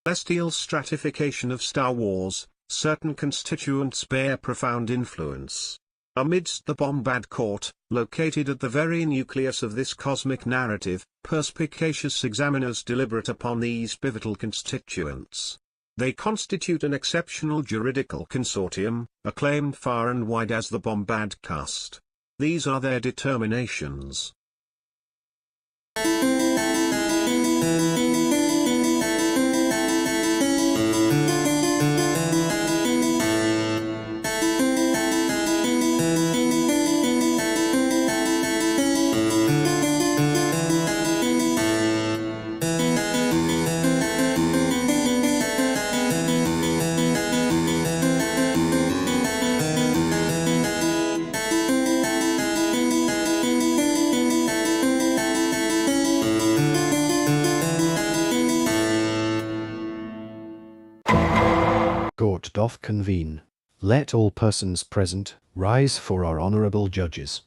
celestial stratification of Star Wars, certain constituents bear profound influence. Amidst the Bombad court, located at the very nucleus of this cosmic narrative, perspicacious examiners deliberate upon these pivotal constituents. They constitute an exceptional juridical consortium, acclaimed far and wide as the Bombadcast. These are their determinations. Court doth convene. Let all persons present rise for our honourable judges.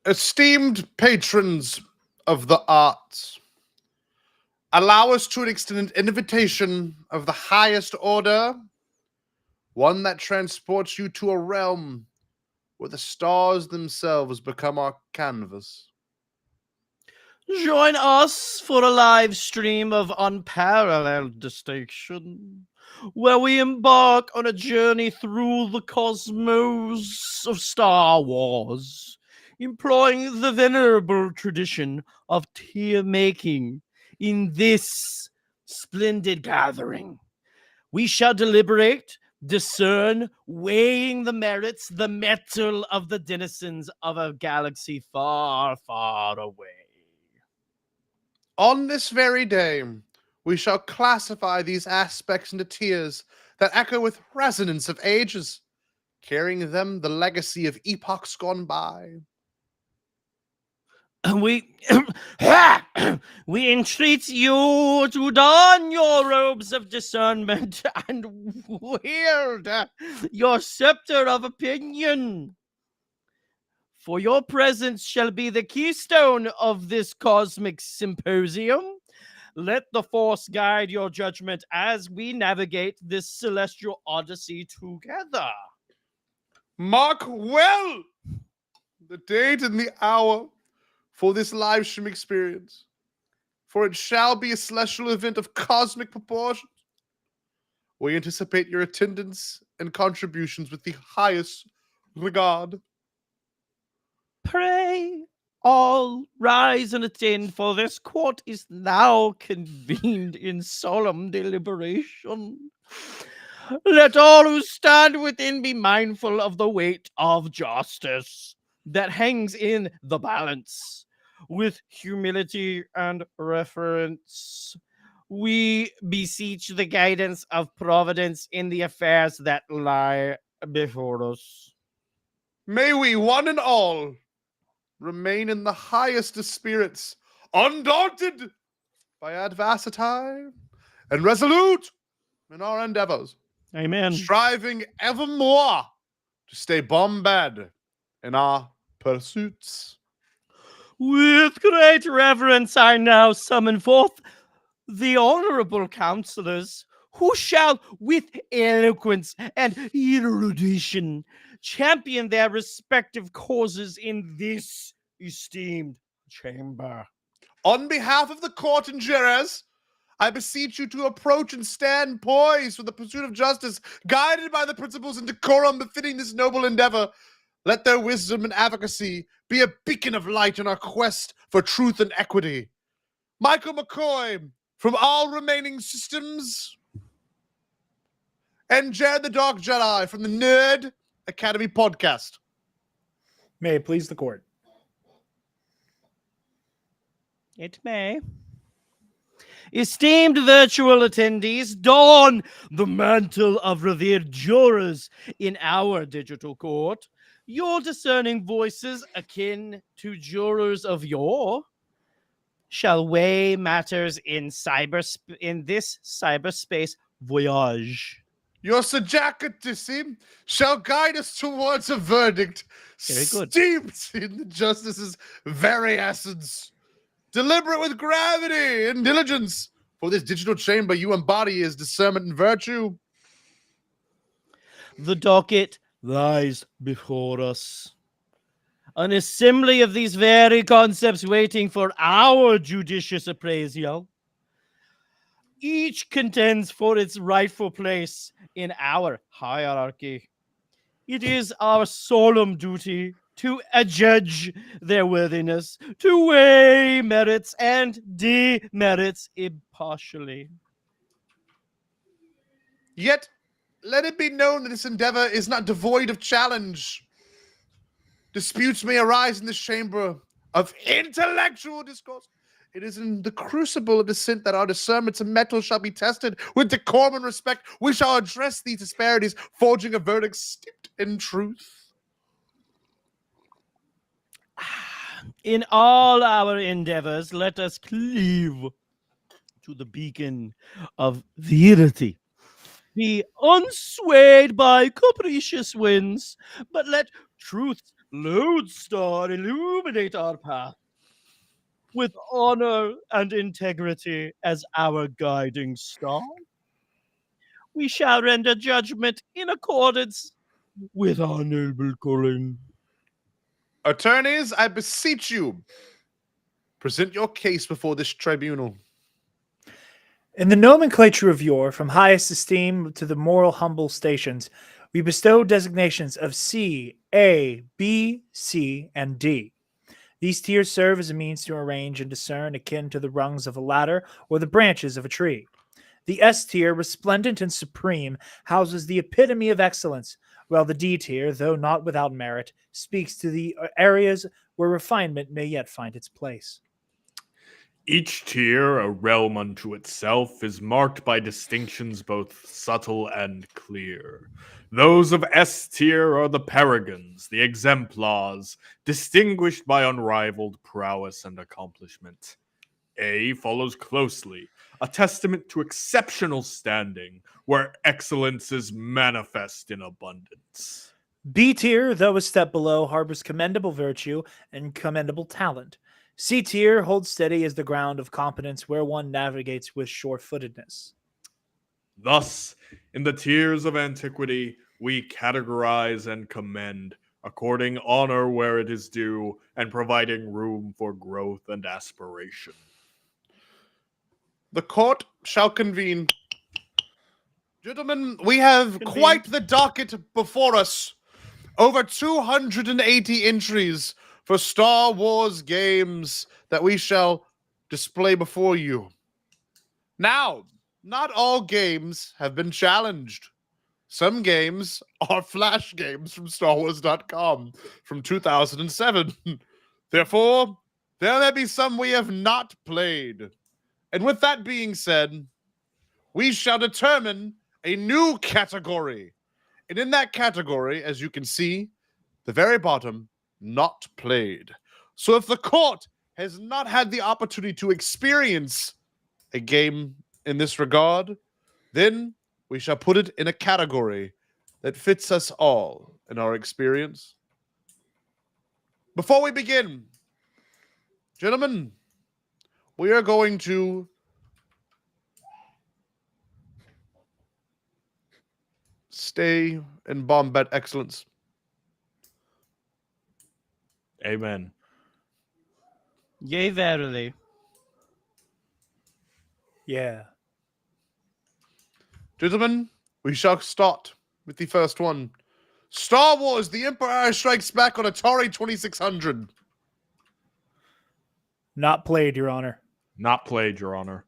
Esteemed patrons of the arts, allow us to extend an invitation of the highest order, one that transports you to a realm where the stars themselves become our canvas. Join us for a live stream of unparalleled distinction, where we embark on a journey through the cosmos of Star Wars, employing the venerable tradition of tier making in this splendid gathering. We shall deliberate, discern, weighing the merits, the metal of the denizens of a galaxy far, far away. On this very day, we shall classify these aspects into tiers that echo with resonance of ages, carrying them the legacy of epochs gone by. We we entreat you to don your robes of discernment and wield your scepter of opinion. For your presence shall be the keystone of this cosmic symposium. Let the Force guide your judgment as we navigate this celestial odyssey together. Mark well the date and the hour for this live stream experience, for it shall be a celestial event of cosmic proportions. We anticipate your attendance and contributions with the highest regard. Pray all rise and attend, for this court is now convened in solemn deliberation. Let all who stand within be mindful of the weight of justice that hangs in the balance. With humility and reverence, we beseech the guidance of providence in the affairs that lie before us. May we, one and all, remain in the highest of spirits, undaunted by adversity, and resolute in our endeavors. Amen. Striving evermore to stay bombad in our pursuits. With great reverence, I now summon forth the honorable counselors, who shall, with eloquence and erudition, champion their respective causes in this esteemed chamber. On behalf of the court and jurors, I beseech you to approach and stand poised for the pursuit of justice, guided by the principles and decorum befitting this noble endeavor. Let their wisdom and advocacy be a beacon of light in our quest for truth and equity. Michael McCoy, from all remaining systems, and Jared the Dark Jedi from the Nerd Academy podcast. May it please the court. It may. Esteemed virtual attendees, don the mantle of revered jurors in our digital court. Your discerning voices, akin to jurors of yore, shall weigh matters in this cyberspace voyage. Your sagacity shall guide us towards a verdict Very good. steeped in the justice's very essence. Deliberate with gravity and diligence, for this digital chamber you embody is discernment and virtue. The docket lies before us. An assembly of these very concepts waiting for our judicious appraisal. Each contends for its rightful place in our hierarchy. It is our solemn duty to adjudge their worthiness, to weigh merits and demerits impartially. Yet, let it be known that this endeavor is not devoid of challenge. Disputes may arise in this chamber of intellectual discourse. It is in the crucible of dissent that our discernments and mettle shall be tested. With decorum and respect, we shall address these disparities, forging a verdict steeped in truth. In all our endeavors, let us cleave to the beacon of verity. Be unswayed by capricious winds, but let truth's lodestar illuminate our path. With honor and integrity as our guiding star, we shall render judgment in accordance with our noble calling. Attorneys, I beseech you, present your case before this tribunal. In the nomenclature of yore, from highest esteem to the moral humble stations, we bestow designations of C, A, B, C, and D. These tiers serve as a means to arrange and discern akin to the rungs of a ladder or the branches of a tree. The S tier, resplendent and supreme, houses the epitome of excellence, while the D tier, though not without merit, speaks to the areas where refinement may yet find its place. Each tier, a realm unto itself, is marked by distinctions both subtle and clear. Those of S tier are the paragons, the exemplars, distinguished by unrivaled prowess and accomplishment. A follows closely, a testament to exceptional standing, where excellence is manifest in abundance. B tier, though a step below, harbors commendable virtue and commendable talent. C tier holds steady as the ground of competence where one navigates with sure-footedness. Thus, in the tiers of antiquity, we categorize and commend, according honor where it is due, and providing room for growth and aspiration. The court shall convene. Gentlemen, we have quite the docket before us. Over 280 entries for Star Wars games that we shall display before you. Now, not all games have been challenged. Some games are flash games from StarWars.com from 2007. Therefore, there may be some we have not played. And with that being said, we shall determine a new category. And in that category, as you can see, the very bottom, not played. So if the court has not had the opportunity to experience a game in this regard, then we shall put it in a category that fits us all in our experience. Before we begin, gentlemen, we are going to stay in Bombad excellence. Amen. Yea, verily. Yeah. Gentlemen, we shall start with the first one. Star Wars: The Empire Strikes Back on Atari 2600. Not played, Your Honor. Not played, Your Honor.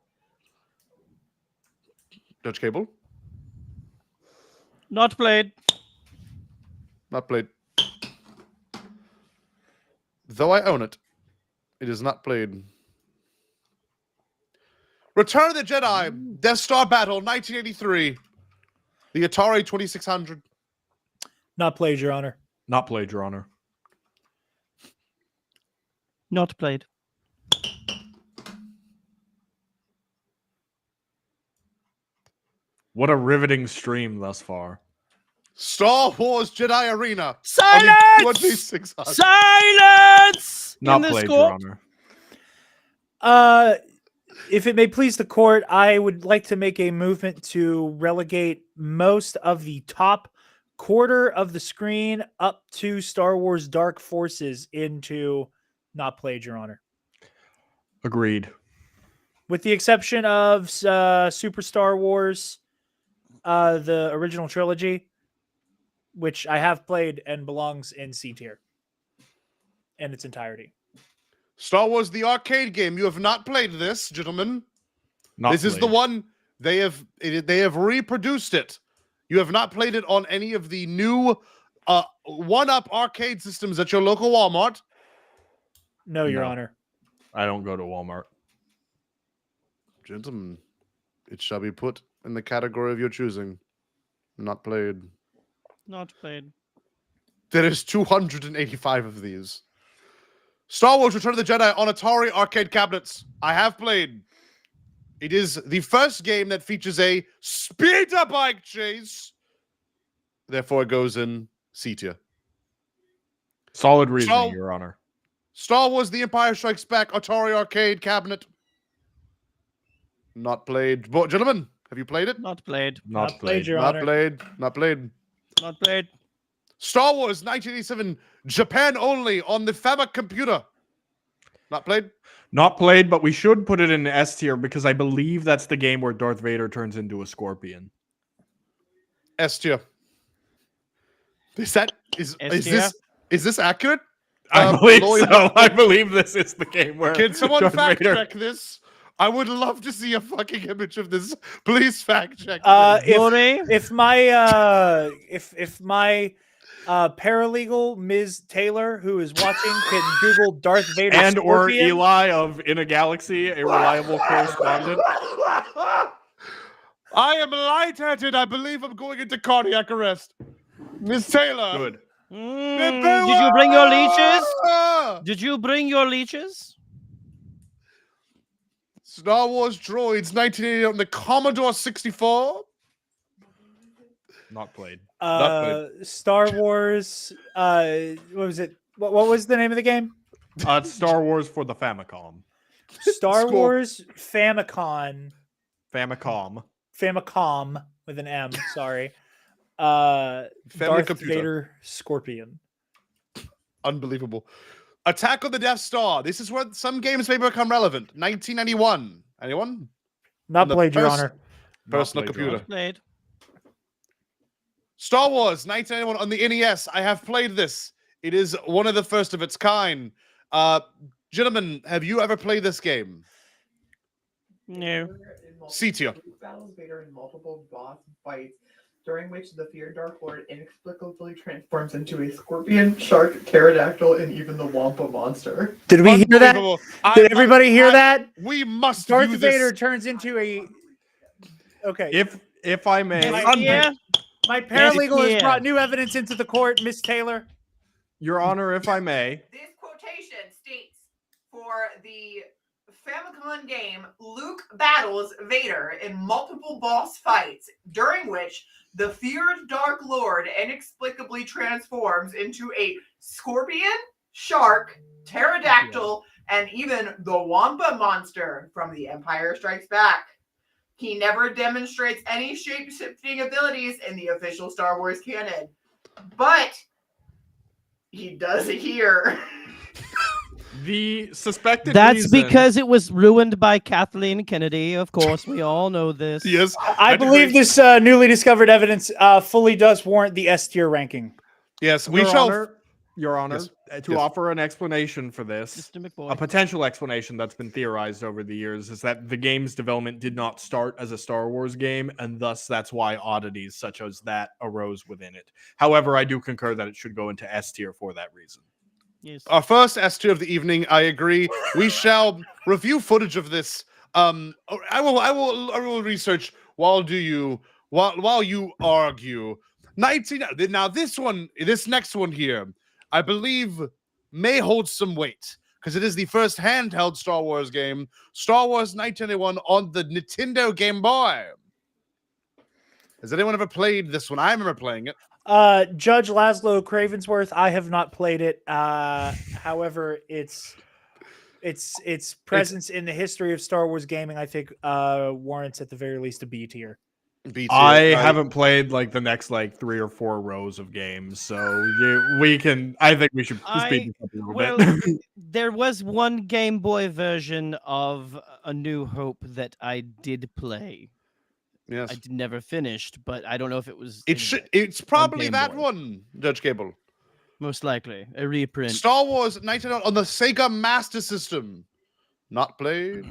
Judge Cable? Not played. Not played. Though I own it, it is not played. Return of the Jedi, Death Star Battle, 1983. The Atari 2600. Not played, Your Honor. Not played, Your Honor. Not played. What a riveting stream thus far. Star Wars Jedi Arena. Silence! 2600. Silence! Not in this played, court. Your Honor. If it may please the court, I would like to make a movement to relegate most of the top quarter of the screen up to Star Wars Dark Forces into not played, Your Honor. Agreed. With the exception of Super Star Wars, the original trilogy, which I have played and belongs in C tier in its entirety. Star Wars the arcade game. You have not played this, gentlemen. This is the one they have reproduced it. You have not played it on any of the new one-up arcade systems at your local Walmart. No, Your No. Honor. I don't go to Walmart. Gentlemen, it shall be put in the category of your choosing. Not played. Not played. There is 285 of these. Star Wars Return of the Jedi on Atari arcade cabinets. I have played. It is the first game that features a speeder bike chase. Therefore, it goes in C tier. Solid reasoning, Your Honor. Star Wars The Empire Strikes Back Atari arcade cabinet. Not played. But, gentlemen, have you played it? Not played. Not played. Your Not Honor. played. Not played. Not played. Star Wars 1987 Japan only on the Famicom computer. Not played. Not played, but we should put it in S tier because I believe that's the game where Darth Vader turns into a scorpion. S tier. Is S-tier? this accurate? I believe Lloyd- so. I believe this is the game where Can someone Darth fact Vader- check this? I would love to see a fucking image of this. Please fact check. If my paralegal Ms. Taylor, who is watching, can Google Darth Vader and or Scorpion. Eli of In a Galaxy, a reliable correspondent. I am lightheaded. I believe I'm going into cardiac arrest. Miss Taylor. Good. Did you bring your leeches? Did you bring your leeches? Star Wars Droids 1980 on the Commodore 64. Not played. Star Wars. What was it? What was the name of the game? It's Star Wars for the Famicom. Star Score. Wars Famicom with an M. Sorry. Darth computer. Vader Scorpion. Unbelievable. Attack on the Death Star. This is where some games may become relevant. 1991. Anyone? Not The played, Your first- Honor. Personal played, computer. John. Played. Star Wars 1991 on the NES. I have played this. It is one of the first of its kind. Gentlemen, have you ever played this game? No. C tier. Battles Vader in multiple boss fights, during which the feared Dark Lord inexplicably transforms into a scorpion, shark, pterodactyl, and even the Wampa monster. Did we hear that? Unbelievable. Did everybody hear that? We must Darth view this. Vader turns into a. Okay. If I may, Yeah. My paralegal has yeah. brought new evidence into the court, Miss Taylor. Your Honor, if I may, This quotation states, for the Famicom game, Luke battles Vader in multiple boss fights, during which the feared Dark Lord inexplicably transforms into a scorpion, shark, pterodactyl, and even the Wampa monster from The Empire Strikes Back. He never demonstrates any shape-shifting abilities in the official Star Wars canon, but he does here. the suspected That's reason- because it was ruined by Kathleen Kennedy. Of course, we all know this. Yes. I believe this newly discovered evidence fully does warrant the S tier ranking. Yes, we Your shall. Honor, Your Honor, Yes. to Yes. offer an explanation for this, Mr. McBoy. a potential explanation that's been theorized over the years is that the game's development did not start as a Star Wars game, and thus that's why oddities such as that arose within it. However, I do concur that it should go into S tier for that reason. Yes. Our first S tier of the evening. I agree. We shall review footage of this. I will research while you argue. 19. Now this next one here, I believe may hold some weight because it is the first handheld Star Wars game, Star Wars 1991 on the Nintendo Game Boy. Has anyone ever played this one? I remember playing it. Judge Laszlo Cravensworth. I have not played it. However, its presence in the history of Star Wars gaming, I think, warrants at the very least a B tier. B tier, I right? haven't played like the next like 3 or 4 rows of games, so we can. I think we should speed this up a little bit. There was one Game Boy version of A New Hope that I did play. Yes. I never finished, but I don't know if it was. It's probably Game that Boy. one, Judge Cable. Most likely a reprint. Star Wars 19 on the Sega Master System. Not played.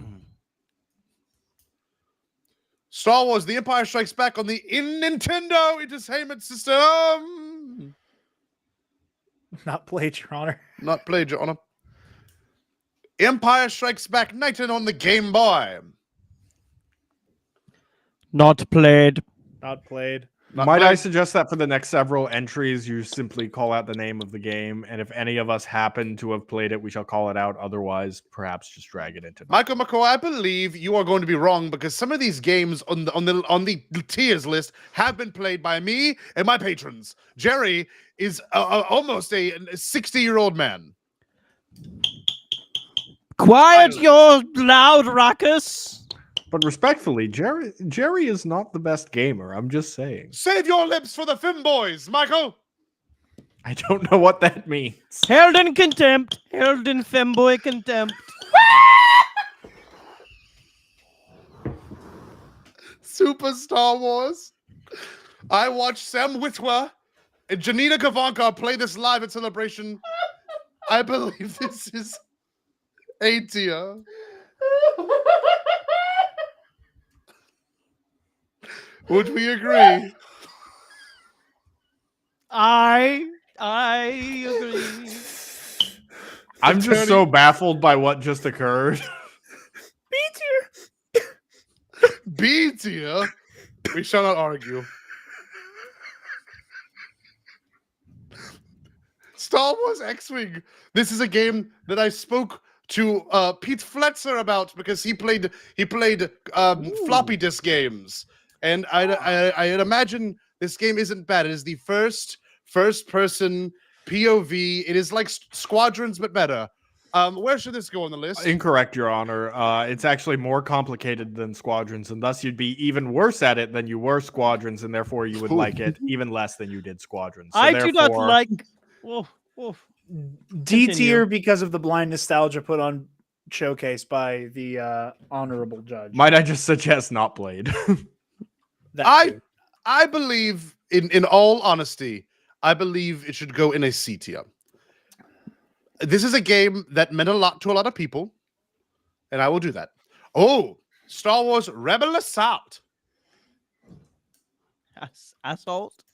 Star Wars: The Empire Strikes Back on the Nintendo Entertainment System. Not played, Your Honor. Not played, Your Honor. Empire Strikes Back 19 on the Game Boy. Not played. Not played. Not Might I played. suggest that for the next several entries, you simply call out the name of the game, and if any of us happen to have played it, we shall call it out. Otherwise, perhaps just drag it into. Michael McCoy, I believe you are going to be wrong because some of these games on the tiers list have been played by me and my patrons. Jerry is almost a 60-year-old man. Quiet your loud ruckus. But respectfully, Jerry is not the best gamer. I'm just saying. Save your lips for the femboys, Michael. I don't know what that means. Held in contempt. Held in femboy contempt. Super Star Wars. I watched Sam Witwer and Janina Kavanka play this live at Celebration. I believe this is A tier. Would we agree? I agree. I'm just so baffled by what just occurred. B tier. B tier. We shall not argue. Star Wars X-Wing. This is a game that I spoke to Pete Fletzer about because he played floppy disk games, and I imagine this game isn't bad. It is the first person POV. It is like Squadrons but better. Where should this go on the list? Incorrect, Your Honor. It's actually more complicated than Squadrons, and thus you'd be even worse at it than you were Squadrons, and therefore you would like it even less than you did Squadrons. So I do not therefore- like. Woof, woof. D Continue. tier because of the blind nostalgia put on showcase by the honorable judge. Might I just suggest not played? That too. I believe, in all honesty, I believe it should go in a C tier. This is a game that meant a lot to a lot of people, and I will do that. Oh, Star Wars Rebel Assault. Assault.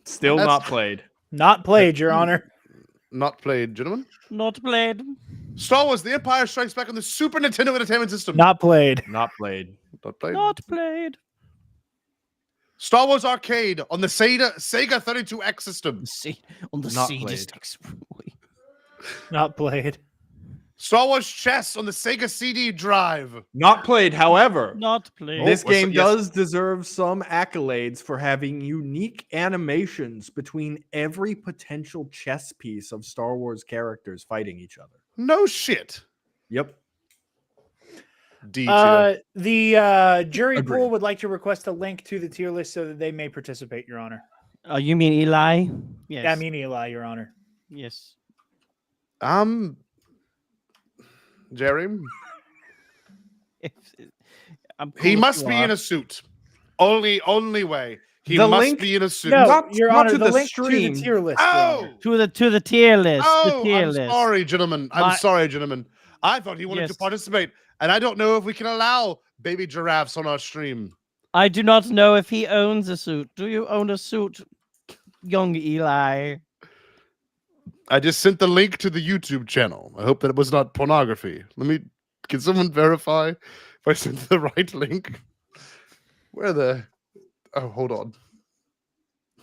Still That's- not played. Not played, Your Honor. Not played, gentlemen. Not played. Star Wars: The Empire Strikes Back on the Super Nintendo Entertainment System. Not played. Not played. Not played. Not played. Star Wars Arcade on the Sega 32X system. See on the Not C played. discs. Not played. Star Wars Chess on the Sega CD drive. Not played, however. Not played. This what's game the- yes. does deserve some accolades for having unique animations between every potential chess piece of Star Wars characters fighting each other. No shit. Yep. D tier. The jury Agreed. pool would like to request a link to the tier list so that they may participate, Your Honor. You mean Eli? Yes. Yeah, I mean Eli, Your Honor. yes. Jerry. If, I'm cool He if must you be are. in a suit. Only way. He The must link- be in a suit. No, Not- Your not Honor, to the the link stream. to the tier list. Your Oh, Honor. to the tier list. oh, the tier I'm list. sorry, gentlemen. I'm My- sorry, gentlemen. I thought he wanted to Yes. participate, and I don't know if we can allow baby giraffes on our stream. I do not know if he owns a suit. Do you own a suit, young Eli? I just sent the link to the YouTube channel. I hope that it was not pornography. Can someone verify if I sent the right link? Where the? Oh, hold on.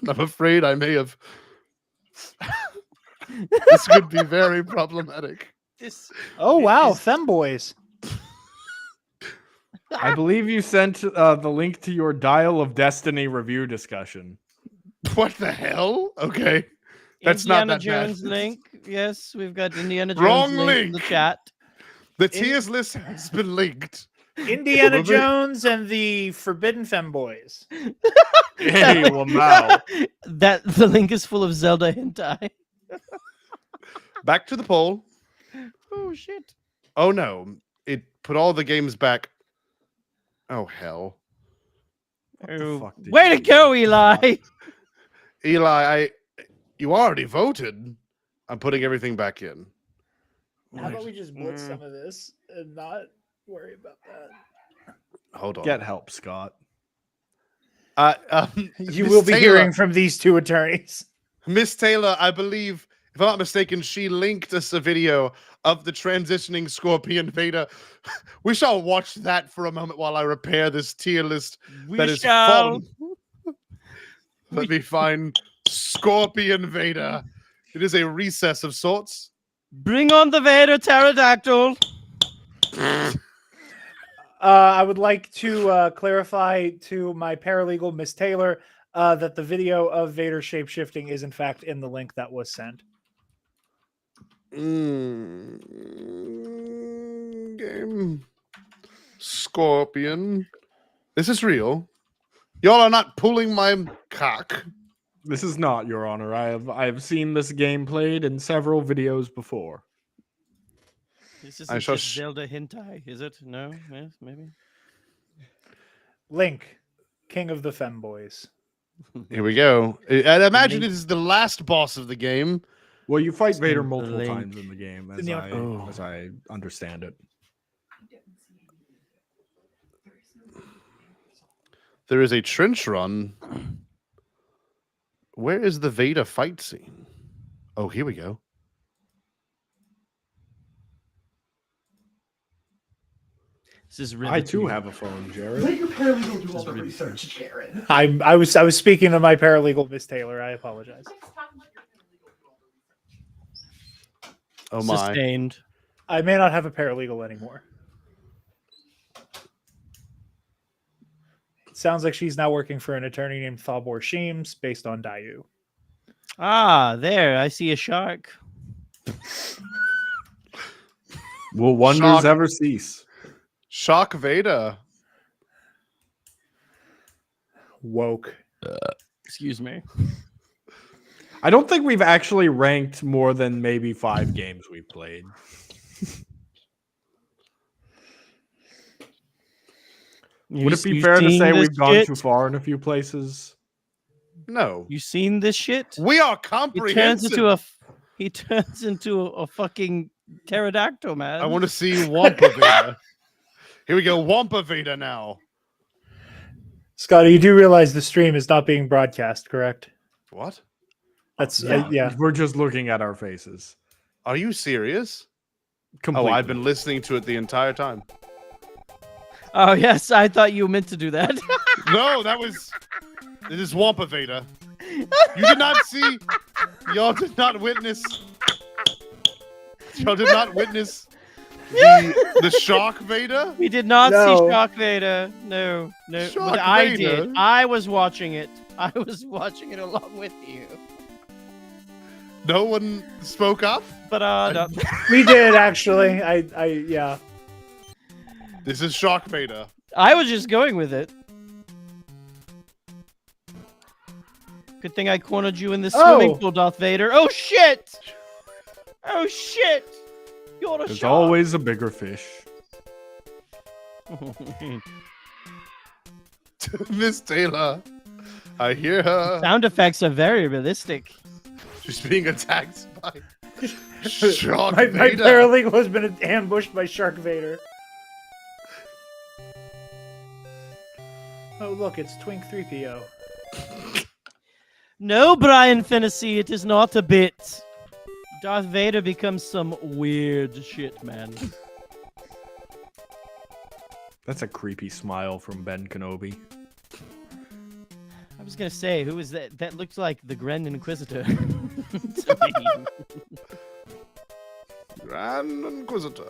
I'm afraid I may have. This could be very problematic. This Oh, wow. Femboys. I believe you sent the link to your Dial of Destiny review discussion. What the hell? Okay. That's not Indiana that Jones bad. link. Yes, we've got Indiana Jones Wrong link in the link. chat. The tiers list has been linked. Indiana Well, they- Jones and the Forbidden Femboys. Hey, well now. That the link is full of Zelda hentai. Back to the poll. Oh shit. Oh no. It put all the games back. Oh hell. Oh, fuck did way you to go, Eli. Eli, you already voted. I'm putting everything back in. How about we just blitz some of this and not worry about that? Hold on. Get help, Scott. You Miss will be Taylor- hearing from these two attorneys. Miss Taylor, I believe, if I'm not mistaken, she linked us a video of the transitioning Scorpion Vader. We shall watch that for a moment while I repair this tier list that is fallen. Let me find Scorpion Vader. It is a recess of sorts. Bring on the Vader pterodactyl. I would like to clarify to my paralegal, Miss Taylor, that the video of Vader shapeshifting is in fact in the link that was sent. Game. Scorpion. This is real. Y'all are not pulling my cock. This is not, Your Honor. I have seen this game played in several videos before. This I isn't shall just Zelda hentai, is it? No? Yes, maybe. Link, King of the Femboys. Here we go. I'd imagine it is the last boss of the game. Well, you fight Vader the multiple link. times in the game, as I understand it. There is a trench run. Where is the Vader fight scene? Oh, here we go. This is really I too have a phone, Jared. Let your paralegal do all the research, Jared. I was speaking to my paralegal, Miss Taylor. I apologize. Oh my. sustained. I may not have a paralegal anymore. It sounds like she's now working for an attorney named Thalbor Sheems, based on Dayu. Ah, there. I see a shark. Will wonders Shock. ever cease? Shock Vader. Woke. Excuse me. I don't think we've actually ranked more than maybe 5 games we've played. Would it be fair to say we've gone too far in a few places? No. You seen this shit? We are He comprehensive. turns into a fucking pterodactyl, man. I want to see Wampa Vader. Here we go. Wampa Vader now. Scotty, you do realize the stream is not being broadcast, correct? What? That's yeah. We're just looking at our faces. Are you serious? Completely. Oh, I've been listening to it the entire time. Oh yes, I thought you meant to do that. No, that was. It is Wampa Vader. You did not see. Y'all did not witness. Y'all did not witness the Shock Vader. We did not No. see Shock Vader. No. Shock But I Vader? did. I was watching it. I was watching it along with you. No one spoke up. But We did actually. Yeah. This is Shock Vader. I was just going with it. Good thing I cornered you in the swimming pool, Darth Vader. Oh shit! Oh shit! You're a There's shark. always a bigger fish. Miss Taylor. I hear her. Sound effects are very realistic. She's being attacked by Shock My Vader. paralegal has been ambushed by Shark Vader. Oh look, it's Twink 3PO. No, Brian Fennessy, it is not a bit. Darth Vader becomes some weird shit, man. That's a creepy smile from Ben Kenobi. I was gonna say, who is that? That looks like the Grand Inquisitor. to me. Grand Inquisitor.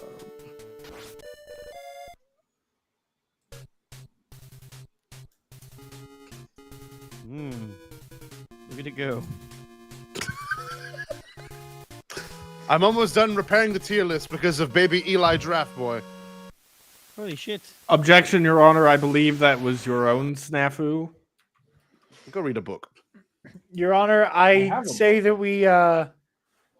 Look at it go. I'm almost done repairing the tier list because of baby Eli Draft Boy. Holy shit. Objection, Your Honor. I believe that was your own snafu. Go read a book. Your Honor, I have a say that we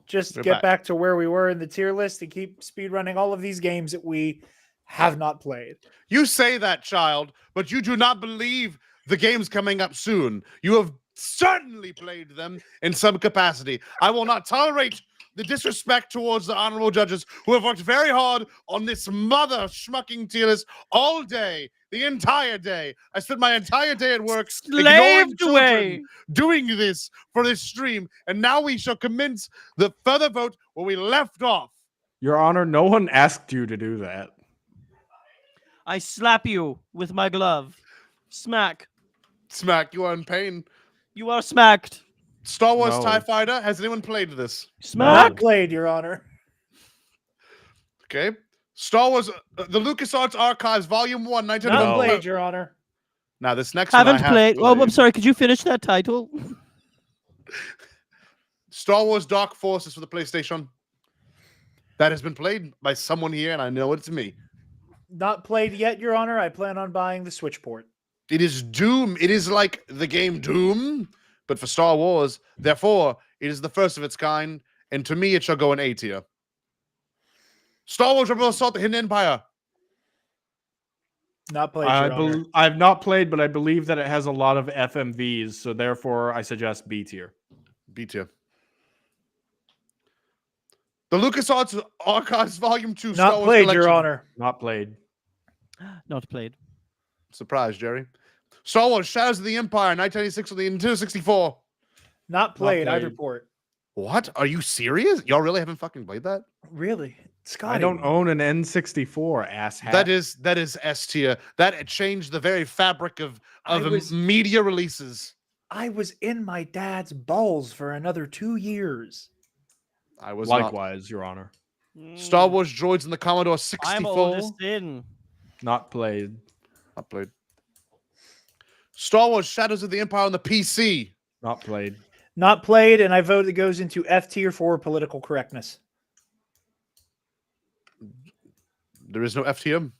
just We're get back. back to where we were in the tier list and keep speedrunning all of these games that we have not played. You say that, child, but you do not believe the games coming up soon. You have certainly played them in some capacity. I will not tolerate the disrespect towards the honorable judges who have worked very hard on this mother schmucking tier list all day, the entire day. I spent my entire day at work ignoring Slaved children, away. doing this for this stream, and now we shall commence the further vote where we left off. Your Honor, no one asked you to do that. I slap you with my glove. Smack. Smack, you are in pain. You are smacked. Star Wars No. TIE Fighter, has anyone played this? Smack. Not played, Your Honor. Okay. Star Wars, the LucasArts Archives, Volume 1, Not 1994. played, Your Honor. Now, this next Haven't one I have played. Oh, I'm sorry. Could you finish that title? Star Wars Dark Forces for the PlayStation. That has been played by someone here, and I know it's me. Not played yet, Your Honor. I plan on buying the Switch port. It is Doom. It is like the game Doom, but for Star Wars. Therefore, it is the first of its kind, and to me, it shall go in A tier. Star Wars Rebel Assault: The Hidden Empire. Not played, Your Honor. I've not played, but I believe that it has a lot of FMVs, so therefore I suggest B tier. B tier. The LucasArts Archives Volume 2. Star Not Wars played, Collection. Your Honor. Not played. Not played. Surprise, Jerry. Star Wars Shadows of the Empire, 1986 on the Nintendo 64. Not played, either played. port. What? Are you serious? Y'all really haven't fucking played that? Really? Scotty. I don't own an N64, asshat. That is S tier. That changed the very fabric of I was- media releases. I was in my dad's balls for another 2 years. I was not. Likewise, Your Honor. Star Wars Droids in the Commodore 64. I'm oldest in. Not played. Not played. Star Wars Shadows of the Empire on the PC. Not played. Not played, and I vote it goes into F tier for political correctness. There is no F tier.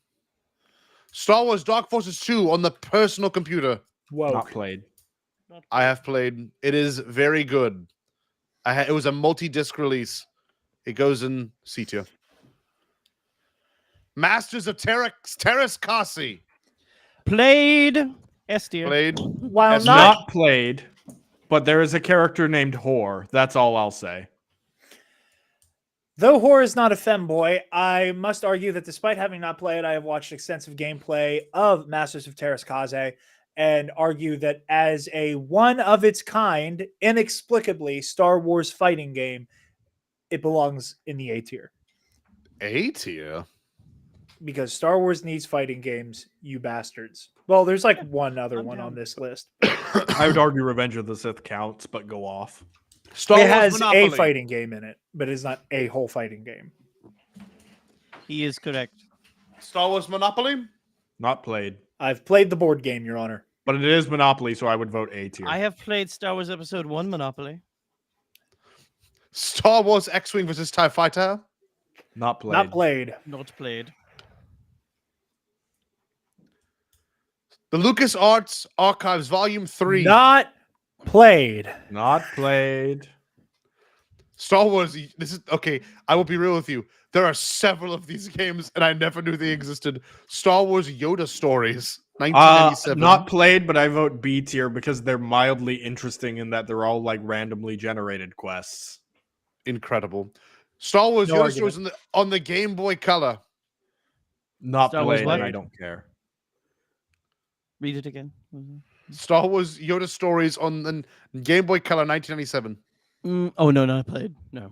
Star Wars Dark Forces 2 on the personal computer. Whoa. Not played. I have played. It is very good. It was a multi-disc release. It goes in C tier. Masters of Terras Kasi. Played. S tier. Played. While That's not, Not played, but there is a character named Whore. That's all I'll say. though Horror is not a femboy, I must argue that despite having not played, I have watched extensive gameplay of Masters of Terras Kaze and argue that as a one of its kind, inexplicably Star Wars fighting game, it belongs in the A tier. A tier? Because Star Wars needs fighting games, you bastards. Well, there's like one other one on this list. I would argue Revenge of the Sith counts, but go off. Star It Wars has Monopoly. a fighting game in it, but it's not a whole fighting game. He is correct. Star Wars Monopoly. Not played. I've played the board game, Your Honor. But it is Monopoly, so I would vote A tier. I have played Star Wars Episode 1 Monopoly. Star Wars X-Wing versus TIE Fighter. Not played. Not played. Not played. The LucasArts Archives Volume 3. Not played. Not played. Star Wars. This is okay. I will be real with you. There are several of these games, and I never knew they existed. Star Wars Yoda Stories, 1997. Not played, but I vote B tier because they're mildly interesting in that they're all like randomly generated quests. Incredible. Star Wars No Yoda argument. Stories on the Game Boy Color. Not Star Wars played, what? and I don't care. Read it again. Star Wars Yoda Stories on the Game Boy Color, 1997. Oh, no, not played. No.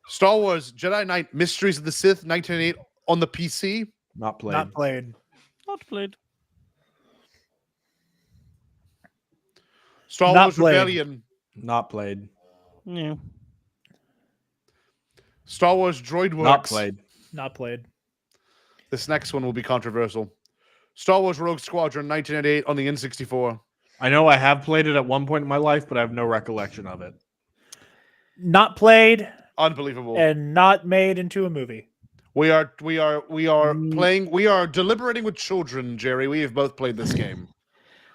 Star Wars Jedi Knight Mysteries of the Sith, 1998 on the PC. Not played. Not played. Not played. Star Not Wars played. Rebellion. Not played. Yeah. Star Wars Droid Works. Not played. Not played. This next one will be controversial. Star Wars Rogue Squadron 1998 on the N64. I know I have played it at one point in my life, but I have no recollection of it. Not played Unbelievable. and not made into a movie. We are playing. We are deliberating with children, Jerry. We have both played this game.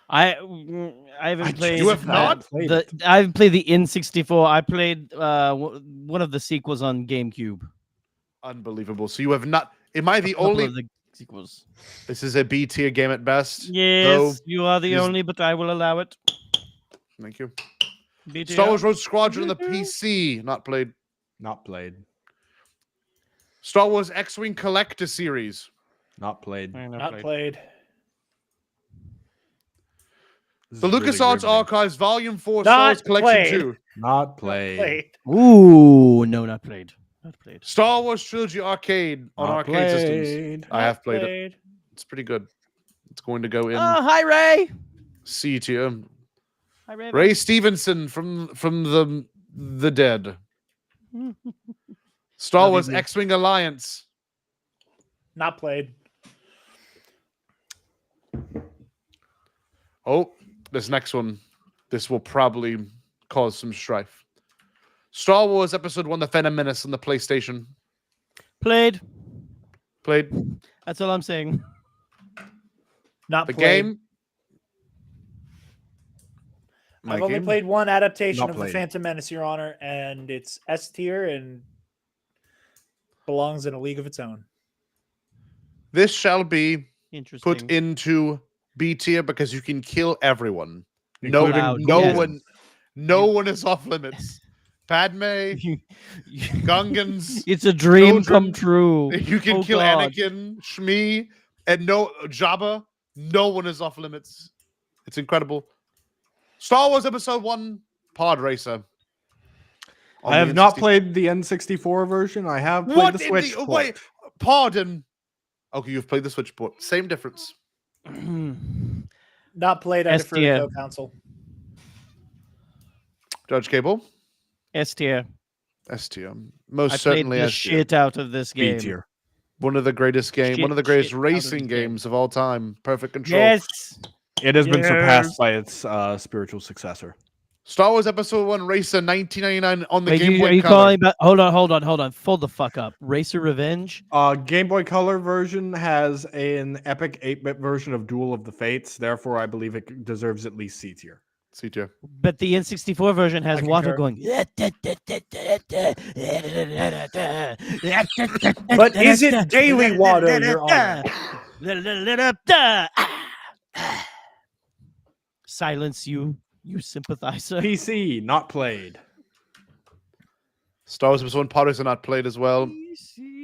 I haven't played. You have not? I haven't played the N64. I played one of the sequels on GameCube. Unbelievable. So you have not. Am I the A couple only? of the sequels. This is a B tier game at best. Yes, you are the is- only, but I will allow it. Thank you. BTR. Star Wars Rogue Squadron on the PC. Not played. Not played. Star Wars X-Wing Collector Series. Not played. Not played. This The is really LucasArts riveting. Archives Volume 4 Not Star Wars Collection played. 2. Not played. Played. Ooh, no, not played. Not played. Star Wars Trilogy Arcade on Not arcade systems. played. I have played it. Played. It's pretty good. It's going to go in Oh, hi Ray. C tier. Hi Ray. Ray Stevenson from the dead. Star Love you, Wars dude. X-Wing Alliance. Not played. Oh, this next one. This will probably cause some strife. Star Wars Episode 1, The Phantom Menace on the PlayStation. Played. Played That's all I'm saying. Not the played. game. I've only played one adaptation Not of played. the Phantom Menace, Your Honor, and it's S tier and belongs in a league of its own. This shall be Interesting. put into B tier because you can kill everyone. Including Wow, No yes. one, no one is off limits. Padme, Gungans. It's a dream come children. true. You can Oh, kill God. Anakin, Shmi, and no Jabba. No one is off limits. It's incredible. Star Wars Episode 1 Pod Racer. On I the have not N64. played the N64 version. I have played What the in Switch. the port. wait? Pardon. Okay, you've played the Switch port. Same difference. Not played. I defer to STM. co-counsel. Judge Cable. S tier. S tier. Most I played certainly the S tier. shit out of this B game. tier. One of the greatest Shit, one of the greatest shit out of racing this game. games of all time. Perfect Control. Yes. It has been Yes. surpassed by its spiritual successor. Star Wars Episode 1 Racer 1999 on the Wait, Game are Boy you Color. calling about? Hold on. Fold the fuck up. Racer Revenge. Game Boy Color version has an epic 8-bit version of Duel of the Fates. Therefore, I believe it deserves at least C tier. C tier. But the N64 version has I water concur. going. But is it daily water, Your Honor? Silence you sympathizer. PC, not played. Star Wars Episode 1 Pod Racer not played as well.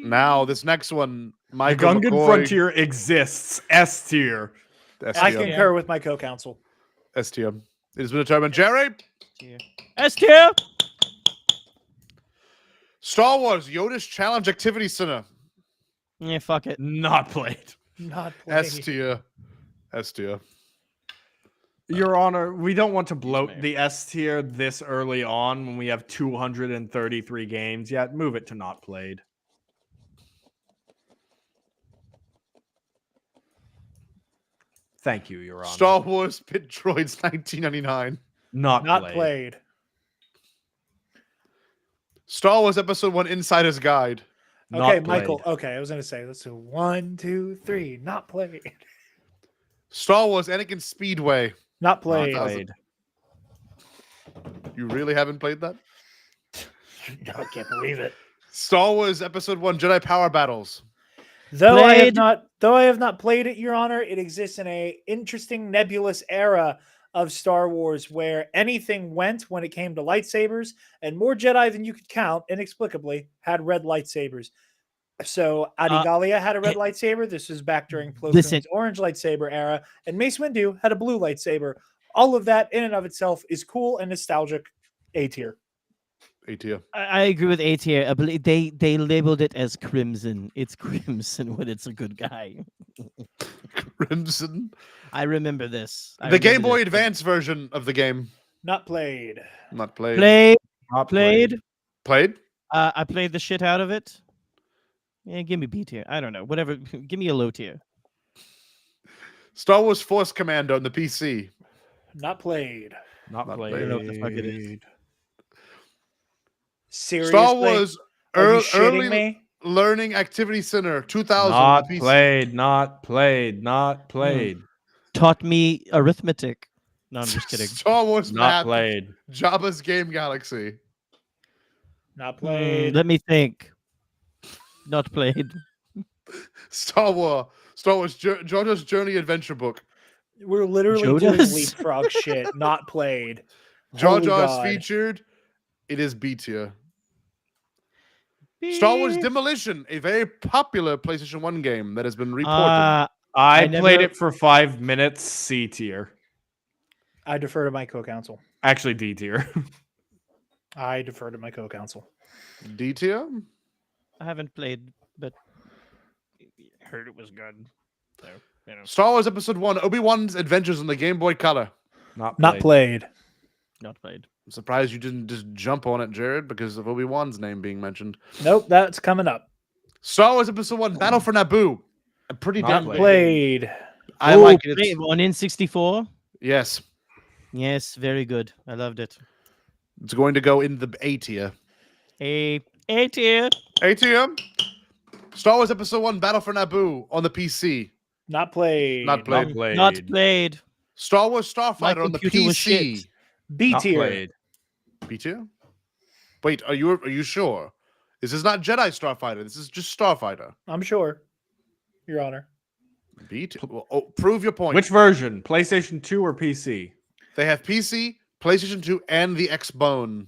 Now, this next one, The Michael Gungan McCoy. Frontier exists. S tier. S I tier. concur with my co-counsel. S tier. It has been determined. Jerry. S tier. Star Wars Yoda's Challenge Activity Center. Yeah, fuck it. Not played. Not S played. tier. S tier. Your Honor, we don't want to bloat the S tier this early on when we have 233 games yet. Move it to not played. Thank you, Your Honor. Star Wars Pit Droids 1999. Not Not played. Star Wars Episode 1 Insider's Guide. Not Okay, played. Michael. Okay, I was gonna say let's do 1, 2, 3. Not played. Star Wars Anakin Speedway. Not Not played. played. You really haven't played that? I can't believe it. Star Wars Episode 1 Jedi Power Battles. Though I Played. have not played it, Your Honor, it exists in a interesting nebulous era of Star Wars where anything went when it came to lightsabers, and more Jedi than you could count, inexplicably, had red lightsabers. So Adigalia had a red lightsaber. This was back during Plo Listen. Koon's orange lightsaber era, and Mace Windu had a blue lightsaber. All of that, in and of itself, is cool and nostalgic. A tier. A tier. I agree with A tier. I believe they labeled it as Crimson. It's Crimson when it's a good guy. Crimson. I remember this. I The Game remember Boy this. Advance version of the game. Not played. Not played. Played. Not Played. Played? I played the shit out of it. Yeah, give me B tier. I don't know. Whatever. Give me a low tier. Star Wars Force Commando on the PC. Not played. Not Not played. played. I don't know what the fuck it is. Seriously? Star Wars Are you shitting Early me? Learning Activity Center 2000 on Not the PC. played. Not played. Not played. Taught me arithmetic. No, I'm just kidding. Star Wars Not Map, played. Jabba's Game Galaxy. Not played. Let me think. Not played. Star Wars JoJo's Journey Adventure Book. We're literally doing Jonas? leapfrog shit. Not played. Jar Holy Jar's God. featured. It is B tier. Star Wars Demolition, a very popular PlayStation 1 game that has been reported. I played never- it for 5 minutes. C tier. I defer to my co-counsel. Actually, D tier. I defer to my co-counsel. D tier? I haven't played, but heard it was good. So, you know. Star Wars Episode 1, Obi-Wan's Adventures on the Game Boy Color. Not Not played. Not played. I'm surprised you didn't just jump on it, Jared, because of Obi-Wan's name being mentioned. Nope, that's coming up. Star Wars Episode 1, Battle for Naboo. A pretty Not damn Not good played. game. I Oh, like it. played on N64. Yes. Yes, very good. I loved it. It's going to go in the A tier. A tier. A tier? Star Wars Episode 1, Battle for Naboo on the PC. Not played. Not played. Not played. Star Wars Starfighter on the computer was PC. shit. B Not tier. played. B tier? Wait, are you sure? This is not Jedi Starfighter. This is just Starfighter. I'm sure, Your Honor. B tier. Well, prove your point. Which version? PlayStation 2 or PC? They have PC, PlayStation 2, and the Xbone.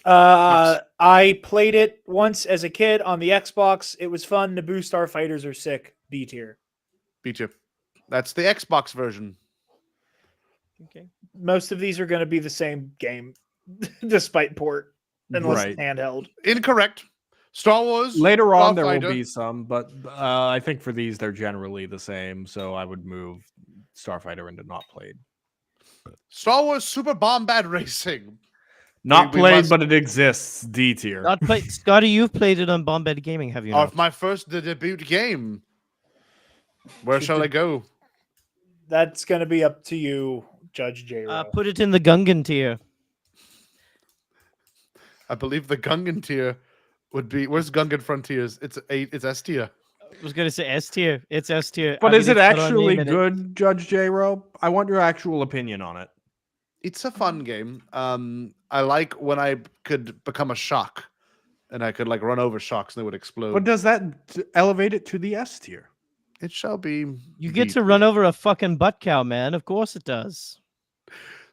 I played it once as a kid on the Xbox. It was fun. Naboo Starfighters are sick. B tier. B tier. That's the Xbox version. Okay. Most of these are going to be the same game, despite port, unless Right. it's handheld. Incorrect. Star Wars. Later on, there will Starfighter. be some, but I think for these, they're generally the same. So I would move Starfighter into not played. Star Wars Super Bombad Racing. Not we played, must- but it exists. D tier. Not played. Scotty, you've played it on Bombad Gaming, have you not? My first debut game. Where shall I go? That's going to be up to you, Judge J. Put it in the Gungan tier. I believe the Gungan tier would be. Where's Gungan Frontiers? It's S tier. I was going to say S tier. It's S tier. But I mean, is it it's got our actually name in it. good, Judge J-Ro? I want your actual opinion on it. It's a fun game. I like when I could become a shock, and I could like run over shocks and they would explode. But does that elevate it to the S tier? It shall be. You get B to run over a fucking butt cow, man. Of course it does.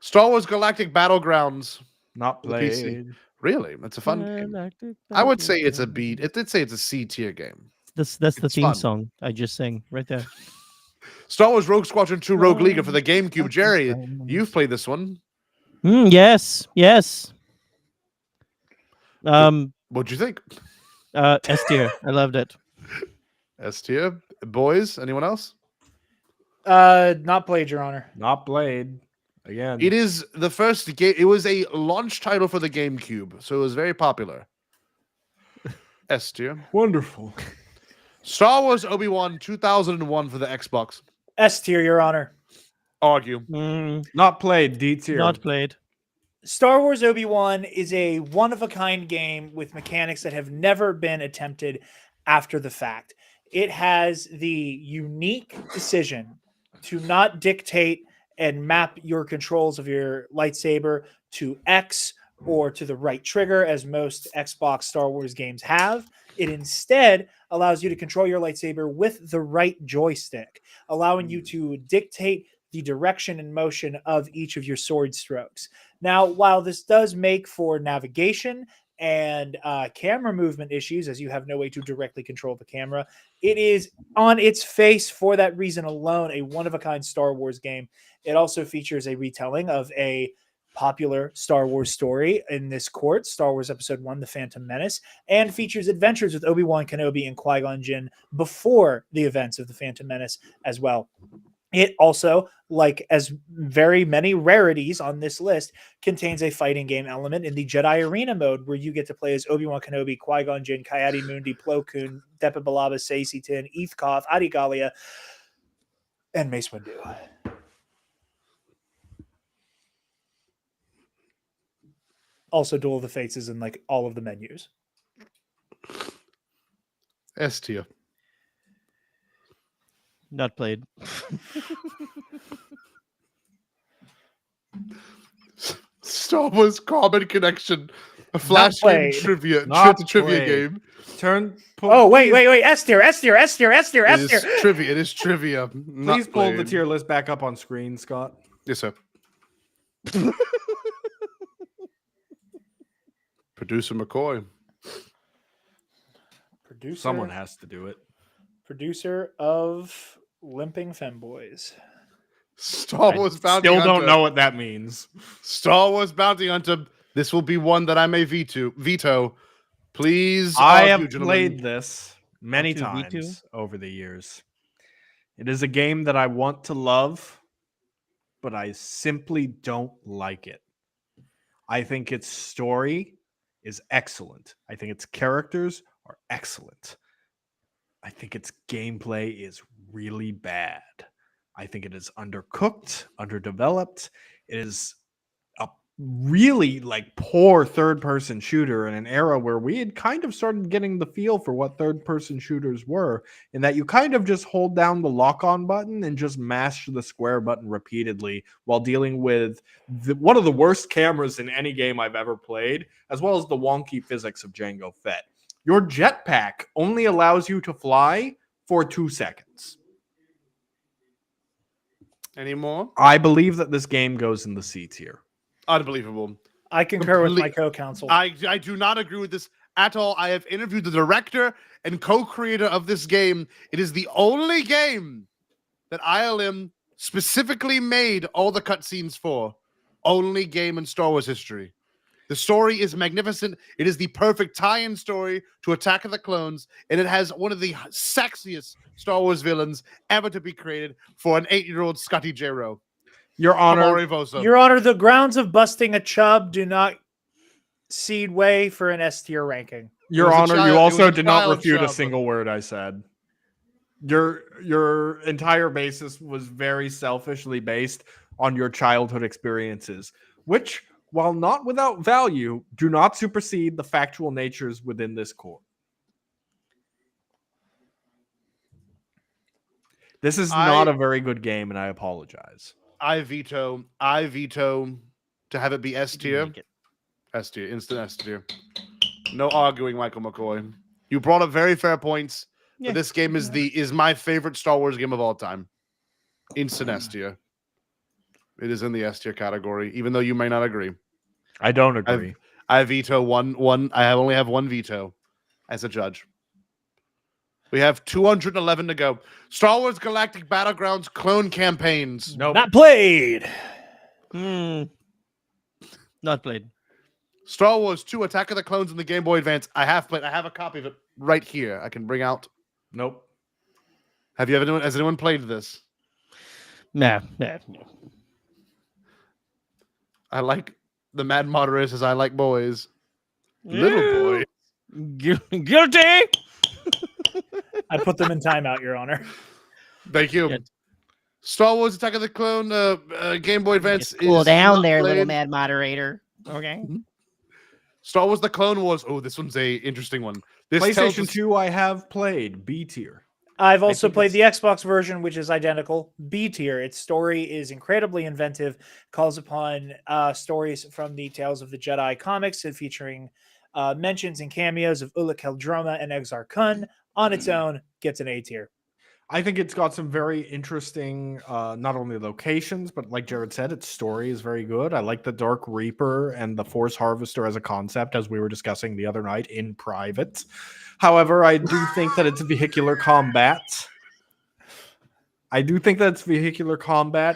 Star Wars Galactic Battlegrounds. Not The PC. played. Really, it's a fun game. I would say it's a B. It did say it's a C tier game. That's the It's theme fun. song I just sang right there. Star Wars Rogue Squadron 2 Rogue League for the GameCube. Jerry, you've played this one. Yes. What'd you think? S tier. I loved it. S tier. Boys, anyone else? Not played, Your Honor. Not played. Again. It is the first game. It was a launch title for the GameCube, so it was very popular. S tier. Wonderful. Star Wars Obi-Wan 2001 for the Xbox. S tier, Your Honor. Argue. Not played. D tier. Not played. Star Wars Obi-Wan is a one-of-a-kind game with mechanics that have never been attempted after the fact. It has the unique decision to not dictate and map your controls of your lightsaber to X or to the right trigger, as most Xbox Star Wars games have. It instead allows you to control your lightsaber with the right joystick, allowing you to dictate the direction and motion of each of your sword strokes. Now, while this does make for navigation and camera movement issues, as you have no way to directly control the camera, it is on its face, for that reason alone, a one-of-a-kind Star Wars game. It also features a retelling of a popular Star Wars story in this court, Star Wars Episode 1, The Phantom Menace, and features adventures with Obi-Wan Kenobi and Qui-Gon Jinn before the events of The Phantom Menace as well. It also, like as very many rarities on this list, contains a fighting game element in the Jedi Arena mode, where you get to play as Obi-Wan Kenobi, Qui-Gon Jinn, Coyote Mundi, Plo Koon, Depa Billaba, Saesee Tin, Eth Koth, Adi Gallia, And Mace Windu. Also, Duel of the Fates is in like all of the menus. S tier. Not played. Star Wars Carbon Connection. A flash game played. trivia. Not Trivia played. game. Oh, wait. S tier. It is trivia. It is trivia. Not Please pull the played. tier list back up on screen, Scott. Yes, sir. Producer McCoy. Producer. Someone has to do it. Producer of Limping Femboys. Star Wars Bounty Still Hunter. don't know what that means. Star Wars Bounty Hunter. This will be one that I may veto. Please. I argue, have gentlemen. played this many V2? times over the years. It is a game that I want to love, but I simply don't like it. I think its story is excellent. I think its characters are excellent. I think its gameplay is really bad. I think it is undercooked, underdeveloped. It is a really like poor third-person shooter in an era where we had kind of started getting the feel for what third-person shooters were, in that you kind of just hold down the lock-on button and just mash the square button repeatedly while dealing with one of the worst cameras in any game I've ever played, as well as the wonky physics of Jango Fett. Your jetpack only allows you to fly for 2 seconds. Any more? I believe that this game goes in the C tier. Unbelievable. I concur with my Complete- co-counsel. I do not agree with this at all. I have interviewed the director and co-creator of this game. It is the only game that ILM specifically made all the cutscenes for. Only game in Star Wars history. The story is magnificent. It is the perfect tie-in story to Attack of the Clones, and it has one of the sexiest Star Wars villains ever to be created for an 8-year-old Scotty J-Ro. Your Honor, Amari Vosa. Your Honor, the grounds of busting a chub do not cede way for an S tier ranking. Your was a Honor, child- you it also was a did not child refute a shop. single word I said. Your entire basis was very selfishly based on your childhood experiences, which, while not without value, do not supersede the factual natures within this core. This is not a very good game, and I apologize. I veto to have it be S tier. Make it. S tier, instant S tier. No arguing, Michael McCoy. You brought up very fair points. Yeah. But this game is my favorite Star Wars game of all time. Instant S tier. It is in the S tier category, even though you may not agree. I don't agree. I veto one. I only have one veto as a judge. We have 211 to go. Star Wars Galactic Battlegrounds clone campaigns. Nope. Not played. Not played. Star Wars 2 Attack of the Clones in the Game Boy Advance. I have played. I have a copy of it right here. I can bring out. Nope. Has anyone played this? Nah. I like the Mad Moderator says I like boys. Little boy. Guilty. I put them in timeout, Your Honor. Thank you. Yeah. Star Wars Attack of the Clone Game Boy Advance. Just cool is down not there, little played. mad moderator. Okay. Star Wars The Clone Wars. Oh, this one's a interesting one. This tells PlayStation us- 2 I have played. B tier. I've also think played the Xbox version, which is identical. B tier. Its story is incredibly inventive, calls upon stories from the Tales of the Jedi comics, and featuring mentions and cameos of Ulic Heldroma and Exar Kun. On its own, gets an A tier. I think it's got some very interesting, not only locations, but like Jared said, its story is very good. I like the Dark Reaper and the Force Harvester as a concept, as we were discussing the other night in private. However, I do think that its vehicular combat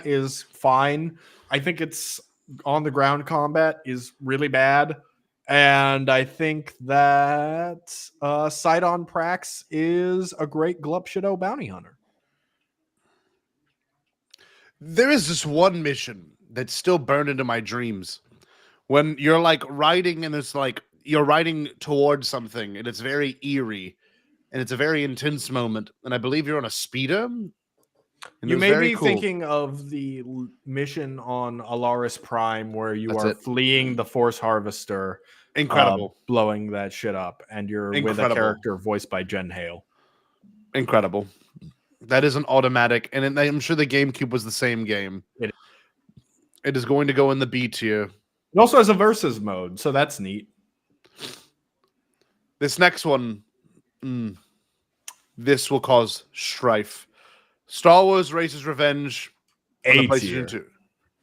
is fine. I think its on-the-ground combat is really bad. And I think that Sidon Prax is a great Glupshido bounty hunter. There is this one mission that's still burned into my dreams. When you're like riding and it's like you're riding towards something and it's very eerie and it's a very intense moment. And I believe you're on a speeder And it You was may very be cool. thinking of the mission on Alaris Prime where you That's are it. fleeing the Force Harvester, Incredible. blowing that shit up, and you're with a Incredible. character voiced by Jen Hale. Incredible. That is an automatic, and I'm sure the GameCube was the same game. It is going to go in the B tier. It also has a versus mode, so that's neat. This next one, this will cause strife. Star Wars Race's Revenge on the A PlayStation tier. 2.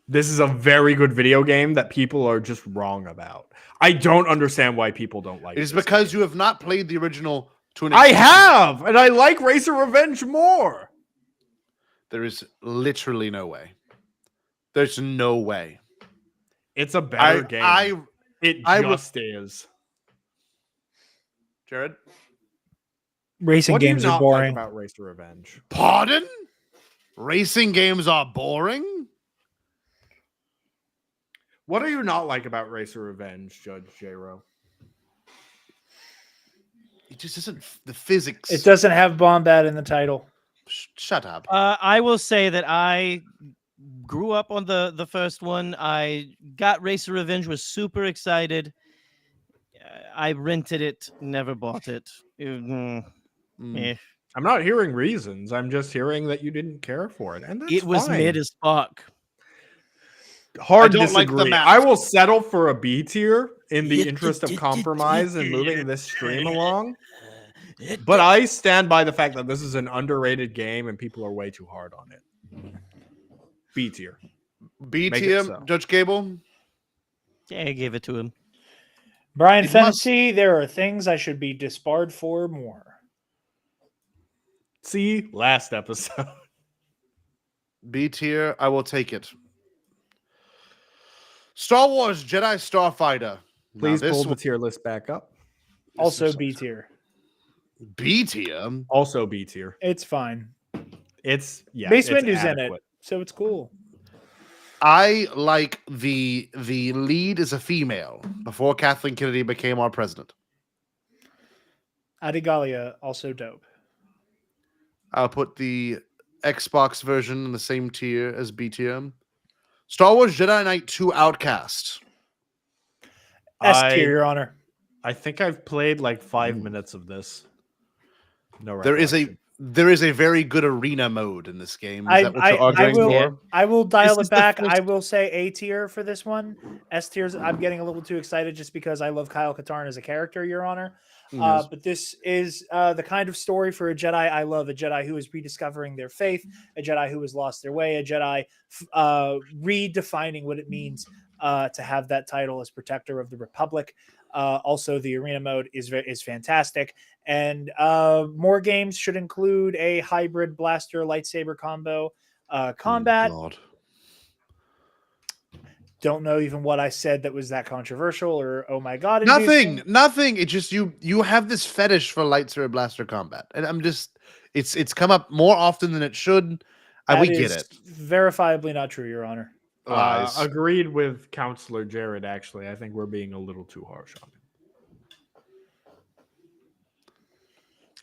This is a very good video game that people are just wrong about. I don't understand why people don't like it. It is this because game. you have not played the original to an I extent. have, and I like Racer Revenge more. There is literally no way. There's no way. It's a better game. It I just is. Jared? Racing What do you games not are boring. like about Racer Revenge? Pardon? Racing games are boring? What do you not like about Racer Revenge, Judge J-Ro? It just isn't the physics. It doesn't have Bombad in the title. Shut up. I will say that I grew up on the first one. I got Racer Revenge, was super excited. I rented it, never bought it. Eh. I'm not hearing reasons. I'm just hearing that you didn't care for it, and that's It was fine. mid as fuck. Hard I don't like the disagree. map. I will settle for a B tier in the interest of compromise and moving this stream along. But I stand by the fact that this is an underrated game and people are way too hard on it. B tier. B Make it tier, so. Judge Gable? Yeah, I gave it to him. Brian It Fennessy, there are things I should be disbarred for more. See, last episode. B tier, I will take it. Star Wars Jedi Starfighter. Please Now, pull this the tier list back up. Also B tier. B tier. Also B tier. It's fine. It's Mace it's Windu's in it, adequate. so it's cool. I like the lead is a female before Kathleen Kennedy became our president. Adigalia, also dope. I'll put the Xbox version in the same tier as B tier. Star Wars Jedi Knight 2 Outcast. S tier, Your Honor. I think I've played like 5 minutes of this. No, There is a very good arena mode in this game. Is that what you're arguing for? I will dial This it is the back. first- I will say A tier for this one. S tiers, I'm getting a little too excited just because I love Kyle Katarn as a character, Your Honor. Yes. But this is the kind of story for a Jedi I love, a Jedi who is rediscovering their faith, a Jedi who has lost their way, a Jedi redefining what it means to have that title as protector of the Republic. Also, the arena mode is fantastic, and more games should include a hybrid blaster lightsaber combo. Combat. Oh, God. Don't know even what I said that was that controversial or oh my god. Nothing. It just you have this fetish for lightsaber blaster combat, and I'm just it's come up more often than it should. We get it. Verifiably not true, Your Honor. Lies. Agreed with Counselor Jared, actually. I think we're being a little too harsh on him.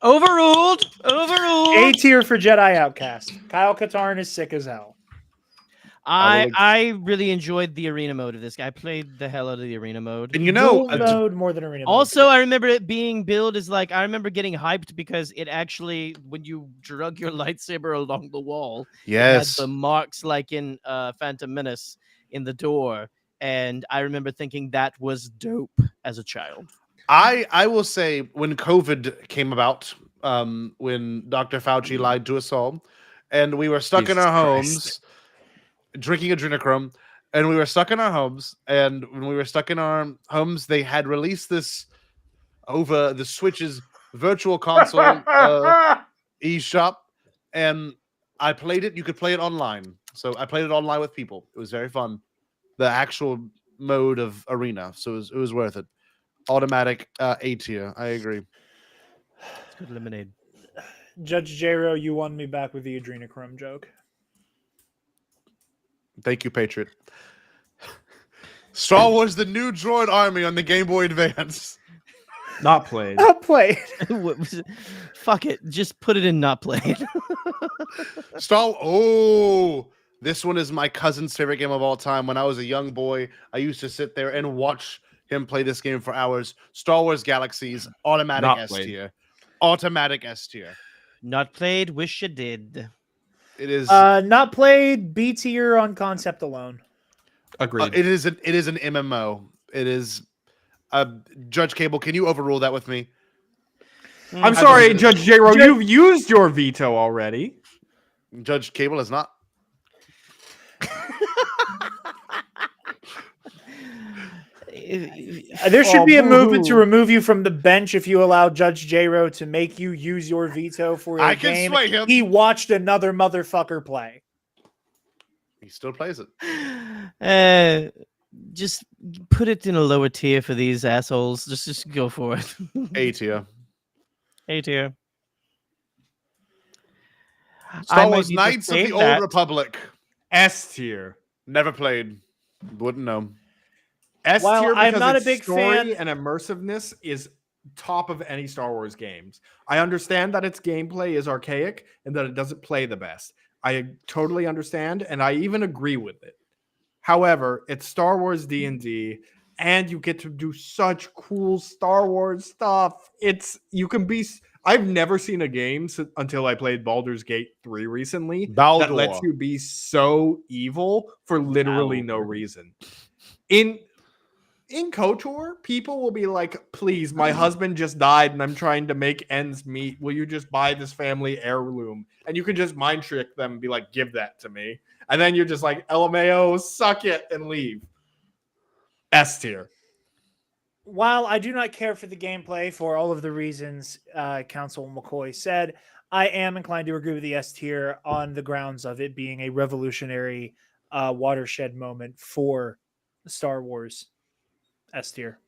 Overruled. A tier for Jedi Outcast. Kyle Katarn is sick as hell. I really enjoyed the arena mode of this guy. I played the hell out of the arena mode. And you know, Dual mode more than arena mode. Also, I remember it being billed as like, I remember getting hyped because it actually, when you drug your lightsaber along the wall, it had yes, the marks like in Phantom Menace in the door. And I remember thinking that was dope as a child. I will say when COVID came about, when Dr. Fauci lied to us all, and we were stuck in Jesus our Christ. homes drinking adrenochrome, and we were stuck in our homes, and when we were stuck in our homes, they had released this over the Switch's virtual console eShop, and I played it. You could play it online, so I played it online with people. It was very fun. The actual mode of arena, so it was worth it. Automatic A tier. I agree. It's good lemonade. Judge J-Ro, you won me back with the adrenochrome joke. Thank you, Patriot. Star Wars: The New Droid Army on the Game Boy Advance. Not played. Not played. What was it? Fuck it. Just put it in not played. This one is my cousin's favorite game of all time. When I was a young boy, I used to sit there and watch him play this game for hours. Star Wars Galaxies, automatic Not S played. tier. Automatic S tier. Not played. Wish you did. It is. Not played. B tier on concept alone. Agreed. It is an MMO. It is. Judge Cable, can you overrule that with me? I'm sorry, Judge J-Ro, you've used your veto already. Judge Cable has not. There should be a movement to remove you from the bench if you allow Judge J-Ro to make you use your veto for your I can game. sway him. He watched another motherfucker play. He still plays it. Just put it in a lower tier for these assholes. Just go for it. A tier. A tier. Star Wars Knights of the Old Republic. S tier. Never played. Wouldn't know. S While tier I'm because not a its big story fan- and immersiveness is top of any Star Wars games. I understand that its gameplay is archaic and that it doesn't play the best. I totally understand, and I even agree with it. However, it's Star Wars D&D, and you get to do such cool Star Wars stuff. I've never seen a game until I played Baldur's Gate 3 recently that lets you be so evil for literally no reason. In KOTOR, people will be like, please, my husband just died and I'm trying to make ends meet. Will you just buy this family heirloom? And you can just mind trick them and be like, give that to me. And then you're just like, LMAO, suck it, and leave. S tier. While I do not care for the gameplay for all of the reasons Council McCoy said, I am inclined to agree with the S tier on the grounds of it being a revolutionary watershed moment for Star Wars. S tier.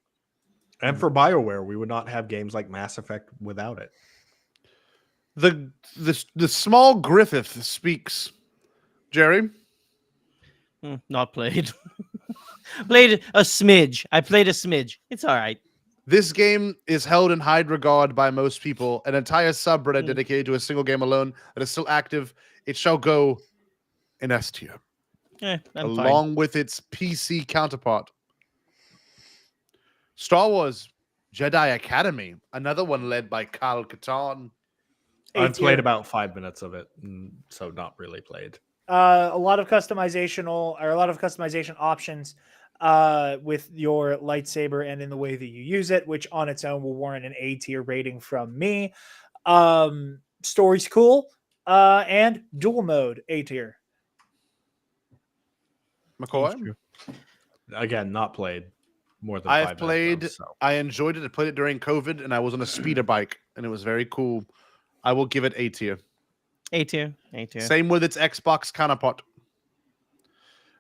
And for BioWare, we would not have games like Mass Effect without it. The small Griffith speaks. Jerry? Not played. Played a smidge. I played a smidge. It's all right. This game is held in high regard by most people. An entire subreddit dedicated to a single game alone that is still active. It shall go in S tier. Along with its PC counterpart. Star Wars Jedi Academy. Another one led by Kyle Katarn. I've played about 5 minutes of it, so not really played. A lot of customization options with your lightsaber and in the way that you use it, which on its own will warrant an A tier rating from me. Story's cool, and dual mode A tier. McCoy? Again, not played more than I've 5 played. minutes. So. I enjoyed it. I played it during COVID, and I was on a speeder bike, and it was very cool. I will give it A tier. A tier. A tier. Same with its Xbox counterpart.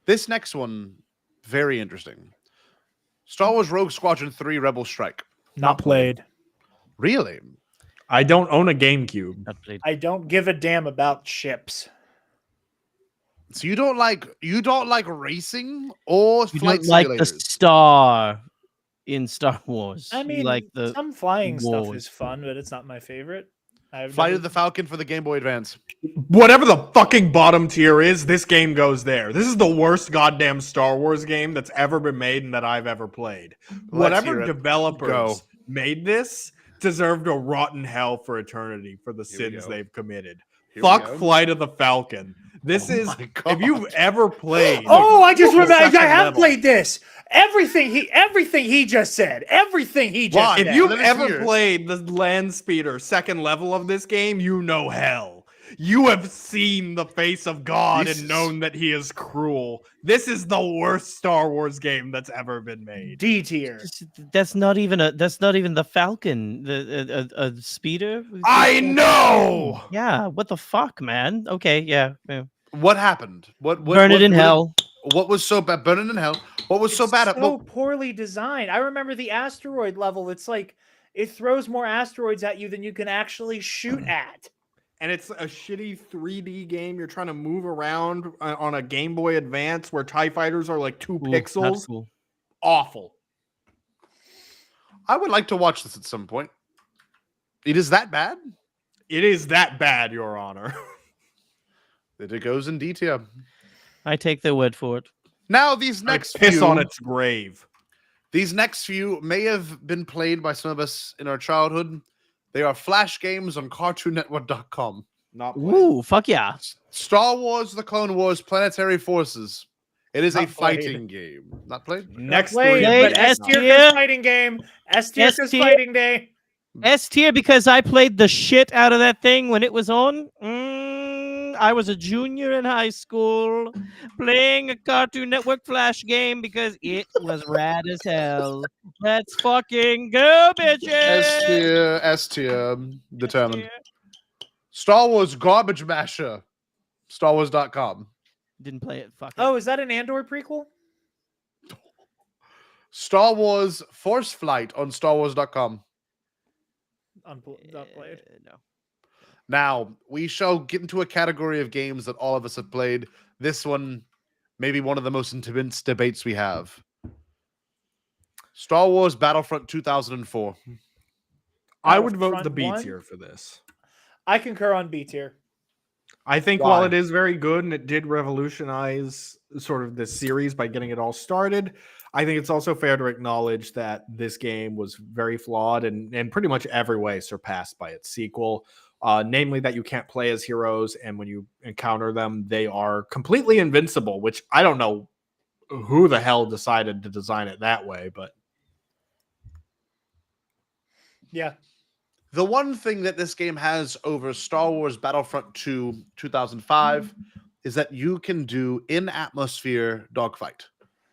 This next one, very interesting. Star Wars Rogue Squadron 3 Rebel Strike. Not played. Really? I don't own a GameCube. Not played. I don't give a damn about ships. So you don't like racing or You flight don't like the simulators? star in Star Wars. I You mean, like the some flying stuff wars. is fun, but it's not my favorite. Flight of the Falcon for the Game Boy Advance. Whatever the fucking bottom tier is, this game goes there. This is the worst goddamn Star Wars game that's ever been made and that I've ever played. Whatever developers made this deserved a rotten hell for eternity for the sins they've committed. Fuck Flight of the Falcon. This is, if you've ever played. Oh, I just remember. I second have level. played this. Everything he just said. Everything he just said. If you've Let us ever hear it. played the land speeder second level of this game, you know hell. You have seen the face of God This and is- known that he is cruel. This is the worst Star Wars game that's ever been made. D tier. That's not even the Falcon, the speeder. I know. Yeah, what the fuck, man? Okay, yeah. What happened? Burn it in hell. What was so bad? Burn it in hell. What was so bad? So poorly designed. I remember the asteroid level. It's like it throws more asteroids at you than you can actually shoot at. And it's a shitty 3D game. You're trying to move around on a Game Boy Advance where TIE fighters are like 2 Ooh, pixels. that's cool. Awful. I would like to watch this at some point. It is that bad? It is that bad, Your Honor. It goes in D tier. I take their word for it. Now these I next piss few, on its grave. these next few may have been played by some of us in our childhood. They are flash games on CartoonNetwork.com. Not played. Ooh, fuck yeah. Star Wars: The Clone Wars Planetary Forces. It is a Not played. fighting game. Not played? Next Played, three. but Played S tier S-tier. fighting game. S tier S tier. fighting day. S tier because I played the shit out of that thing when it was on. I was a junior in high school playing a Cartoon Network Flash game because it was rad as hell. Let's fucking go, bitches! S tier, determined. S-tier. Star Wars Garbage Masher. StarWars.com. Didn't play it. Fuck it. Oh, is that an Andor prequel? Star Wars Force Flight on StarWars.com. Not played. No. Now, we shall get into a category of games that all of us have played. This one, maybe one of the most intense debates we have. Star Wars Battlefront 2004. I would vote the Battlefront B 1? tier for this. I concur on B tier. I think Why? while it is very good and it did revolutionize sort of this series by getting it all started, I think it's also fair to acknowledge that this game was very flawed and in pretty much every way surpassed by its sequel. Namely that you can't play as heroes, and when you encounter them, they are completely invincible, which I don't know who the hell decided to design it that way, but Yeah. The one thing that this game has over Star Wars Battlefront 2 2005 is that you can do in-atmosphere dogfight,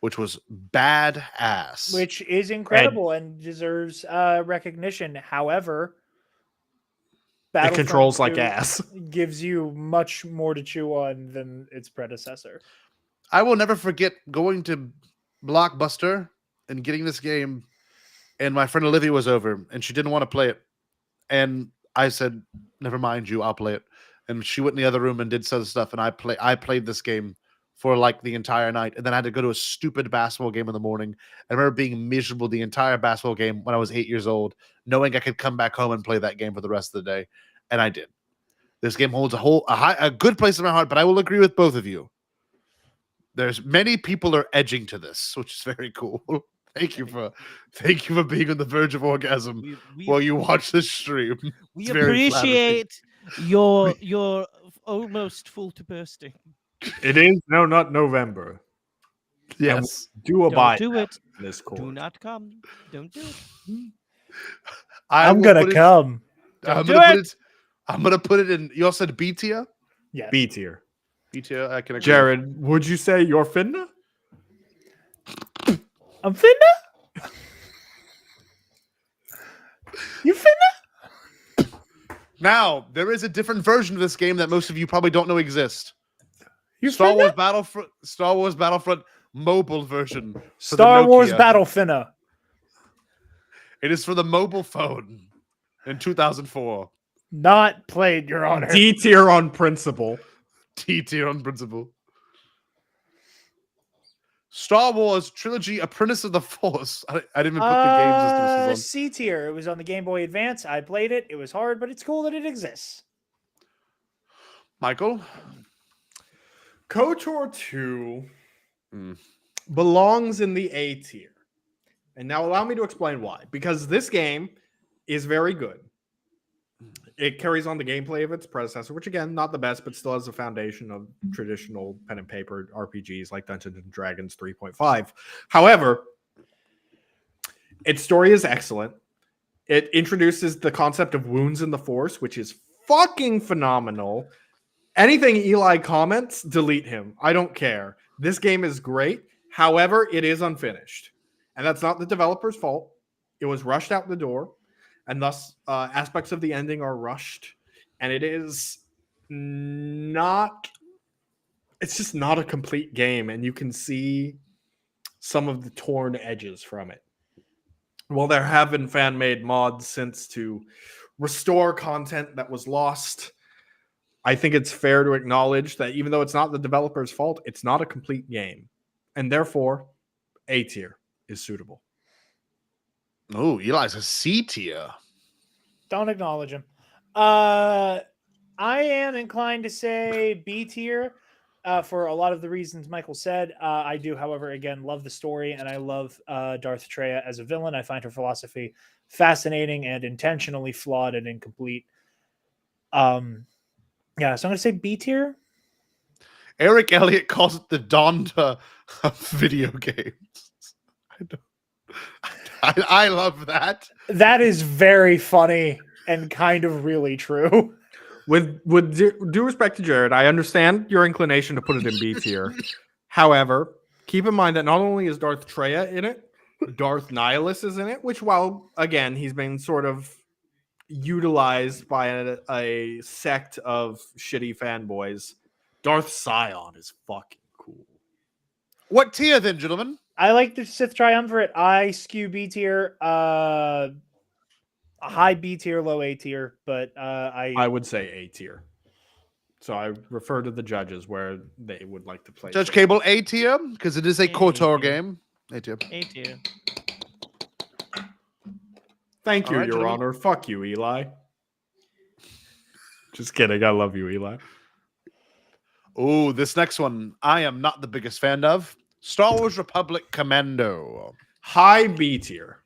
which was badass. Which is incredible and deserves recognition. However, it Battlefront controls like 2 ass. gives you much more to chew on than its predecessor. I will never forget going to Blockbuster and getting this game, and my friend Olivia was over, and she didn't want to play it. And I said, never mind you, I'll play it. And she went in the other room and did some stuff, and I played this game for like the entire night, and then I had to go to a stupid basketball game in the morning. I remember being miserable the entire basketball game when I was 8 years old, knowing I could come back home and play that game for the rest of the day, and I did. This game holds a good place in my heart, but I will agree with both of you. There's many people are edging to this, which is very cool. Thank you for being on the verge of orgasm while you watch this stream. We It's very appreciate your almost full to bursting. It is not November. Yes. Do Don't abide do by it. this course. Do not come. Don't do it. I'm gonna come. I'm do gonna put it in. You all said B tier. Yes. B tier. B tier. I can agree. Jared, would you say you're finna? I'm finna? You finna? Now there is a different version of this game that most of you probably don't know exists. You Star finna? Wars Battlefront mobile version. for the Star Wars Nokia. Battle finna. It is for the mobile phone in 2004. Not played, Your Honor. D tier on principle. T tier on principle. Star Wars Trilogy Apprentice of the Force. I didn't even put the games as this was on. C tier. It was on the Game Boy Advance. I played it. It was hard, but it's cool that it exists. Michael? KOTOR 2 belongs in the A tier. And now allow me to explain why. Because this game is very good. It carries on the gameplay of its predecessor, which again, not the best, but still has a foundation of traditional pen and paper RPGs like Dungeons and Dragons 3.5. However, its story is excellent. It introduces the concept of wounds in the Force, which is fucking phenomenal. Anything Eli comments, delete him. I don't care. This game is great. However, it is unfinished. And that's not the developer's fault. It was rushed out the door. And thus, aspects of the ending are rushed. And it is not... It's just not a complete game. And you can see some of the torn edges from it. Well, there have been fan-made mods since to restore content that was lost. I think it's fair to acknowledge that even though it's not the developer's fault, it's not a complete game. And therefore, A tier is suitable. Oh, Eli's a C tier. Don't acknowledge him. I am inclined to say B tier for a lot of the reasons Michael said. I do, however, again, love the story, and I love Darth Treya as a villain. I find her philosophy fascinating and intentionally flawed and incomplete. Yeah, so I'm going to say B tier. Eric Elliott calls it the Donda of video games. I love that. That is very funny and kind of really true. With due respect to Jared, I understand your inclination to put it in B tier. However, keep in mind that not only is Darth Treya in it, Darth Nihilus is in it, which, while again he's been sort of utilized by a sect of shitty fanboys, Darth Scion is fucking cool. What tier then, gentlemen? I like the Sith Triumvirate. I skew B tier. A high B tier, low A tier, but I would say A tier. So I refer to the judges where they would like to play. Judge Cable, A tier, because it is a KOTOR tier. game. A tier. A tier. Thank you, All right, Your gentlemen. Honor. Fuck you, Eli. Just kidding. I love you, Eli. Oh, this next one I am not the biggest fan of. Star Wars Republic Commando. High B tier.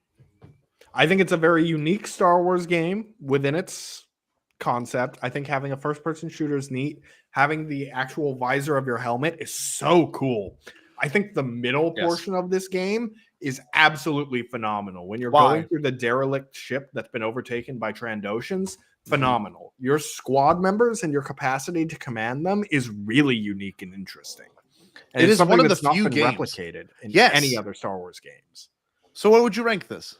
I think it's a very unique Star Wars game within its concept. I think having a first-person shooter is neat. Having the actual visor of your helmet is so cool. I think the middle portion of this game is absolutely phenomenal. When you're going through the derelict ship that's been overtaken by Trandoshans, phenomenal. Your squad members and your capacity to command them is really unique and interesting. And It it's is something one of the that's not few been games. replicated in Yes. any other Star Wars games. So where would you rank this?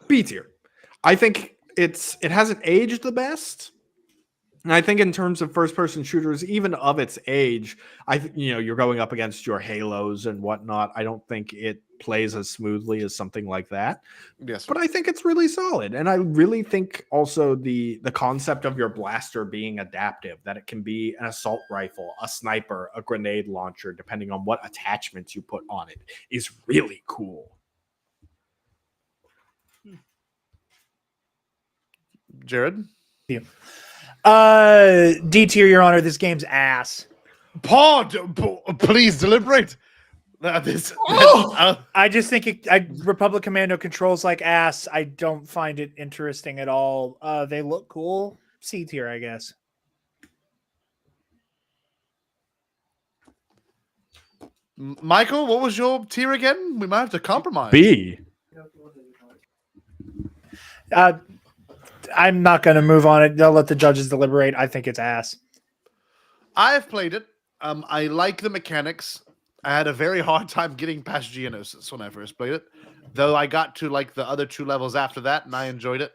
B tier. I think it hasn't aged the best. And I think in terms of first-person shooters, even of its age, you're going up against your Halos and whatnot. I don't think it plays as smoothly as something like that. Yes. But I think it's really solid. And I really think also the concept of your blaster being adaptive, that it can be an assault rifle, a sniper, a grenade launcher, depending on what attachments you put on it, is really cool. Jared? D tier, Your Honor. This game's ass. Please deliberate. I just think Republic Commando controls like ass. I don't find it interesting at all. They look cool. C tier, I guess. Michael, what was your tier again? We might have to compromise. B. I'm not going to move on it. They'll let the judges deliberate. I think it's ass. I have played it. I like the mechanics. I had a very hard time getting past Geonosis when I first played it, though I got to like the other 2 levels after that, and I enjoyed it.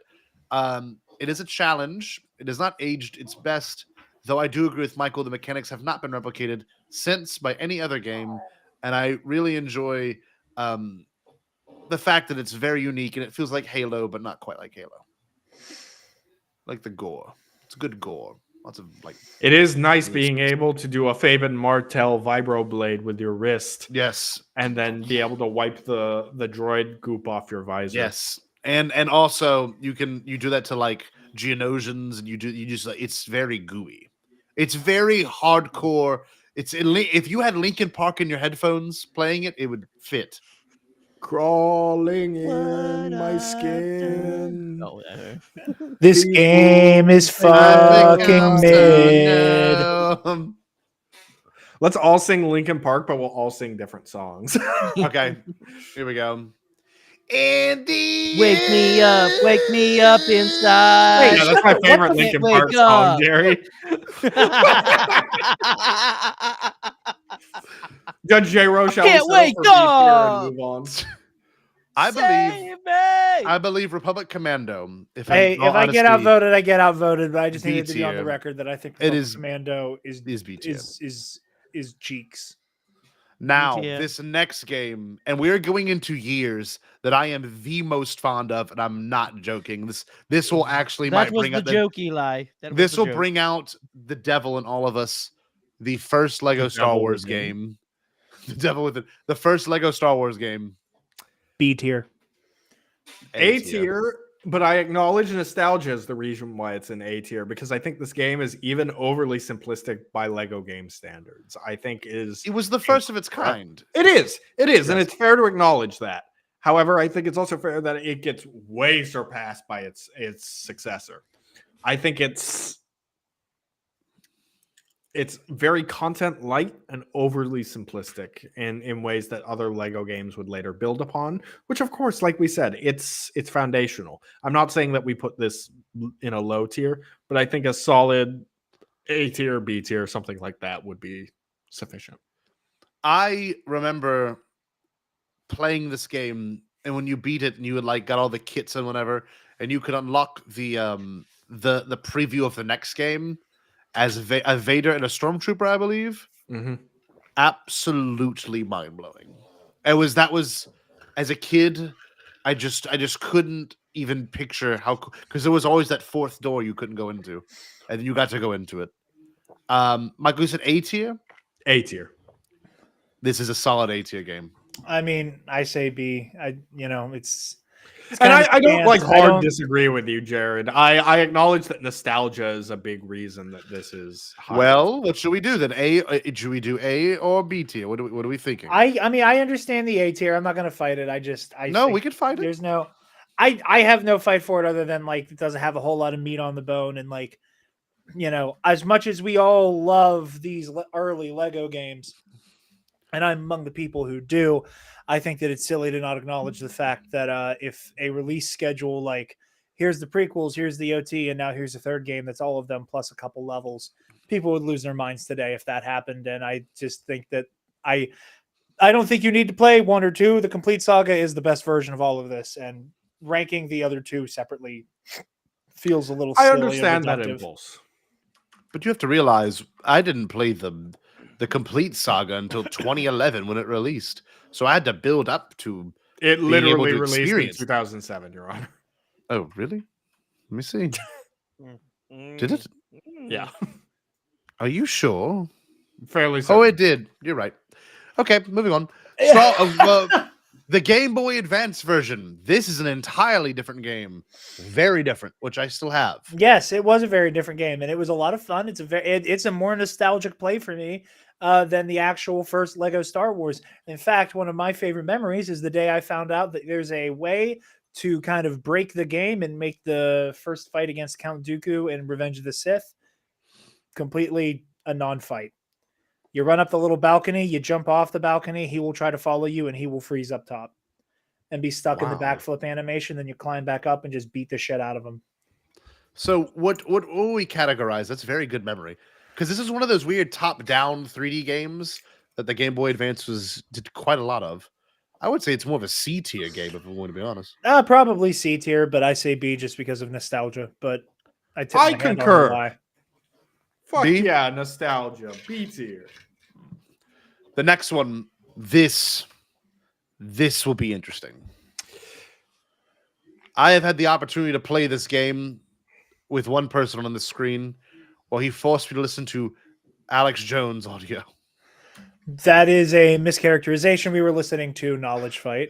It is a challenge. It has not aged its best, though I do agree with Michael. The mechanics have not been replicated since by any other game, and I really enjoy the fact that it's very unique and it feels like Halo, but not quite like Halo. Like the gore. It's good gore. Lots of like. It is nice being able to do a Fabian Martel vibroblade with your wrist. Yes. And then be able to wipe the droid goop off your visor. Yes. And also you do that to like Geonosians, and it's very gooey. It's very hardcore. If you had Linkin Park in your headphones playing it, it would fit. Crawling in my skin. Oh, This game is fucking mid. Let's all sing Linkin Park, but we'll all sing different songs. Okay, here we go. In the wake me up inside. Yeah, that's my favorite Linkin Park song, Jerry. Judge J. Roche, can't wake up. Move on. I believe Republic Commando. If I get outvoted, I get outvoted. But I just need to be on the B-tier. record that I think It is- Commando is B-tier. is cheeks. Now, B-tier. this next game, and we're going into years that I am the most fond of, and I'm not joking. This will actually That might was bring the out joke, Eli. That was this the will joke. bring out the devil in all of us. The first Lego The Star devil Wars within. game. The devil with it. The first Lego Star Wars game. B tier. A tier. But I acknowledge nostalgia is the reason why it's in A tier, because I think this game is even overly simplistic by Lego game standards. I think It was the first of its kind. It is, and Yes. it's fair to acknowledge that. However, I think it's also fair that it gets way surpassed by its successor. I think it's very content light and overly simplistic in ways that other Lego games would later build upon, which of course, like we said, it's foundational. I'm not saying that we put this in a low tier, but I think a solid A tier, B tier, something like that would be sufficient. I remember playing this game, and when you beat it and you had like got all the kits and whatever, and you could unlock the preview of the next game as a Vader and a Stormtrooper, I believe. Mm-hmm. Absolutely mind blowing. That was as a kid, I just couldn't even picture how, because there was always that fourth door you couldn't go into, and you got to go into it. Michael, you said A tier. A tier. This is a solid A tier game. I mean, I say B. It's And I don't like I hard don't- disagree with you, Jared. I acknowledge that nostalgia is a big reason that this is high. Well, what should we do then? Should we do A or B tier? What are we thinking? I mean, I understand the A tier. I'm not going to fight it. No, think we could fight it. There's no, I have no fight for it other than like it doesn't have a whole lot of meat on the bone, and like, as much as we all love these early Lego games, and I'm among the people who do, I think that it's silly to not acknowledge the fact that if a release schedule, like here's the prequels, here's the OT, and now here's a third game that's all of them plus a couple levels, people would lose their minds today if that happened. And I just think that I don't think you need to play 1 or 2. The complete saga is the best version of all of this, and ranking the other 2 separately feels a little silly. I and understand that reductive. impulse. But you have to realize I didn't play the complete saga until 2011 when it released. So I had to build up to It being able literally to released in experience. 2007, Your Honor. Oh, really? Let me see. Did it? Yeah, Are you sure? fairly. Oh, certain. it did. You're right. Okay, moving on. The Game Boy Advance version. This is an entirely different game. Very different, which I still have. Yes, it was a very different game, and it was a lot of fun. It's a more nostalgic play for me than the actual first Lego Star Wars. In fact, one of my favorite memories is the day I found out that there's a way to kind of break the game and make the first fight against Count Dooku in Revenge of the Sith completely a non-fight. You run up the little balcony, you jump off the balcony, he will try to follow you, and he will freeze up top and be stuck in the Wow. backflip animation. Then you climb back up and just beat the shit out of him. So what will we categorize? That's very good memory. Because this is one of those weird top-down 3D games that the Game Boy Advance did quite a lot of. I would say it's more of a C tier game, if we want to be honest. Probably C tier, but I say B just because of nostalgia. But I concur. Why. Fuck B? yeah, nostalgia. B tier. The next one, this will be interesting. I have had the opportunity to play this game with one person on the screen, while he forced me to listen to Alex Jones audio. That is a mischaracterization. We were listening to Knowledge Fight,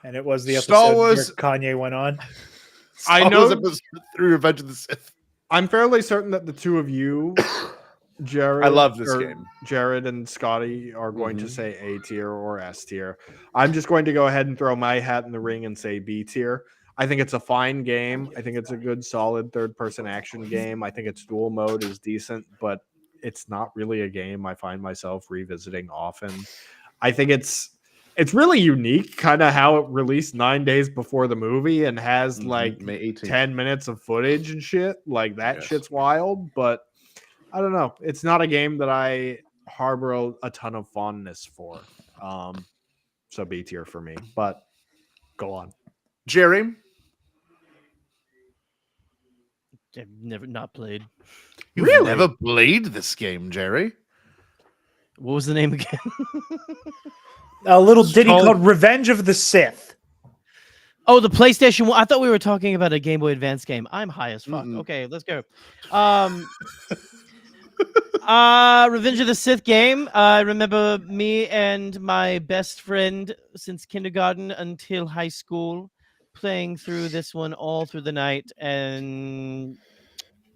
and it was the episode Star Wars- where Kanye went on. I know- through Revenge of the Sith. I'm fairly certain that the two of you, Jared, I love this or game. Jared and Scotty are going to Mhm. say A tier or S tier. I'm just going to go ahead and throw my hat in the ring and say B tier. I think it's a fine game. I think it's a good, solid third-person action game. I think its dual mode is decent, but it's not really a game I find myself revisiting often. I think it's really unique, kind of how it released 9 days before the movie and has like May 18th. 10 minutes of footage and shit. Like that Yes. shit's wild, but I don't know. It's not a game that I harbor a ton of fondness for. So B tier for me, but go on. Jerry, I've never not played. you've Really? never played this game, Jerry. What was the name again? A little ditty Called- called Revenge of the Sith. Oh, the PlayStation 1. I thought we were talking about a Game Boy Advance game. I'm high as fuck. Mm-mm. Okay, let's go. Revenge of the Sith game. I remember me and my best friend since kindergarten until high school playing through this one all through the night, and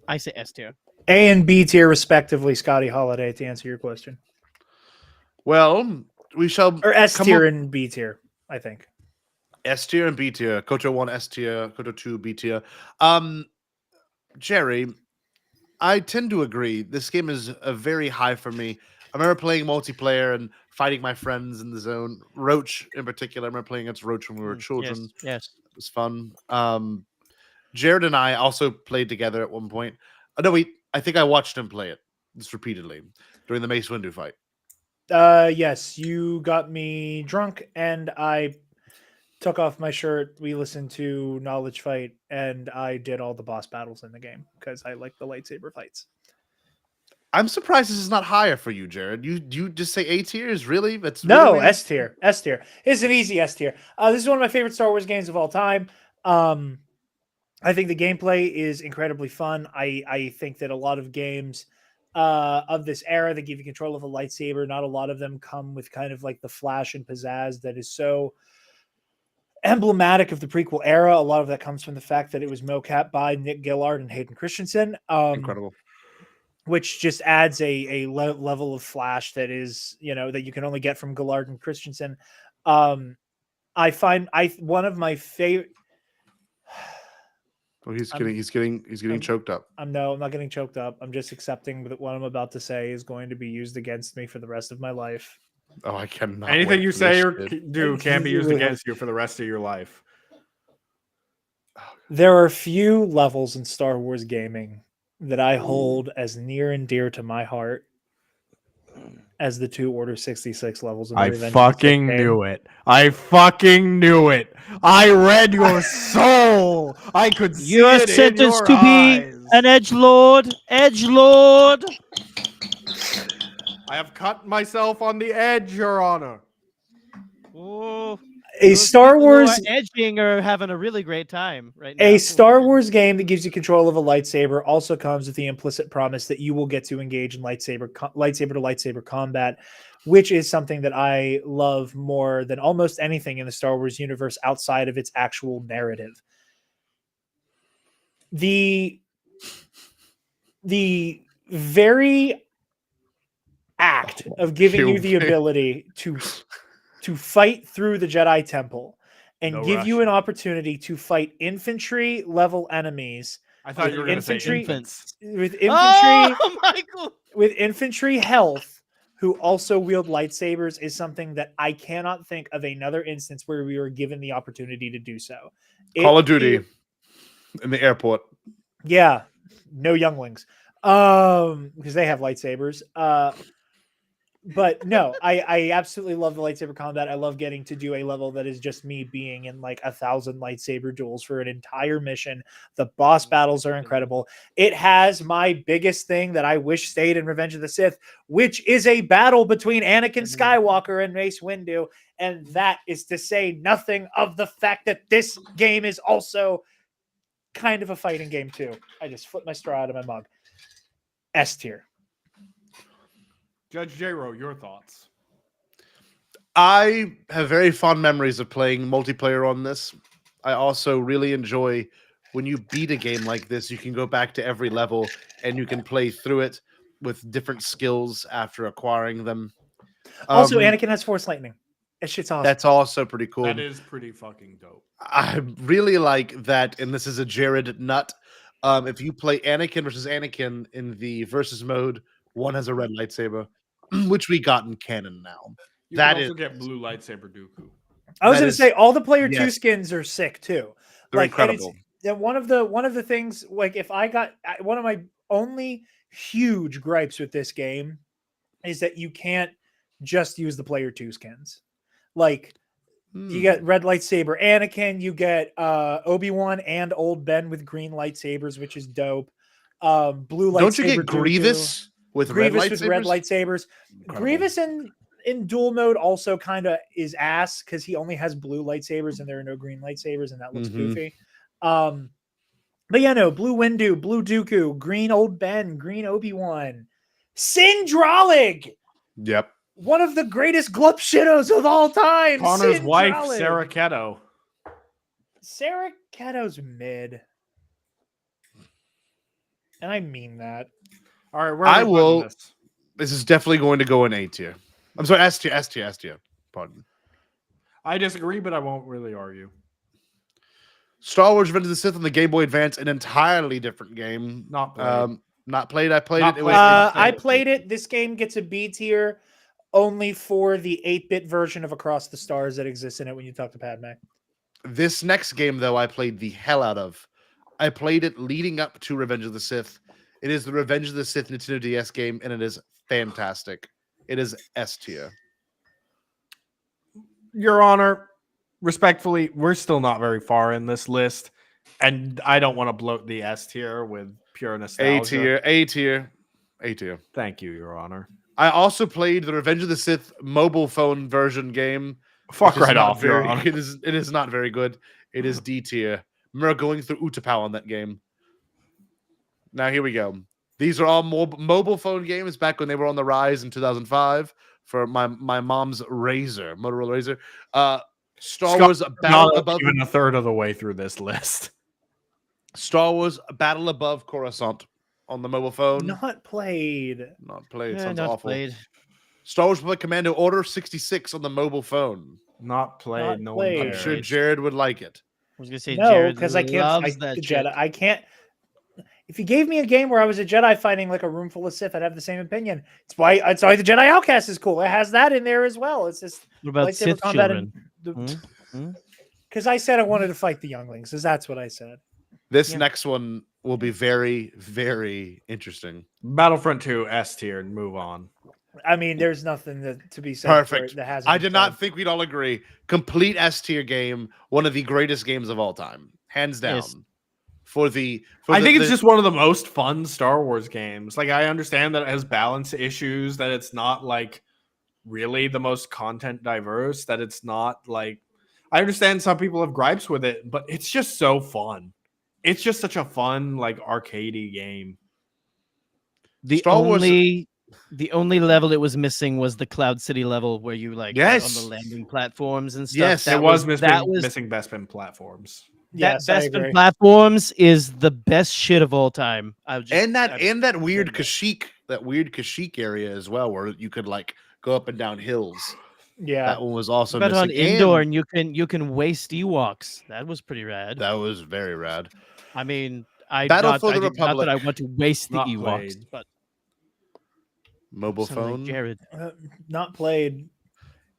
I say S tier. A and B tier, respectively, Scotty Holiday, to answer your question. Well, we shall Or S come tier up- and B tier, I think. S tier and B tier. Koto 1 S tier, Koto 2 B tier. Jerry, I tend to agree. This game is a very high for me. I remember playing multiplayer and fighting my friends in the zone. Roach, in particular, I remember playing against Roach when we were children. Yes. It was fun. Jared and I also played together at one point. I think I watched him play it just repeatedly during the Mace Windu fight. Yes, you got me drunk, and I took off my shirt. We listened to Knowledge Fight, and I did all the boss battles in the game because I like the lightsaber fights. I'm surprised this is not higher for you, Jared. You just say A tier is really? That's No, really- S tier. S tier. It's an easy S tier. This is one of my favorite Star Wars games of all time. I think the gameplay is incredibly fun. I think that a lot of games of this era that give you control of a lightsaber, not a lot of them come with kind of like the flash and pizzazz that is so emblematic of the prequel era. A lot of that comes from the fact that it was mocap by Nick Gillard and Hayden Christensen. Incredible. Which just adds a level of flash that is, that you can only get from Gillard and Christensen. I find one of my favorite. Oh, he's getting choked up. I'm not getting choked up. I'm just accepting that what I'm about to say is going to be used against me for the rest of my life. Oh, I cannot. Anything wait you for say this or shit. do can be used against you for the rest of your life. There are few levels in Star Wars gaming that I hold as near and dear to my heart as the 2 Order 66 levels. I fucking knew it. I fucking knew it. I read your soul. I could see You are it in sentenced your to be eyes. an edgelord. Edgelord. I have cut myself on the edge, Your Honor. Oh, A those Star people who are Wars edging are having a really great time right now. A Star Wars game that gives you control of a lightsaber also comes with the implicit promise that you will get to engage in lightsaber to lightsaber combat, which is something that I love more than almost anything in the Star Wars universe outside of its actual narrative. The very act of giving you the ability to fight through the Jedi Temple and No give you rush. an opportunity to fight infantry level enemies I thought you were going to say Infantry- infants. with infantry Oh, Michael. with infantry health who also wield lightsabers is something that I cannot think of another instance where we were given the opportunity to do so. Call of Duty in the airport. Yeah, no younglings. Because they have lightsabers. But no, I absolutely love the lightsaber combat. I love getting to do a level that is just me being in like 1,000 lightsaber duels for an entire mission. The boss battles are incredible. It has my biggest thing that I wish stayed in Revenge of the Sith, which is a battle between Anakin Skywalker and Mace Windu. And that is to say nothing of the fact that this game is also kind of a fighting game too. I just flipped my straw out of my mug. S tier. Judge J-Ro, your thoughts. I have very fond memories of playing multiplayer on this. I also really enjoy when you beat a game like this, you can go back to every level and you can play through it with different skills after acquiring them. Also, Anakin has Force Lightning. That shit's awesome. That's also pretty cool. That is pretty fucking dope. I really like that, and this is a Jared nut. If you play Anakin versus Anakin in the versus mode, one has a red lightsaber, which we got in canon now. You That can also is- get blue lightsaber Dooku. I was that going to is- say all the player 2 yes. skins are sick too. They're And incredible. one of the things, like if I got one of my only huge gripes with this game is that you can't just use the player 2 skins. Like you get red lightsaber Anakin, you get Obi-Wan and Old Ben with green lightsabers, which is dope. Blue lightsaber. Don't you get Dooku. Grievous with Grievous with red lightsabers? lightsabers. Incredible. Grievous in dual mode also kind of is ass because he only has blue lightsabers and there are no green lightsabers, and that looks Mhm. goofy. But yeah, no, blue Windu, blue Dooku, green Old Ben, green Obi-Wan, Sindralig, Yep. one of the greatest glup shittos of all time. Connor's wife, Sindralig. Sarah Keto. Sarah Cato's mid. And I mean that. All right, where I are we will- putting this? This is definitely going to go in A tier. I'm sorry, S tier. Pardon. I disagree, but I won't really argue. Star Wars Revenge of the Sith on the Game Boy Advance, an entirely different game. Not played. Not played. I played Not it. It played. was I played it. This game gets a B tier only for the 8-bit version of Across the Stars that exists in it when you talk to Padme. This next game, though, I played the hell out of. I played it leading up to Revenge of the Sith. It is the Revenge of the Sith Nintendo DS game, and it is fantastic. It is S tier. Your Honor, respectfully, we're still not very far in this list, and I don't want to bloat the S tier with pure nostalgia. A tier. Thank you, Your Honor. I also played the Revenge of the Sith mobile phone version game. Fuck which is right not off, Your Honor. It is not very good. It is D tier. Remember going through Utapau on that game. Now here we go. These are all mobile phone games back when they were on the rise in 2005 for my mom's Motorola Razr. Star Wars Battle Not Above even a third of the way through this list. Star Wars Battle Above Coruscant on the mobile phone. Not played. Not played. Yeah, Sounds not awful. played. Star Wars Republic Commando Order 66 on the mobile phone. Not played. Not No played. one I'm cares. sure Jared would like it. I was gonna say No, Jared because I can't loves fight that the shit. Jedi. I can't. If you gave me a game where I was a Jedi fighting like a room full of Sith, I'd have the same opinion. It's why the Jedi Outcast is cool. It has that in there as well. It's just What about lightsaber Sith combat children? and because I said I wanted to fight the younglings. So that's what I said. This Yeah. next one will be very, very interesting. Battlefront 2 S tier and move on. I mean, there's nothing to be said. For Perfect. it that hasn't. I been did said. not think we'd all agree. Complete S tier game, one of the greatest games of all time, hands down. Yes. I think it's just one of the most fun Star Wars games. Like, I understand that it has balance issues, that it's not like really the most content diverse, that it's not like I understand some people have gripes with it, but it's just so fun. It's just such a fun, like, arcadey game. The Star Wars- the only level it was missing was the Cloud City level where you like are on Yes. the landing platforms and stuff. Yes, It was that was missing Best in platforms. that Yes, I best in agree. platforms is the best shit of all time. and that weird Kashyyyk area as well, where you could like go up and down hills. Yeah. That one was also but on missing. indoor And and you can waste Ewoks. That was pretty rad. that was very rad. I mean, I Battle not, for the I did- not that I Republic. want to waste the Not Ewoks, played. but Mobile sound like phone. Jared. Not played.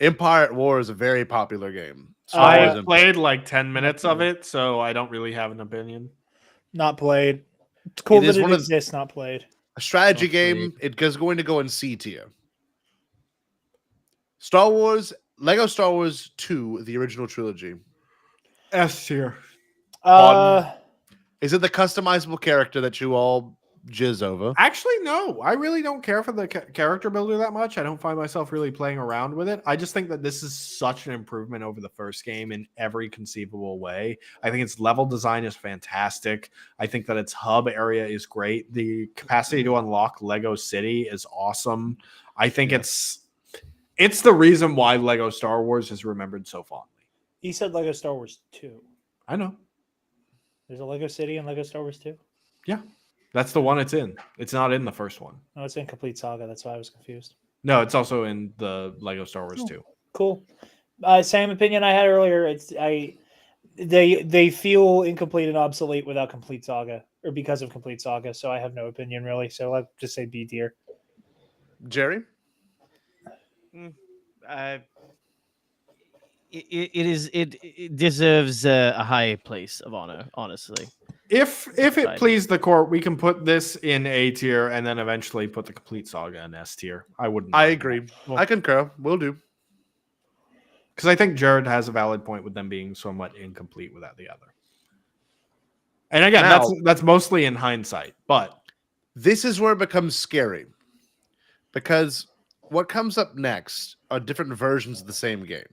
Empire at War is a very popular game. I Wars played like 10 minutes of it, so I don't really have an opinion. Not played. It's cool It is that one it of- exists. Not played. A strategy Not game. It is going to go in C tier. Lego Star Wars 2, the original trilogy. S tier. Is it the customizable character that you all jizz over? Actually, no. I really don't care for the character builder that much. I don't find myself really playing around with it. I just think that this is such an improvement over the first game in every conceivable way. I think its level design is fantastic. I think that its hub area is great. The capacity to unlock Lego City is awesome. I think it's the reason why Lego Star Wars is remembered so fondly. He said Lego Star Wars 2. I know. There's a Lego City and Lego Star Wars 2. Yeah. That's the one it's in. It's not in the first one. No, it's in Complete Saga. That's why I was confused. No, it's also in the Lego Star Wars 2. Cool. Same opinion I had earlier. They feel incomplete and obsolete without Complete Saga, or because of Complete Saga. So I have no opinion really. So I'll just say B tier. Jerry? It deserves a high place of honor, honestly. If it Right. please the court, we can put this in A tier and then eventually put the Complete Saga in S tier. I wouldn't. I agree. I concur. Will do. Because I think Jared has a valid point with them being somewhat incomplete without the other. And again, Now- that's mostly in hindsight, but This is where it becomes scary. Because what comes up next are different versions of the same game.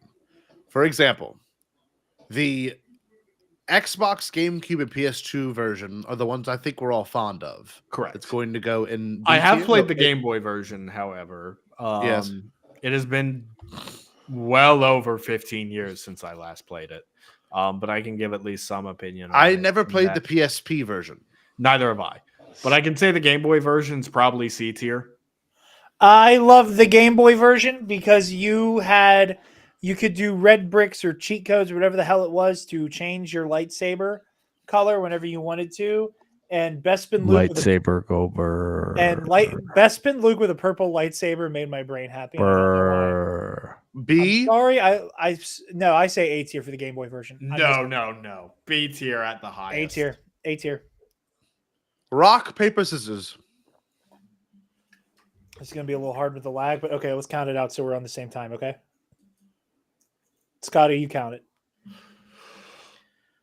For example, the Xbox, GameCube, and PS2 version are the ones I think we're all fond of. correct. It's going to go in. I B have tier? played No, the Game Boy version, however. Yes. It has been well over 15 years since I last played it. But I can give at least some opinion. On I it never in played that- the PSP version. Neither have I. But I can say the Game Boy version's probably C tier. I love the Game Boy version because you could do red bricks or cheat codes or whatever the hell it was to change your lightsaber color whenever you wanted to. And Bespin Luke Lightsaber go burr. Bespin Luke with a purple lightsaber made my brain happy. and I don't know why. Burr. B. Sorry, I say A tier for the Game Boy version. No. B tier at the A highest. tier. A tier. Rock, paper, scissors. It's gonna be a little hard with the lag, but okay, let's count it out so we're on the same time. Okay, Scotty, you count it.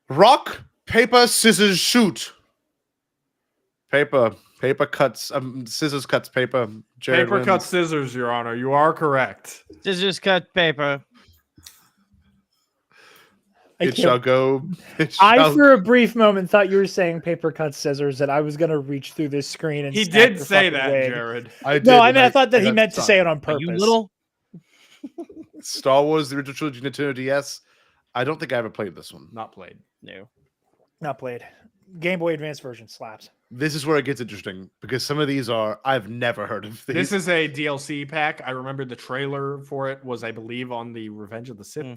Rock, paper, scissors, shoot. Paper cuts. Scissors cuts paper. Jared Paper wins. cut scissors, Your Honor. You are correct. Scissors cut paper. It shall go. I, for a brief moment, thought you were saying paper cut scissors, and I was gonna reach through this screen and He snap did your say fucking that, wig. Jared. I thought that he got meant to stuck. say it on Are purpose. you little? Star Wars: The Original Trilogy, Nintendo DS. I don't think I ever played this one. Not played. No. Not played. Game Boy Advance version slaps. This is where it gets interesting because some of these are I've never heard of these. This is a DLC pack. I remember the trailer for it was, I believe, on the Revenge of the Sith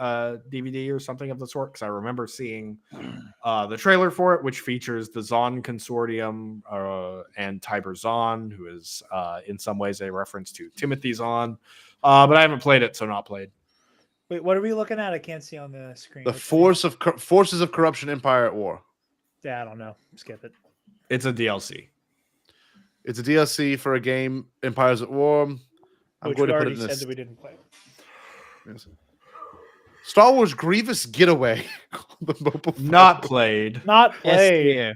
DVD or something of the sort. Because I remember seeing the trailer for it, which features the Zon Consortium and Tiber Zahn, who is in some ways a reference to Timothy Zahn. But I haven't played it, so not played. Wait, what are we looking at? I can't see on the screen. the Forces of Corruption, Empire at War. Yeah, I don't know. Skip it. It's a DLC. It's a DLC for a game, Empires at War. I'm Which going we to put already it in said this. that we didn't play. Yes. Star Wars Grievous Getaway. The mobile Not phone. played. Not S played. tier.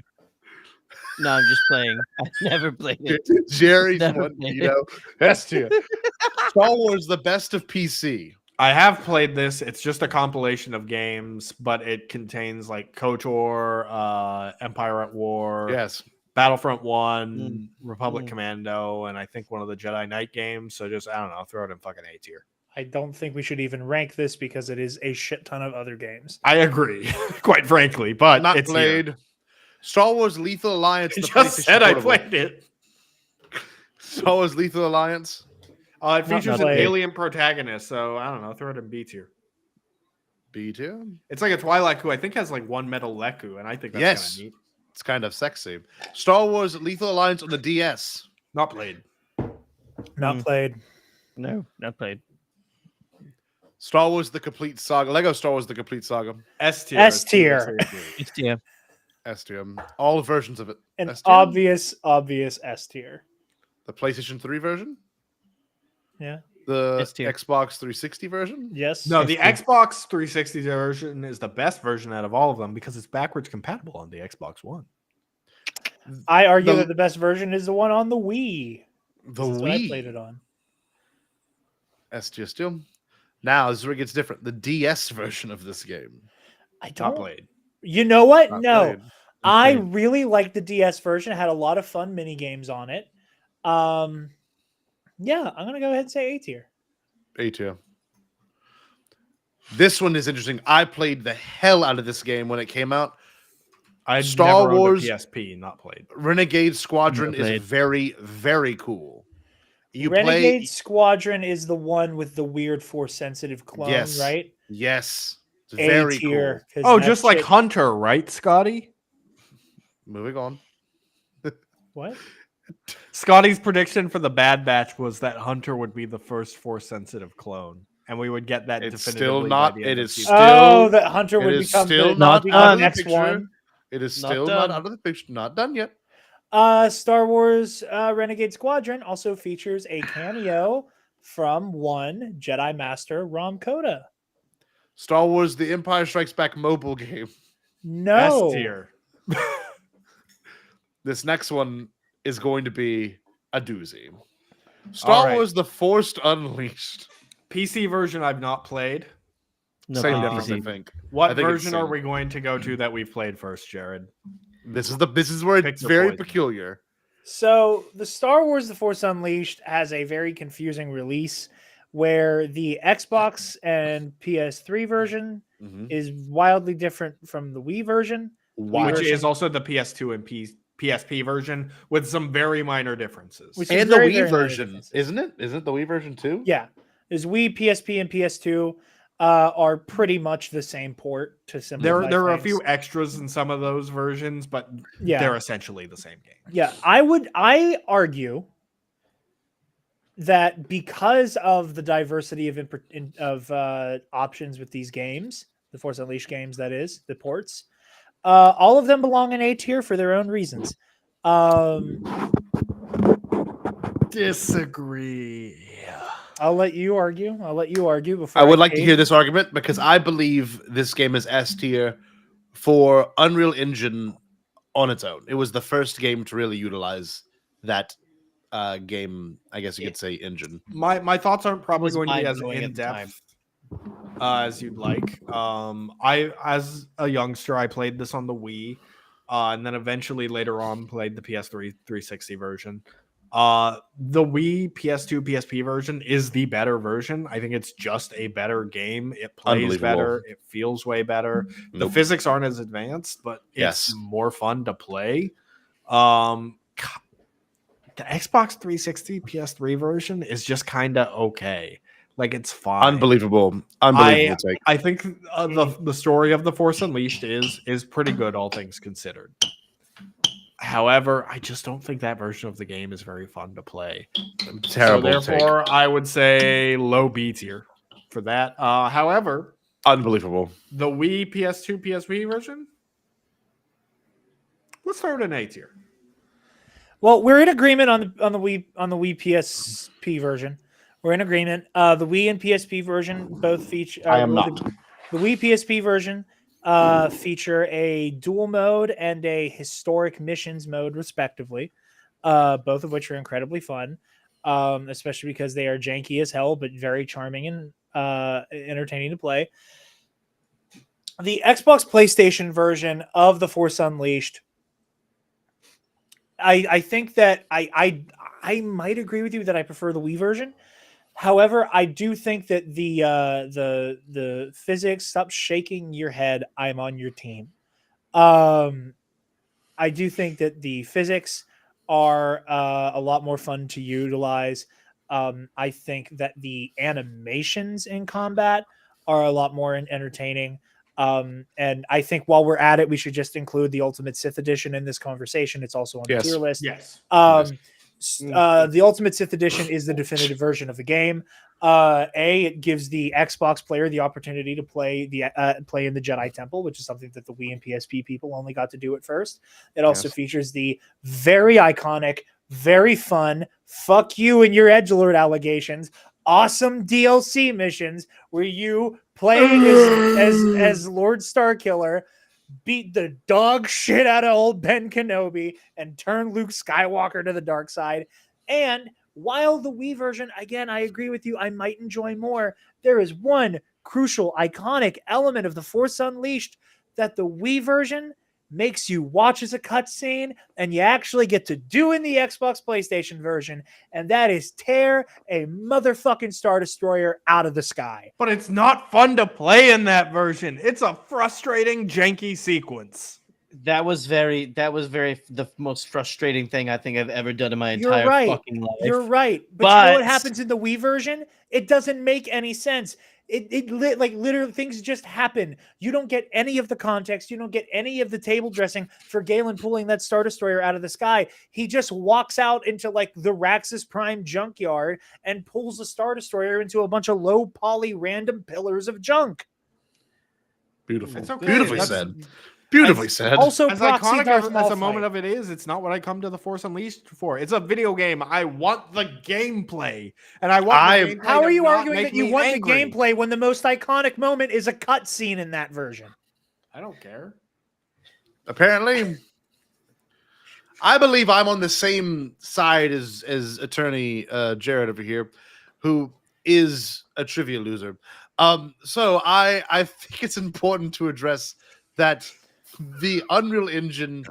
No, I'm just playing. I've never played it. Jerry's Never one, played you know. S tier. Star Wars: The Best of PC. I have played this. It's just a compilation of games, but it contains like KOTOR, Empire at War, Yes. Battlefront 1, Republic Mm. Commando, and I think one of the Jedi Knight games. So just, I don't know, throw it in fucking A tier. I don't think we should even rank this because it is a shit ton of other games. I agree, quite frankly, but Not it's played. Here. Star Wars Lethal Alliance. I the just PlayStation said I Portable. played it. Star Wars Lethal Alliance. It Not features an played. alien protagonist, so I don't know, throw it in B tier. B tier. It's like a Twilight who I think has like one metal Leku, and I think that's Yes. kind of neat. It's kind of sexy. Star Wars Lethal Alliance on the DS. Not played. Not played. No, not played. Star Wars The Complete Saga. Lego Star Wars The Complete Saga. S tier. S tier. It's tier. S tier. All versions of it. An S tier? obvious S tier. The PlayStation 3 version. Yeah. The S tier. Xbox 360 version. Yes. No, the Xbox 360 version is the best version out of all of them because it's backwards compatible on the Xbox One. I argue the- that the best version is the one on the Wii. The That's what I Wii. played it on. S tier still. Now this is where it gets different. The DS version of this game. I Not don't. played. You know what? Not No. played. I really liked the DS version. It had a lot of fun mini games on it. Yeah, I'm gonna go ahead and say A tier. A tier. This one is interesting. I played the hell out of this game when it came out. I Star never Wars- owned a PSP, not played. Renegade Squadron Never is played. very, very cool. You Renegade play. Squadron is the one with the weird force sensitive clone, Yes. right? Yes. It's A very tier. 'cause Oh, that just like shit- Hunter, right, Scotty? cool. Moving on. what? Scotty's prediction for the Bad Batch was that Hunter would be the first force-sensitive clone, and we would get that. It's definitively still by not- the it end of is season. still- Oh, that Hunter it would is become still the, not the out of the next picture. one. It is Not still not done. out of the picture. Not done yet. Star Wars Renegade Squadron also features a cameo from one Jedi Master Rom Coda. Star Wars: The Empire Strikes Back mobile game. No. S tier. This next one is going to be a doozy. All Star right. Wars: The Force Unleashed. PC version I've not played. No, Same played difference, I PC. think. What I think it's version are same. we going to go to that we've played first, Jared? This is where Pick it's your very poison. peculiar. So the Star Wars The Force Unleashed has a very confusing release where the Xbox and PS3 version Mhm. is wildly different from the Wii version. Why? Which version- is also the PS2 and PSP version with some very minor differences. Which is And the very, Wii very minor version, differences. isn't it? Isn't it the Wii version too? Yeah, is Wii, PSP, and PS2 are pretty much the same port to simplify. There are a things. few extras in some of those versions, but Yeah. they're essentially the same game. Yeah, I argue that because of the diversity of options with these games, the Force Unleashed games, that is the ports, all of them belong in A tier for their own reasons. Disagree. I'll let you argue. Before I would like to take- hear this argument because I believe this game is S tier for Unreal Engine on its own. It was the first game to really utilize that game, I guess you could say, engine. My thoughts aren't probably was going to be as mind-blowing at in the time. depth as you'd like. I as a youngster I played this on the Wii, and then eventually later on played the PS3 360 version. The Wii PS2 PSP version is the better version. I think it's just a better game. It plays Unbelievable. better. It feels way better. The Nope. physics aren't as advanced, but it's Yes. more fun to play. The Xbox 360 PS3 version is just kind of okay. Like it's fine. Unbelievable take. I think the story of the Force Unleashed is pretty good, all things considered. However, I just don't think that version of the game is very fun to play. Terrible So therefore, I would say low B tier for that. However, Unbelievable. the Wii PS2 PSP version, let's throw it in A tier. Well, we're in agreement on the Wii PSP version. We're in agreement. The Wii and PSP version both feature. I am not. The Wii PSP version feature a dual mode and a historic missions mode, respectively. Both of which are incredibly fun, especially because they are janky as hell, but very charming and entertaining to play. The Xbox PlayStation version of the Force Unleashed, I think that I might agree with you that I prefer the Wii version. However, I do think that the physics, stop shaking your head, I'm on your team. I do think that the physics are a lot more fun to utilize. I think that the animations in combat are a lot more entertaining. And I think while we're at it, we should just include the Ultimate Sith Edition in this conversation. It's also on the Yes. tier list. Yes. The Ultimate Sith Edition is the definitive version of the game. It gives the Xbox player the opportunity to play in the Jedi Temple, which is something that the Wii and PSP people only got to do at first. It also Yes. features the very iconic, very fun, fuck you and your edgelord allegations, awesome DLC missions where you playing as Lord Starkiller beat the dog shit out of old Ben Kenobi and turn Luke Skywalker to the dark side. And while the Wii version, again, I agree with you, I might enjoy more, there is one crucial, iconic element of the Force Unleashed that the Wii version makes you watch as a cutscene and you actually get to do in the Xbox PlayStation version, and that is tear a motherfucking Star Destroyer out of the sky. But it's not fun to play in that version. It's a frustrating, janky sequence. That was very the most frustrating thing I think I've ever done in my You're entire right. fucking life. You're right. But you know what But- happens in the Wii version? It doesn't make any sense. Literally things just happen. You don't get any of the context. You don't get any of the table dressing for Galen pulling that Star Destroyer out of the sky. He just walks out into like the Raxus Prime junkyard and pulls the Star Destroyer into a bunch of low poly random pillars of junk. Beautiful. It's okay. Beautifully That's- said. Beautifully said. Also, As proxy iconic Darth as a Maul moment fight. of it is, it's not what I come to the Force Unleashed for. It's a video game. I want the gameplay, and I want. The gameplay How are to you not arguing make that you me want angry. the gameplay when the most iconic moment is a cutscene in that version? I don't care. Apparently, I believe I'm on the same side as attorney Jared over here, who is a trivia loser. So I think it's important to address that the Unreal Engine.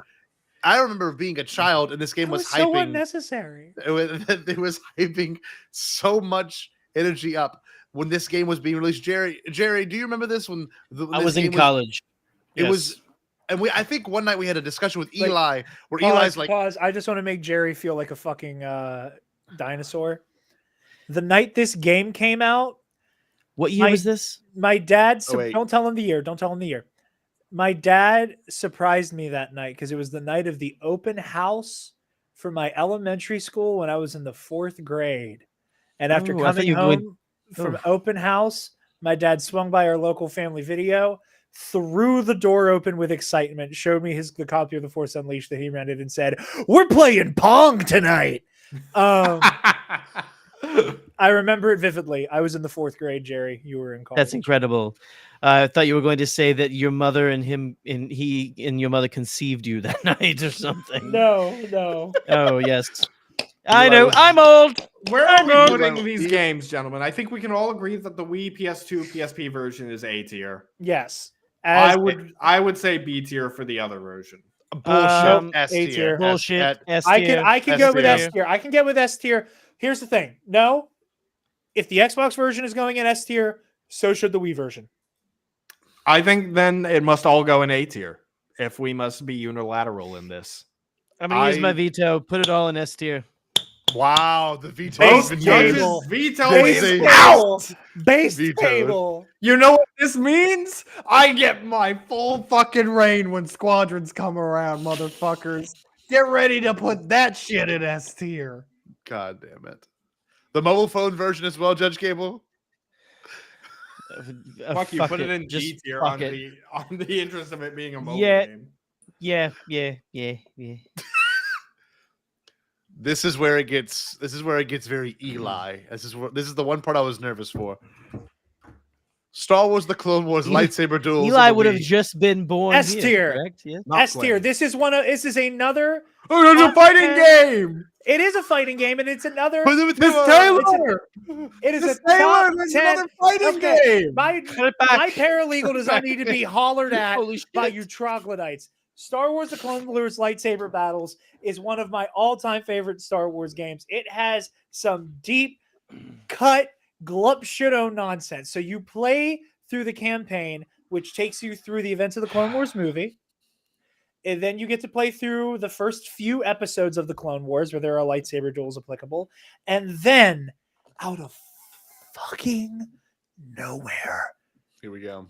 I remember being a child and this game That was was so hyping. unnecessary. It was hyping so much energy up when this game was being released. Jerry, do you remember this when I this was in game college. It Yes. was, and I think one night we had a discussion with Like, Eli where Pause, Eli's like, pause. I just want to make Jerry feel like a fucking dinosaur. The night this game came out, What year My- was this? my dad. Oh, wait. Don't tell him the year. Don't tell him the year. My dad surprised me that night because it was the night of the open house for my elementary school when I was in the 4th grade. And after Oh, I thought coming you were home going- from Oh. open house, my dad swung by our local Family Video, threw the door open with excitement, showed me the copy of The Force Unleashed that he rented, and said, "We're playing Pong tonight." I remember it vividly. I was in the 4th grade, Jerry. You were in college. That's incredible. I thought you were going to say that your mother and your mother conceived you that night or something. No. Oh yes, I know. I'm old. Where are we Well, putting well, these you- games, gentlemen? I think we can all agree that the Wii, PS2, PSP version is A tier. Yes. I would say B tier for the other version. bullshit. S A tier. tier. Bullshit. S I tier. can go with S S tier. I can get with S tier. Here's the thing. No, if the Xbox version is going in S tier, so should the Wii version. I think then it must all go in A tier if we must be unilateral in this. I'm gonna use my I- veto. Put it all in S tier. Wow, the veto Base has been judges- used. Judges veto Base is table. out. Base Vetoed. table. You know what this means? I get my full fucking reign when squadrons come around, motherfuckers. Get ready to put that shit in S tier. God damn it. The mobile phone version as well, Judge Cable. Fuck you. Put it in Just G tier fuck on it. the interest of it being a mobile Yeah. game. Yeah. This is where it gets very Eli. This is the one part I was nervous for. Star Wars: The Clone Wars lightsaber duels. Eli on the would have Wii. just been born S here, tier. correct? Yes. Not S tier. Quinn. This is another. Oh, it's a fighting Content- game. It is a fighting game, and it's another. But it's Miss a- Taylor. It is Miss a top Taylor, there's 10. another fighting Okay, game. My Put it back. my paralegal does not need to be hollered at Holy shit. by you troglodytes. Star Wars: The Clone Wars lightsaber battles is one of my all-time favorite Star Wars games. It has some deep cut glup shitto nonsense. So you play through the campaign, which takes you through the events of the Clone Wars movie. And then you get to play through the first few episodes of the Clone Wars where there are lightsaber duels applicable. And then out of fucking nowhere, Here we go.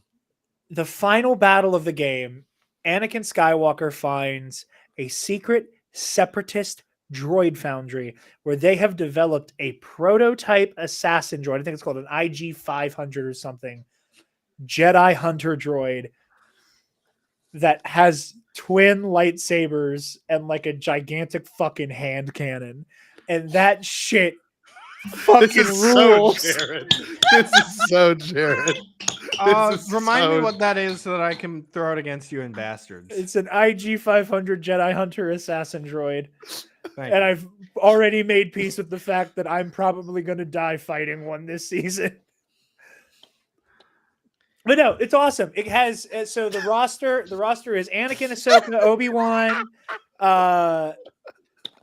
the final battle of the game, Anakin Skywalker finds a secret separatist droid foundry where they have developed a prototype assassin droid. I think it's called an IG 500 or something. Jedi Hunter droid that has twin lightsabers and like a gigantic fucking hand cannon. And that shit fucking This is rules. so Jared. This is so Jared. This is Remind me so- what that is so that I can throw it against you in bastards. It's an IG 500 Jedi Hunter assassin droid. Thank And you. I've already made peace with the fact that I'm probably going to die fighting one this season. But no, it's awesome. It has so the roster is Anakin, Ahsoka, Obi-Wan,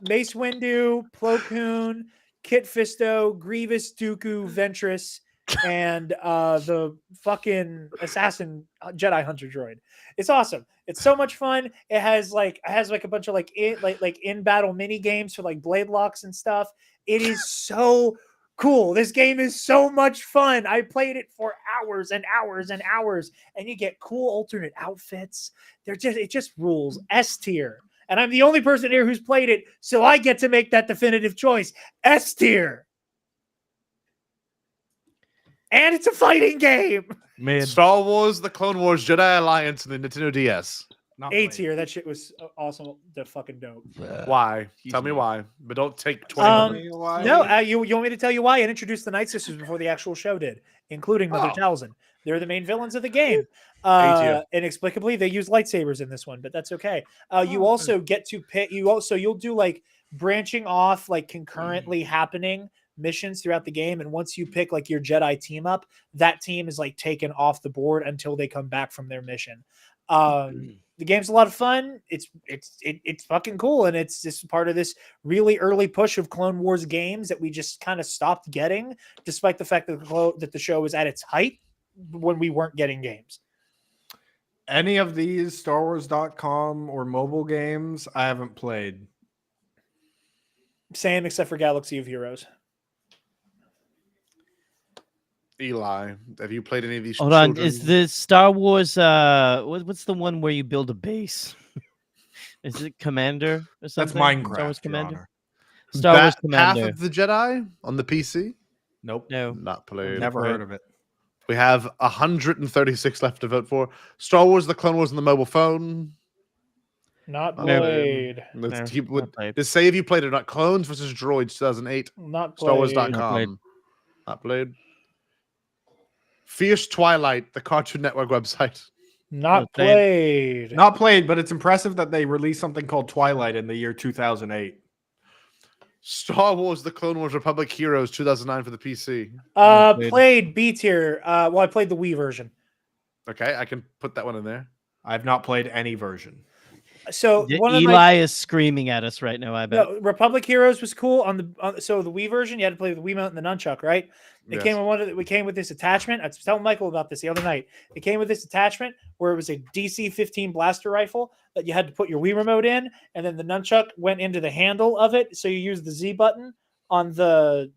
Mace Windu, Plo Koon, Kit Fisto, Grievous, Dooku, Ventress, and the fucking assassin Jedi Hunter droid. It's awesome. It's so much fun. It has like a bunch of like in battle mini games for like blade locks and stuff. It is so cool. This game is so much fun. I played it for hours and hours and hours, and you get cool alternate outfits. It just rules. S tier. And I'm the only person here who's played it, so I get to make that definitive choice. S tier. And it's a fighting game. Star Wars: The Clone Wars Jedi Alliance and the Nintendo DS. Not A played. tier. That shit was awesome. The fucking dope. Why? Excuse Tell me me. why. But don't take 20 Um, minutes. No, you want me to tell you why? I introduced the Night Sisters before the actual show did, including Mother Oh. Talzin. They're the main villains of the game. tier. Inexplicably, they use lightsabers in this one, but that's okay. You also get to pick. You'll do like branching off, like concurrently happening missions throughout the game, and once you pick like your Jedi team up, that team is like taken off the board until they come back from their mission. The game's a lot of fun. It's fucking cool, and it's just part of this really early push of Clone Wars games that we just kind of stopped getting, despite the fact that the show was at its height when we weren't getting games. Any of these StarWars.com or mobile games, I haven't played. Same, except for Galaxy of Heroes. Eli, have you played any of these? Hold on, is the Star Wars? What's the one where you build a base? Is it Commander or something? That's Minecraft. Star Wars Your Commander. Honor. Star Wars Path Commander. of the Jedi on the PC? Nope. No. Not played. Never heard of it. We have 136 left to vote for. Star Wars: The Clone Wars on the mobile phone. Not No. played. Let's No, keep not played. Just say if you played it or not. Clones versus Droids 2008. Not played. StarWars.com. Not played. Not played. Fierce Twilight, the Cartoon Network website. Not Not played. played. Not played, but it's impressive that they released something called Twilight in the year 2008. Star Wars: The Clone Wars Republic Heroes 2009 for the PC. Played B tier. Well, I played the Wii version. Okay, I can put that one in there. I've not played any version. So one of Eli my is screaming at us right now. I bet. no, Republic Heroes was cool so the Wii version. You had to play with the Wiimote and the nunchuck, right? It Yes. came with we came with this attachment. I was telling Michael about this the other night. It came with this attachment where it was a DC-15 blaster rifle that you had to put your Wii remote in, and then the nunchuck went into the handle of it. So you use the Z button on the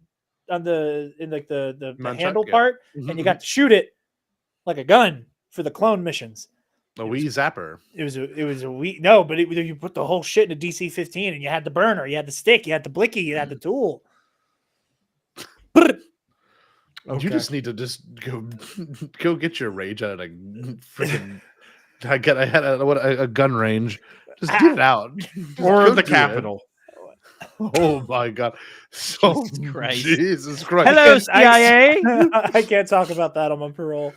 Nunchuck, handle yeah. part, and you got to shoot it like a gun for the clone missions. The Wii Zapper. It was a Wii. No, but you put the whole shit in a DC-15, and you had the burner, you had the stick, you had the blicky, you had the tool. You just need to just go get your rage out of a freaking. I had a gun range. Just get it out. Or Go the do it. Capitol. Oh my god! So Jesus Christ. Jesus Christ! Hello, CIA. I can't talk about that. I'm on parole.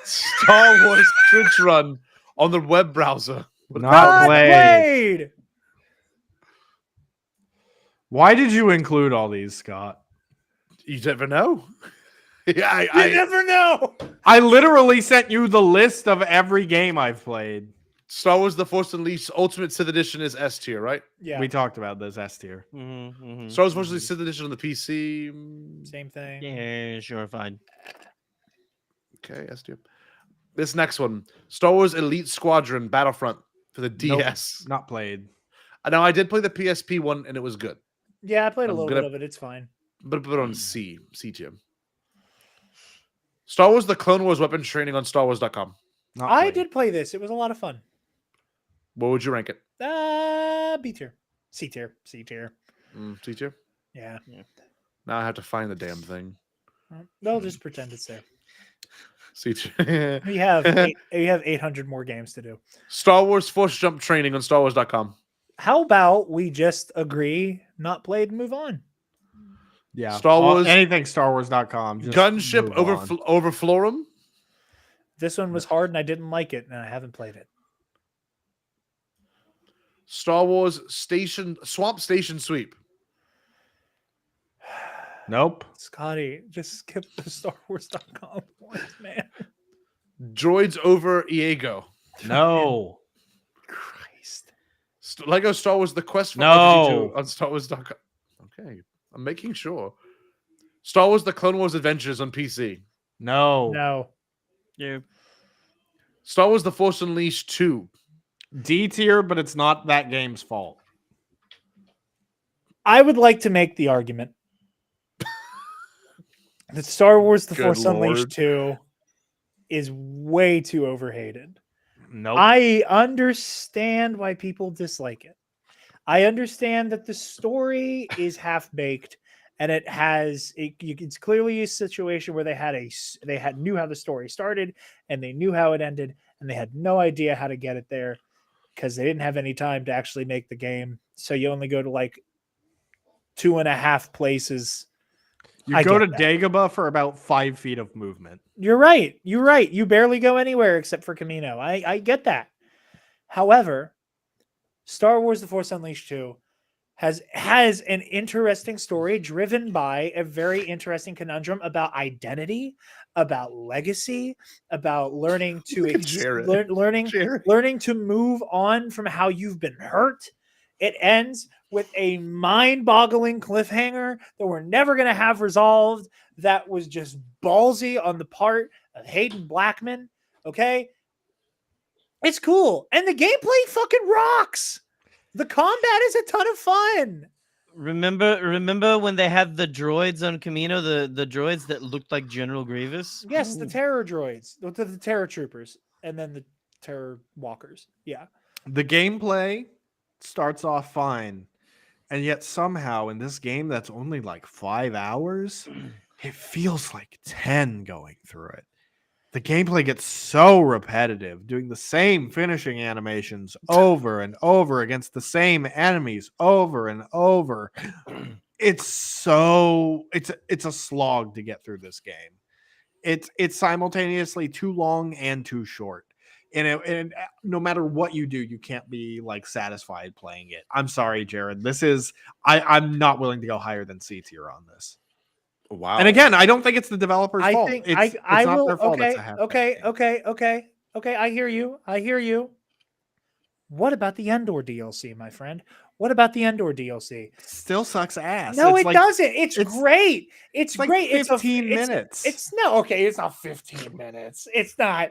Star Wars Trench Run on the web browser. Not played. played. Why did you include all these, Scott? You never know. Yeah, You never know. I literally sent you the list of every game I've played. Star Wars: The Force Unleashed Ultimate Sith Edition is S tier, right? Yeah, We talked about this S tier. Star Wars: Force Unleashed Sith Edition on the PC. same thing. Yeah, sure, fine. Okay, S tier. This next one, Star Wars Elite Squadron Battlefront for the DS. Not played. Now I did play the PSP one and it was good, Yeah, I played a I'm little gonna- bit of it. It's fine. but put it on C tier. Star Wars: The Clone Wars Weapons Training on StarWars.com. Not I played. did play this. It was a lot of fun. What would you rank it? B tier, C tier, C tier. C tier. Yeah. Now I have to find the damn thing. They'll just pretend it's there. C tier. We have 800 more games to do. Star Wars Force Jump Training on StarWars.com. How about we just agree, not played, and move on? Yeah. Star Wars- anything StarWars.com. just Gunship move on. over Florum. This one was hard, and I didn't like it, and I haven't played it. Star Wars Swamp Station Sweep. Nope. Scotty, just skip the StarWars.com ones, man. Droids over Iego. No. Christ. Lego Star Wars The Quest for No. RPG2 on StarWars.com. Okay, I'm making sure. Star Wars The Clone Wars Adventures on PC. No. No. Yeah. Star Wars The Force Unleashed 2. D tier, but it's not that game's fault. I would like to make the argument that Star Wars The Good Force Lord. Unleashed 2 is way too overhated. Nope. I understand why people dislike it. I understand that the story is half baked, and it's clearly a situation where they knew how the story started, and they knew how it ended, and they had no idea how to get it there because they didn't have any time to actually make the game. So you only go to like 2.5 places. You I go to get that. Dagobah for about 5 feet of movement. You're right. You're right. You barely go anywhere except for Camino. I get that. However, Star Wars The Force Unleashed 2 has an interesting story driven by a very interesting conundrum about identity, about legacy, about learning to Look at Jared. learning Jared. learning to move on from how you've been hurt. It ends with a mind-boggling cliffhanger that we're never going to have resolved. That was just ballsy on the part of Hayden Blackman. Okay, it's cool, and the gameplay fucking rocks. The combat is a ton of fun. Remember when they had the droids on Camino, the droids that looked like General Grievous? Yes, the Ooh. terror droids, the terror troopers, and then the terror walkers. Yeah. The gameplay starts off fine, and yet somehow in this game that's only like 5 hours, it feels like 10 going through it. The gameplay gets so repetitive, doing the same finishing animations over and over against the same enemies over and over. It's a slog to get through this game. It's simultaneously too long and too short. And no matter what you do, you can't be like satisfied playing it. I'm sorry, Jared. I'm not willing to go higher than C tier on this. Wow. And again, I don't think it's the developer's I fault. think It's I not will. their fault. Okay, It's a half okay. I hear you. What about the Endor DLC, my friend? What about the Endor DLC? Still sucks ass. No, It's it like- doesn't. It's great. It's like great. 15 it's minutes. It's no okay. It's not 15 minutes. It's not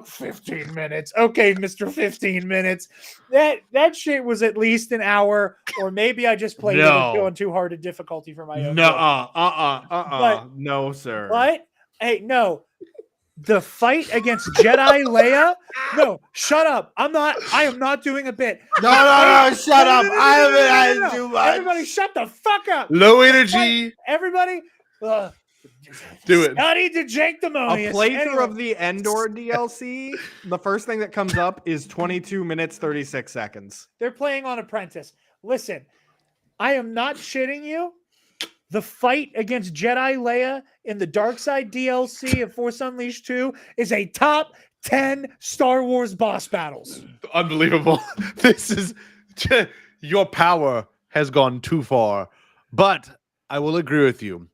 15 minutes. Okay, Mr. 15 minutes. That shit was at least an hour, or maybe I just played it on too hard a difficulty for my own. But- no, sir. What? Hey, no. The fight against Jedi Leia? No, shut up. I am not doing a bit. No, shut up. I haven't had too much. Everybody shut the fuck up. Low energy. Everybody Do it. study to A Janctimonious. playthrough Anyway, of the Endor DLC, the first thing that comes up is 22 minutes, 36 seconds. they're playing on Apprentice. Listen, I am not shitting you. The fight against Jedi Leia in the Dark Side DLC of Force Unleashed 2 is a top 10 Star Wars boss battles. Unbelievable. This is your power has gone too far. But I will agree with you.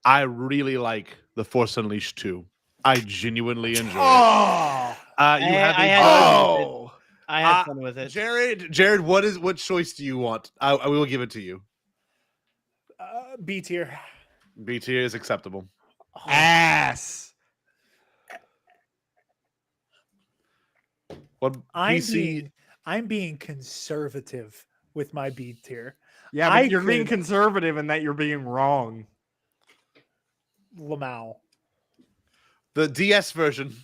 I really like the Force Unleashed 2. I genuinely enjoy it. Oh, You have I a had fun with it. I had Uh, fun with it. Jared, what choice do you want? I will give it to you. B tier. B tier is acceptable. ass. What PC? I'm being conservative with my B tier. Yeah, but I you're being could- conservative in that you're being wrong. Lamau. The DS version.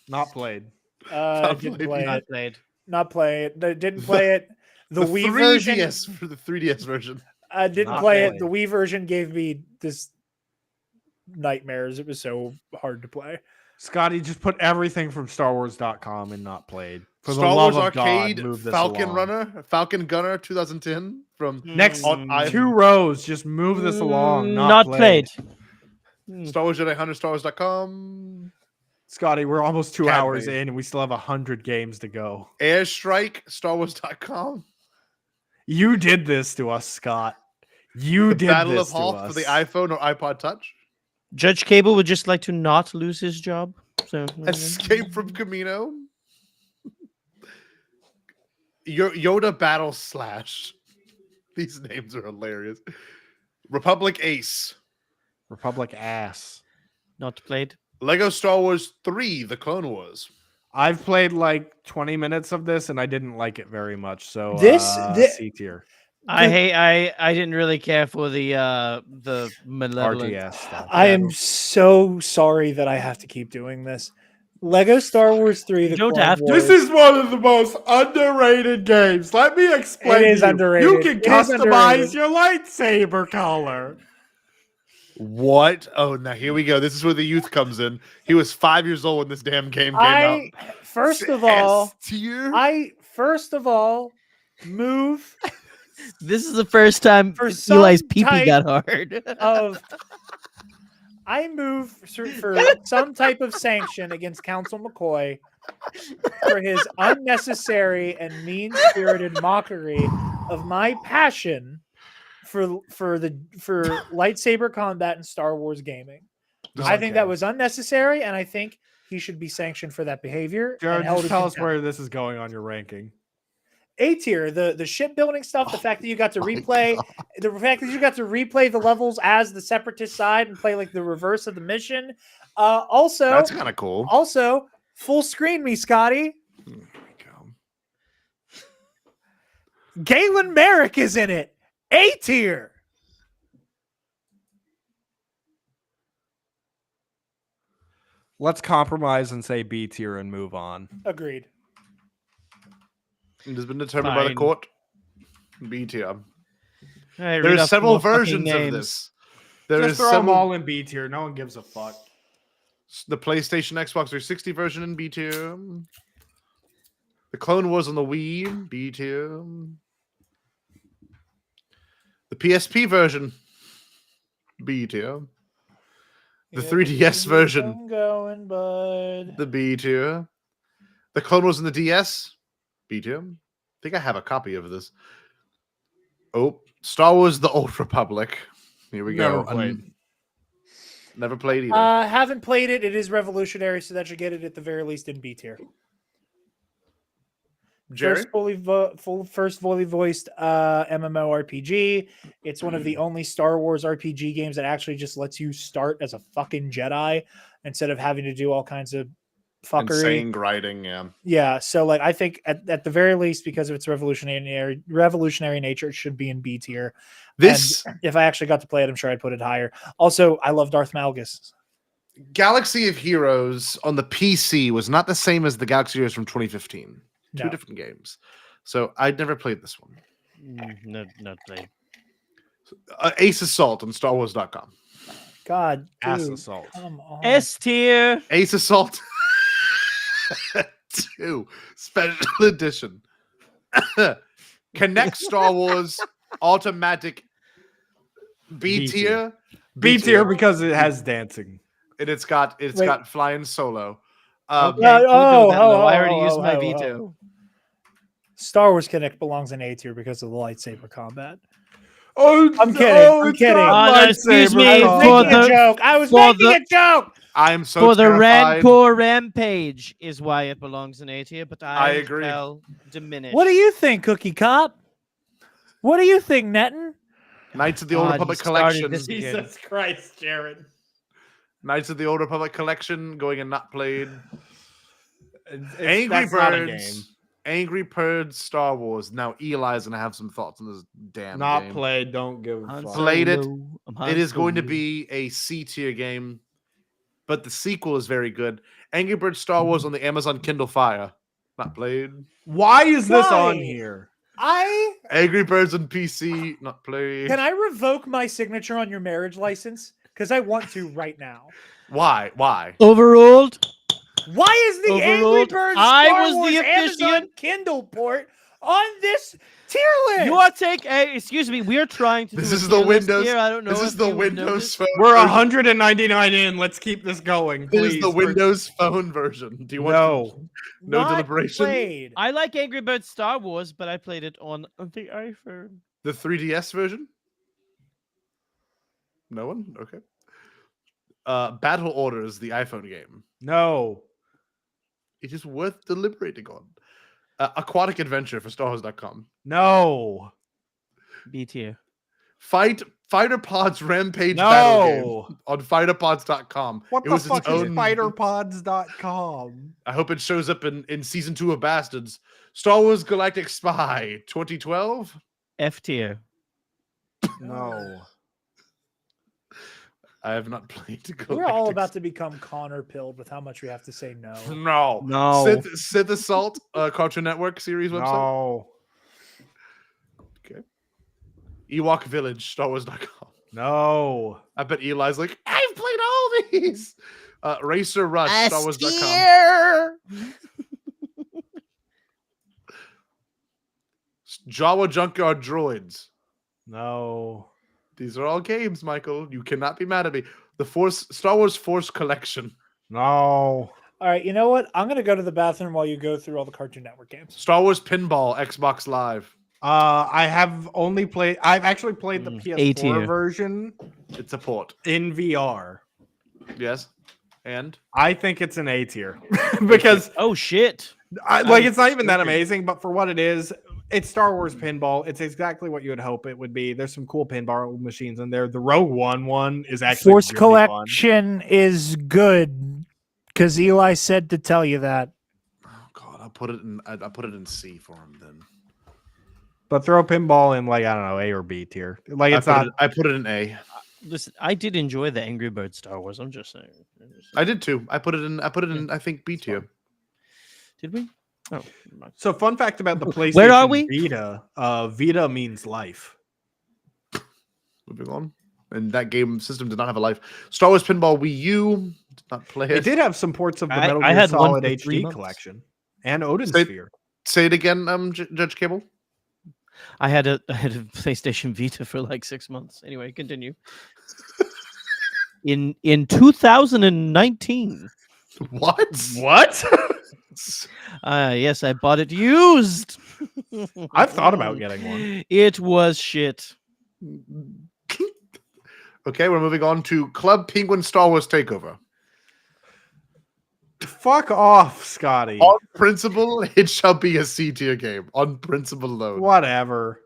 Not played. Didn't play Not it. played. Not play it. Didn't play it. The Wii 3DS version. for the 3DS version. I didn't Not play played. it. The Wii version gave me this nightmares. It was so hard to play. Scotty, just put everything from StarWars.com and not played. For Star the Wars love of Arcade, God, move this Falcon along. Falcon Gunner 2010 from Next on two rows, just move this along. Not played. Star Wars Jedi Hunter, StarWars.com, Scotty, we're almost 2 Cat hours Bait. in and we still have 100 games to go. Airstrike, StarWars.com, You did this to us, Scott. You The did Battle this of to Hoth us. for the iPhone or iPod Touch, Judge Cable would just like to not lose his job. So Escape from Camino, Yoda Battle Slash. These names are hilarious. Republic Ace, Republic ass. not played. Lego Star Wars 3: The Clone Wars. I've played like 20 minutes of this and I didn't like it very much. So This- C tier. I didn't really care for the malevolent. RTS stuff. I am so sorry that I have to keep doing this. Lego Star Wars 3. The don't Clone have to. Wars. This is one of the most underrated games. Let me explain. It is to you. underrated. You can It is customize underrated. your lightsaber color. What? Oh, now here we go. This is where the youth comes in. He was 5 years old when this damn game came out. First of all, S tier? move This is the first time For Eli's some pee type got hard. of I move for some type of sanction against Council McCoy for his unnecessary and mean-spirited mockery of my passion for lightsaber combat in Star Wars gaming. I think that was unnecessary, and I think he should be sanctioned for that behavior. Jared, and held just in tell us contempt. where this is going on your ranking. A tier, the shipbuilding stuff, the fact that you got to replay, the levels as the separatist side and play like the reverse of the mission. Also, That's kind of cool. Also, full screen me, Scotty. There we go. Galen Merrick is in it. A tier. Let's compromise and say B tier and move on. Agreed. It has been determined by the Fine. court. B tier. All right, read There's off several more fucking versions of names. this. There Just is throw them several. all in B tier. No one gives a fuck. The PlayStation, Xbox 360 version in B tier. The Clone Wars on the Wii, B tier. The PSP version, B tier. The 3DS version, I'm going, bud. the B tier. The Clone Wars on the DS, B tier. I think I have a copy of this. Oh, Star Wars: The Old Republic. Here we Never go. played. Never played either. Haven't played it. It is revolutionary, so that should get it at the very least in B tier. Jerry? First fully voiced MMORPG. It's one of the only Star Wars RPG games that actually just lets you start as a fucking Jedi instead of having to do all kinds of fuckery. Insane grinding, yeah. Yeah, so like I think at the very least, because of its revolutionary nature, it should be in B tier. This And if I actually got to play it, I'm sure I'd put it higher. Also, I love Darth Malgus. Galaxy of Heroes on the PC was not the same as the Galaxy of Heroes from 2015. Two No. different games. So I'd never played this one. Not played. Ace Assault on StarWars.com. God, Ass dude, assault. come on. S tier. Ace Assault 2 Special Edition. Connect Star Wars Automatic B B tier. B tier because it has dancing. And it's got Wait. flying solo. Okay, Yeah, keep it oh, that low. oh, I already oh, used my oh, veto. Star Wars Connect belongs in A tier because of the lightsaber combat. Oh, I'm kidding, I'm it's kidding. not No, excuse lightsaber me, I combat. was for making a the- joke. I was for making the- a joke. I'm so For the terrified. Rancor Rampage is why it belongs in A tier, but I agree. shall diminish. What do you think, Cookie Cop? What do you think, Netton? Knights of the Old God, Republic you started Collection. this again. Jesus Christ, Jared. Knights of the Old Republic Collection going and not played. It's- Angry that's not a Birds. game. Angry Birds Star Wars. Now Eli's gonna have some thoughts on this damn Not game. played. Don't give a Han fuck. Played it. Solo. I'm Han It is going to Solo. be a C tier game, but the sequel is very good. Angry Birds Star Wars on the Amazon Kindle Fire. Not played. Why is this on Why? here? Angry Birds on PC. Not played. Can I revoke my signature on your marriage license? Because I want to right now. Why? Why? Overruled. Why is the Angry Overruled. Birds I Star was the Wars Amazon officiant. Kindle port on this tier list? You are excuse me, we are trying to This do a is the tier list Windows. here. I don't know This if is the you would Windows notice. Phone. We're version. 199 in. Let's keep this going. This Please. is the Windows Phone version. Do you want No. no Not deliberation? played. I like Angry Birds Star Wars, but I played it on the iPhone. The 3DS version? No one? Okay. Battle Orders, the iPhone game. No. It is worth deliberating on. Aquatic Adventure for StarWars.com. No. B tier. Fighter Pods Rampage Battle Game No. on fighterpods.com. What It the was its fuck is own- fighterpods.com? I hope it shows up in season 2 of Bastards. Star Wars Galactic Spy 2012. F tier. No. I have not played Galactic We're all about to become Connor pilled with how much we have to say no. No. No. Sith Assault, Cartoon Network series website. No. Okay. Ewok Village, StarWars.com. No. I bet Eli's like, I've played all these. Racer Rush, StarWars.com. Jawa Junkyard Droids. No. These are all games, Michael. You cannot be mad at me. The Star Wars Force Collection. No. All right, you know what? I'm going to go to the bathroom while you go through all the Cartoon Network games. Star Wars Pinball, Xbox Live. I have only played. I've actually played the A PS4 tier. version It's a port. in VR. Yes. And I think it's an A tier because Oh shit! it's not even that amazing, but for what it is, it's Star Wars pinball. It's exactly what you would hope it would be. There's some cool pinball machines in there. The Rogue One is actually Force really fun. Collection is good because Eli said to tell you that. oh god, I'll put it in C for him then. But throw pinball in like I don't know A or B tier. Like it's not. I put it in A. Listen, I did enjoy the Angry Birds Star Wars. I'm just saying. I did too. I put it in. I think B tier. Did we? Oh, So fun fact about the PlayStation Where are we? Vita. Vita means life. Moving on. And that game system did not have a life. Star Wars Pinball Wii U did not play it. It did have some ports of the I Metal Gear had one Solid for 3 HD months. collection and Odin Say- Sphere. Say it again, Judge Cable. I had a PlayStation Vita for like 6 months. Anyway, continue. In 2019. What? What? Yes, I bought it used. I've thought about getting one. It was shit. Okay, we're moving on to Club Penguin Star Wars Takeover. Fuck off, Scotty. On principle, it shall be a C tier game. On principle alone. Whatever.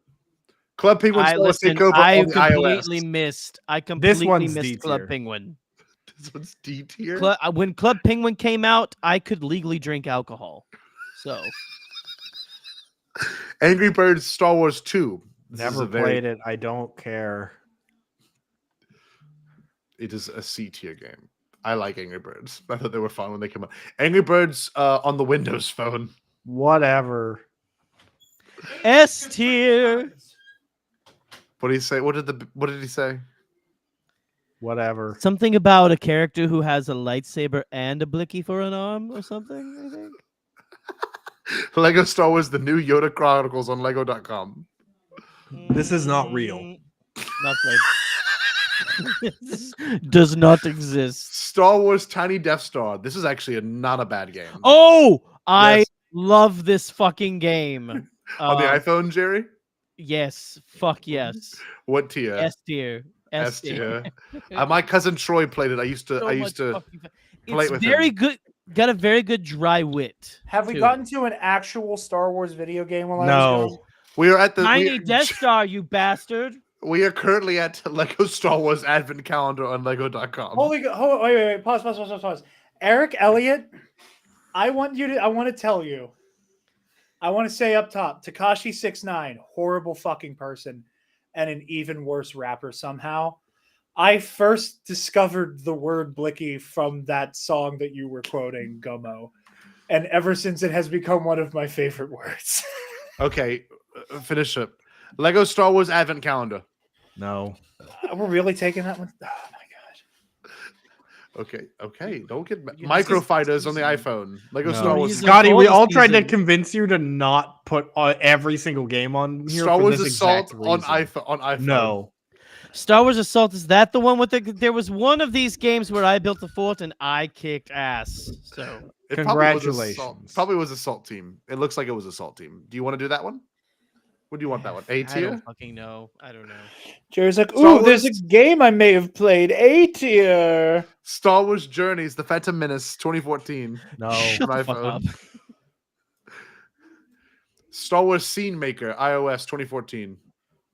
Club Penguin Star Wars Takeover I on the completely iOS. missed. I completely one's missed D Club tier. Penguin. This one's D tier. When Club Penguin came out, I could legally drink alcohol. So Angry Birds Star Wars 2. This is Never a very- played it. I don't care. It is a C tier game. I like Angry Birds. I thought they were fun when they came out. Angry Birds on the Windows Phone. Whatever. S tier. What did he say? What did he say? Whatever. Something about a character who has a lightsaber and a blicky for an arm or something, I think. Lego Star Wars: The New Yoda Chronicles on Lego.com. This is not real. Not played. This does not exist. Star Wars Tiny Death Star. This is actually not a bad game. Oh, I Yes. love this fucking game. On the iPhone, Jerry? Yes. Fuck yes. What tier? S tier. S tier. My cousin Troy played it. I used to play It's with very him. good. Got a very good dry wit. Have we to gotten it. to an actual Star Wars video game while I was No. gone? We are at the Tiny Death Star, you bastard. We are currently at Lego Star Wars Advent Calendar on Lego.com. Wait, pause. Eric Elliott, I want to tell you. I want to say up top, Tekashi 69, horrible fucking person, and an even worse rapper somehow. I first discovered the word blicky from that song that you were quoting, Gummo. And ever since it has become one of my favorite words. Okay, finish it. Lego Star Wars Advent Calendar. No. We're really taking that one? Oh my god. Okay. Don't get Micro Fighters on the iPhone. Lego No. Star Wars. He's Scotty, we all tried to season. convince you to not put every single game on here. Star for Wars this Assault exact on reason. iPhone. No. Star Wars Assault, is that the one with the? There was one of these games where I built a fort and I kicked ass. So It Congratulations. Probably was Assault Team. It looks like it was Assault Team. Do you want to do that one? What do you want that one? A I tier? don't fucking know. I don't know. Jerry's like, Star ooh, there's a Wars- game I may have played. A tier. Star Wars Journeys: The Phantom Menace 2014. No. Shut on the fuck iPhone. up. Star Wars Scene Maker iOS 2014.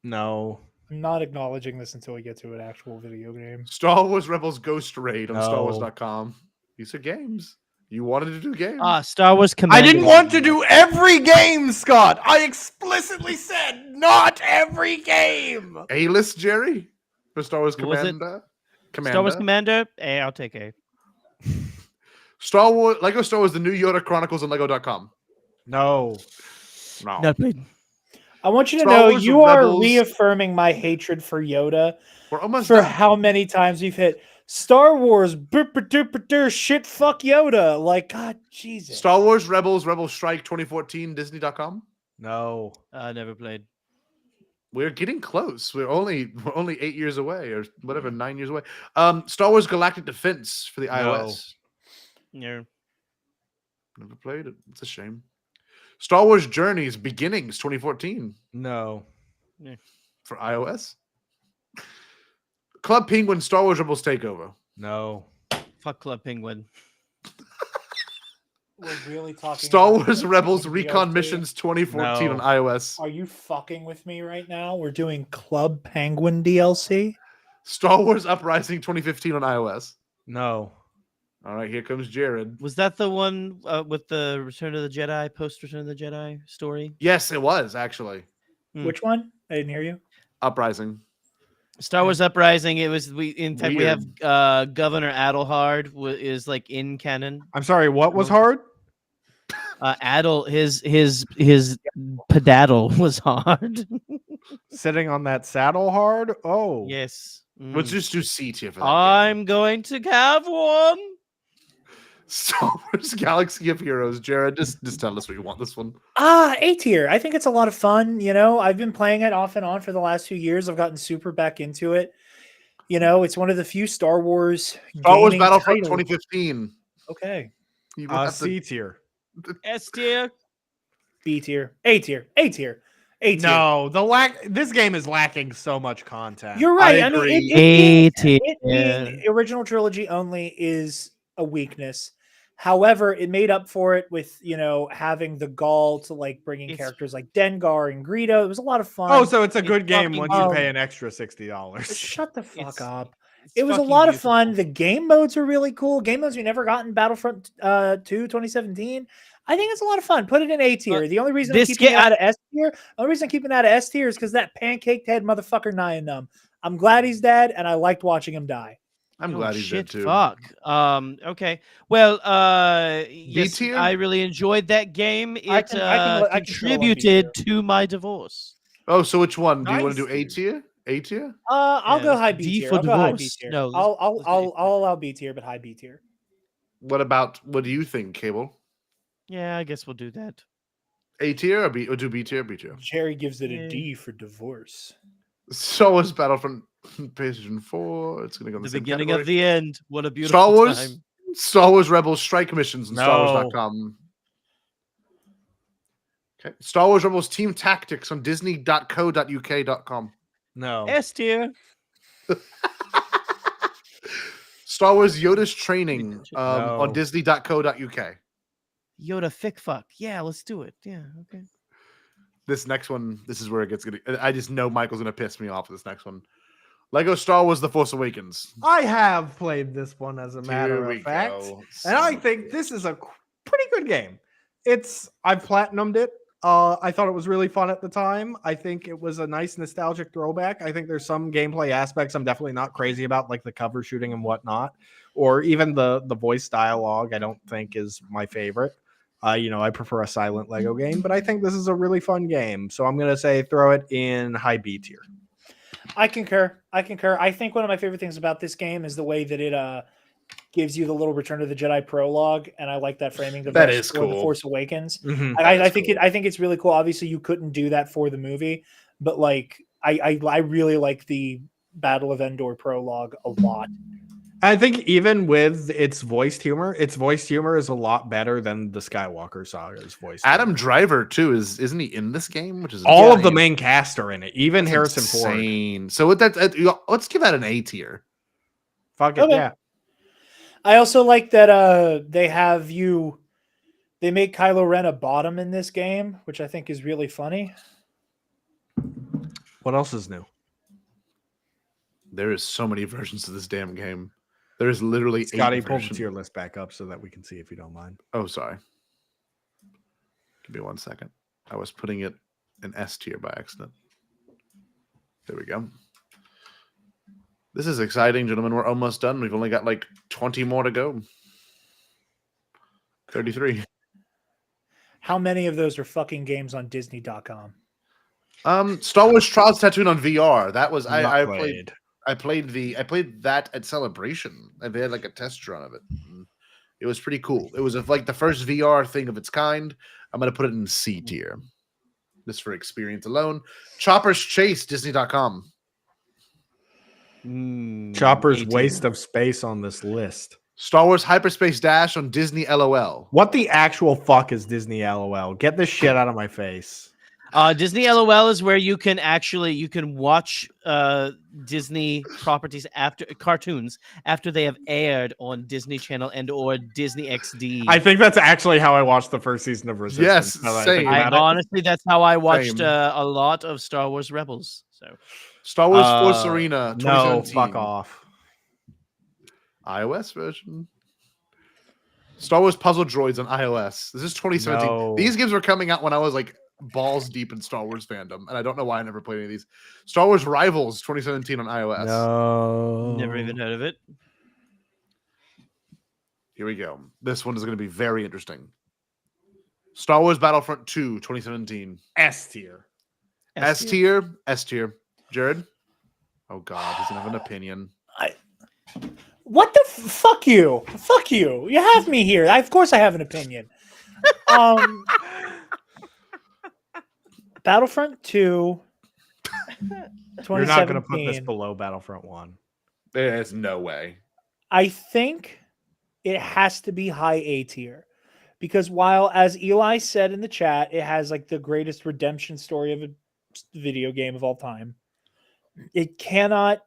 No. I'm not acknowledging this until we get to an actual video game. Star Wars Rebels Ghost Raid on No. StarWars.com. These are games. You wanted to do games. Star Wars Commando. I didn't want to do every game, Scott. I explicitly said not every game. A-list, Jerry? For Star Wars What was it? Commander? Star Wars Commander. Hey, I'll take A. Lego Star Wars: The New Yoda Chronicles on Lego.com. No. No. Not played. I want you to Star know Wars you are Rebels- reaffirming my hatred for Yoda We're almost for done. how many times you've hit Star Wars shit fuck Yoda. Like, God, Jesus. Star Wars Rebels Strike 2014 Disney.com. No. Never played. We're getting close. We're only 8 years away, or whatever, 9 years away. Star Wars Galactic Defense for the iOS. Yeah. Never played it. It's a shame. Star Wars Journeys Beginnings 2014 No. for iOS. Club Penguin Star Wars Rebels Takeover. No. Fuck Club Penguin. We're really talking Star about Wars the Rebels fucking Recon DLC? Missions 2014 No. on iOS. Are you fucking with me right now? We're doing Club Penguin DLC. Star Wars Uprising 2015 on iOS. No. All right, here comes Jared. Was that the one with the Return of the Jedi, post Return of the Jedi story? Yes, it was actually Which one? I didn't hear you. Uprising. Star Wars Uprising. It was in fact we have Governor Adelhard is like in canon. I'm sorry, what was hard? His pedaddle was hard. Sitting on that saddle hard? Oh. Yes. Let's just do C tier for that. I'm going to have one. Star Wars Galaxy of Heroes. Jared, just tell us what you want this one. A tier. I think it's a lot of fun. You know, I've been playing it off and on for the last few years. I've gotten super back into it. You know, it's one of the few Star Wars Battlefront titles. 2015. Okay. You will have to- C tier. S tier. B tier. A tier. A tier. A tier. No, this game is lacking so much content. You're right. I mean, it being original trilogy only is a weakness. However, it made up for it with, you know, having the gall to like bringing characters like Dengar and Greedo. It was a lot of fun. Oh, so it's a good game once you pay an extra $60. Shut the fuck up. It was a lot of fun. The game modes are really cool. Game modes we never got in Battlefront 2 2017. I think it's a lot of fun. Put it in A tier. The only reason I'm keeping it out of S tier, is because that pancaked head motherfucker Nyan Numb. I'm glad he's dead, and I liked watching him die. I'm glad he's dead too. Fuck. Okay. Well, yes, tier? I really enjoyed that game. It I can contributed to my divorce. Oh, so which one? Do you want Nice. to do A tier? A tier? I'll go high D B tier. for I'll go high B divorce. tier. No, I'll allow B tier, but high B tier. What do you think, Cable? Yeah, I guess we'll do that. A tier or B? Or do B tier? B tier. Jerry gives it a D for divorce. Star Wars Battlefront PlayStation 4. It's gonna go in The the same beginning category. of the end. What a beautiful Star Wars. time. Star Wars Rebels Strike Missions on No. StarWars.com. Okay. Star Wars Rebels Team Tactics on Disney.co.uk.com. No. S tier. Star Wars Yoda's Training on No. Disney.co.uk. Yoda fick fuck. Yeah, let's do it. Yeah, okay. This next one, this is where it gets good. I just know Michael's gonna piss me off with this next one. Lego Star Wars The Force Awakens. I have played this one as a matter Here we of fact. go. And I think this is a pretty good game. I've platinumed it. I thought it was really fun at the time. I think it was a nice nostalgic throwback. I think there's some gameplay aspects I'm definitely not crazy about, like the cover shooting and whatnot, or even the voice dialogue. I don't think is my favorite. I prefer a silent Lego game, but I think this is a really fun game. So I'm gonna say throw it in high B tier. I concur. I think one of my favorite things about this game is the way that it gives you the little Return of the Jedi prologue, and I like that framing. That is cool. The Force Awakens. Mhm. I think it's really cool. Obviously, you couldn't do that for the movie, but like I really like the Battle of Endor prologue a lot. I think even with its voiced humor is a lot better than the Skywalker saga's voice. Adam Driver too isn't he in this game? Which is All of the insane. main cast are in it, even That's Harrison Ford. insane. So with that, let's give that an A tier. Fuck it, Okay. yeah. I also like that they make Kylo Ren a bottom in this game, which I think is really funny. What else is new? There is so many versions of this damn game. There is literally Scotty, 8 pull the versions. tier list back up so that we can see if you don't mind. Oh, sorry. Give me 1 second. I was putting it in S tier by accident. There we go. This is exciting, gentlemen. We're almost done. We've only got like 20 more to go. 33. How many of those are fucking games on Disney.com? Star Wars Trials Tatooine on VR. That was Not I played. played that at Celebration. And they had like a test run of it. And it was pretty cool. It was like the first VR thing of its kind. I'm gonna put it in C tier. Just for experience alone. Chopper's Chase, Disney.com. Chopper's A tier. waste of space on this list. Star Wars Hyperspace Dash on Disney LOL. What the actual fuck is Disney LOL? Get this shit out of my face. Disney LOL is where you can watch Disney properties after cartoons after they have aired on Disney Channel and or Disney XD. I think that's actually how I watched the first season of Resistance. Yes, now that I same. think about it. Honestly, that's how I watched Same. a lot of Star Wars Rebels. So Star Wars Force Arena No, 2017. fuck off. iOS version. Star Wars Puzzle Droids on iOS. This is 2017. No. These games were coming out when I was like balls deep in Star Wars fandom, and I don't know why I never played any of these. Star Wars Rivals 2017 on iOS. No. never even heard of it. Here we go. This one is going to be very interesting. Star Wars Battlefront 2 2017. S tier. S tier. S tier. Jared? Oh God, he's gonna have an opinion. What the fuck you? Fuck you. You have me here. Of course I have an opinion. Battlefront 2 You're not going to put this 2017. below Battlefront 1. There's no way. I think it has to be high A tier. Because while, as Eli said in the chat, it has like the greatest redemption story of a video game of all time, it cannot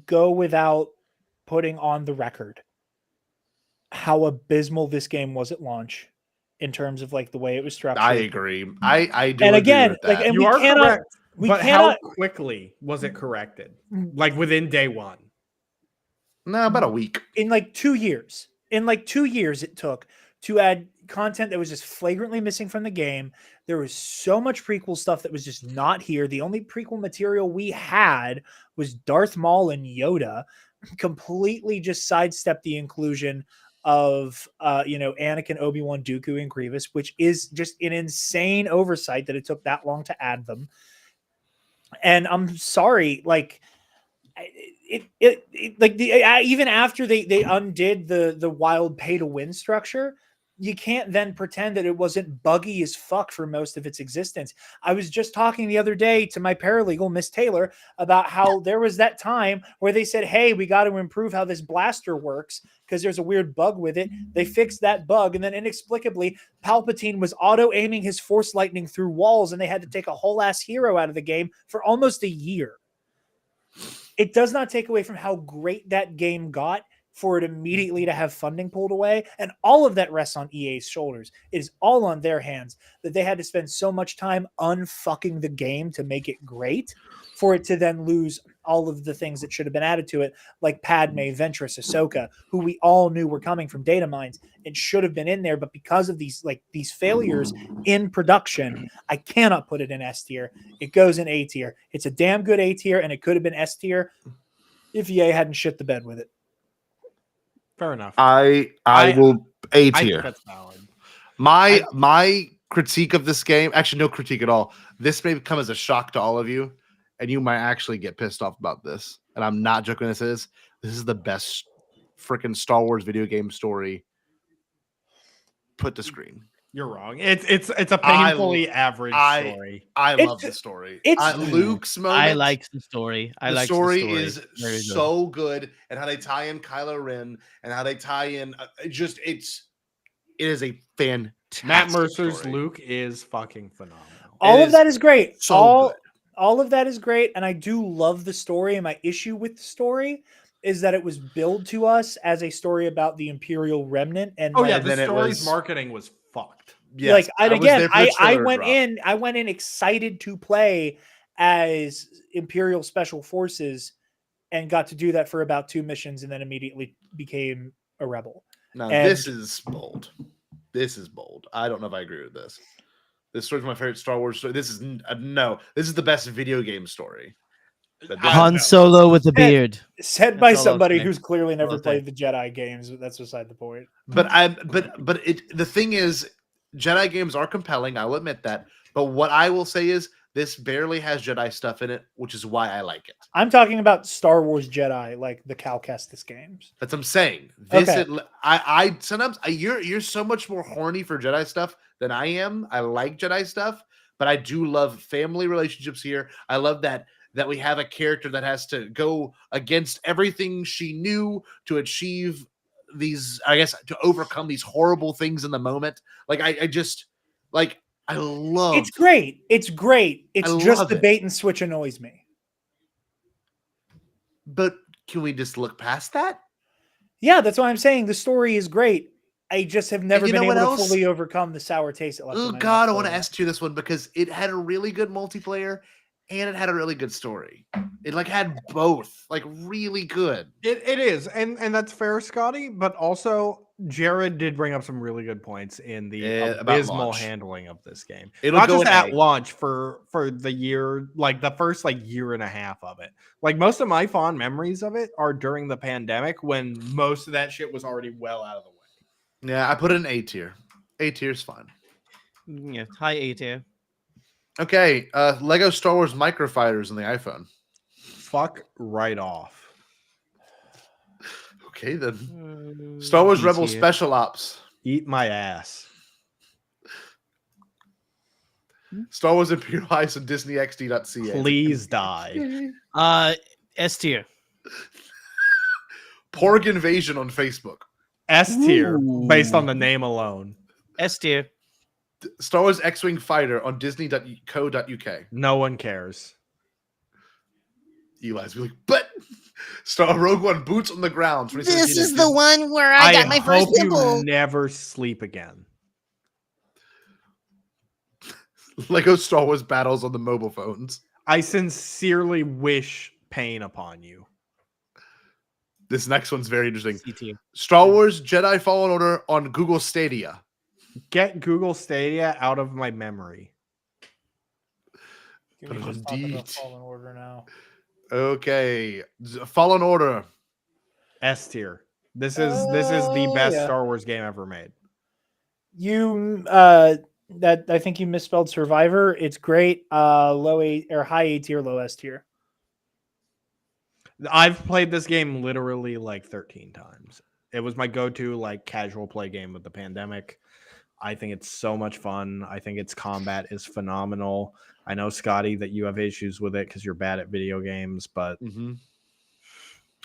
go without putting on the record how abysmal this game was at launch in terms of like the way it was structured. I agree. I do. And agree again, with that. like, and You we are cannot, correct. we But cannot. how quickly was it corrected? Like within day one. no, about a week. In like 2 years. In like 2 years, it took to add content that was just flagrantly missing from the game. There was so much prequel stuff that was just not here. The only prequel material we had was Darth Maul and Yoda. Completely just sidestepped the inclusion of Anakin, Obi-Wan, Dooku, and Grievous, which is just an insane oversight that it took that long to add them. And I'm sorry, like even after they undid the wild pay to win structure, you can't then pretend that it wasn't buggy as fuck for most of its existence. I was just talking the other day to my paralegal, Miss Taylor, about how there was that time where they said, hey, we got to improve how this blaster works because there's a weird bug with it. They fixed that bug, and then inexplicably, Palpatine was auto-aiming his force lightning through walls, and they had to take a whole ass hero out of the game for almost a year. It does not take away from how great that game got for it immediately to have funding pulled away. And all of that rests on EA's shoulders. It is all on their hands that they had to spend so much time unfucking the game to make it great for it to then lose all of the things that should have been added to it, like Padme, Ventress, Ahsoka, who we all knew were coming from data mines and should have been in there. But because of these failures in production, I cannot put it in S tier. It goes in A tier. It's a damn good A tier, and it could have been S tier if EA hadn't shit the bed with it. Fair enough. I will A I think tier. that's valid. My critique of this game, actually no critique at all. This may come as a shock to all of you, and you might actually get pissed off about this. And I'm not joking. This is the best freaking Star Wars video game story put to screen. You're wrong. It's a painfully average story. I It's- love the story. it's- Luke's moment. I like the story. The story is so good, and how they tie in Kylo Ren, and how they tie in it is a fantastic. Matt Mercer's story. Luke is fucking phenomenal. All of is that is great. so good. All of that is great, and I do love the story. And my issue with the story is that it was billed to us as a story about the Imperial Remnant. And Oh yeah, like, the then it story's was- marketing was fucked. Yes, like I was there for the I trailer went drop. in. I went in excited to play as Imperial Special Forces, and got to do that for about 2 missions, and then immediately became a rebel. Now and- this is bold. This is bold. I don't know if I agree with this. This story's my favorite Star Wars story. This is no. This is the best video game story. Han Solo with a beard. Said by That's all I'll somebody say. who's clearly never I'll say. played the Jedi games. But that's beside the point. But the thing is, Jedi games are compelling. I'll admit that. But what I will say is, this barely has Jedi stuff in it, which is why I like it. I'm talking about Star Wars Jedi, like the Cal Kestis games. That's what I'm saying. This, Okay. I sometimes you're so much more horny for Jedi stuff than I am. I like Jedi stuff, but I do love family relationships here. I love that we have a character that has to go against everything she knew to achieve these, I guess, to overcome these horrible things in the moment. Like I just like I love. It's great. It's great. It's just love the it. bait and switch annoys me. But can we just look past that? Yeah, that's why I'm saying the story is great. I just have never you been know what able to else? fully overcome the sour taste. It left in Oh my God, I mouth want to for that. S tier this one because it had a really good multiplayer and it had a really good story. It like had both, like really good. It is, and that's fair, Scotty. But also, Jared did bring up some really good points in the About abysmal launch. handling of this game. It'll Not go just in at A. launch for the year, like the first like year and a half of it. Like most of my fond memories of it are during the pandemic when most of that shit was already well out of the way. Yeah, I put it in A tier. A tier's fine. Yeah, high A tier. Okay, Lego Star Wars Microfighters on the iPhone. Fuck right off. Okay, then. Star Wars B Rebel tier. Special Ops. Eat my ass. Star Wars Imperial Heist and Disney XD.ca. Please die. S tier. Porg Invasion on Facebook. S tier based on the name alone. S tier. Star Wars X-Wing Fighter on Disney.co.uk. No one cares. Eli's be like, but Star Rogue One Boots on the Ground. This is the one where I got my first hope pimple. you never sleep again. Lego Star Wars Battles on the mobile phones. I sincerely wish pain upon you. This next one's very interesting. C tier. Star Wars Jedi Fallen Order on Google Stadia. Get Google Stadia out of my memory. Can we Put it just on talk D. about Fallen Order now? Okay, Fallen Order. S tier. This is the best yeah. Star Wars game ever made. You that I think you misspelled Survivor. It's great. Low A or high A tier, low S tier. I've played this game literally like 13 times. It was my go-to like casual play game with the pandemic. I think it's so much fun. I think its combat is phenomenal. I know, Scotty, that you have issues with it because you're bad at video games, but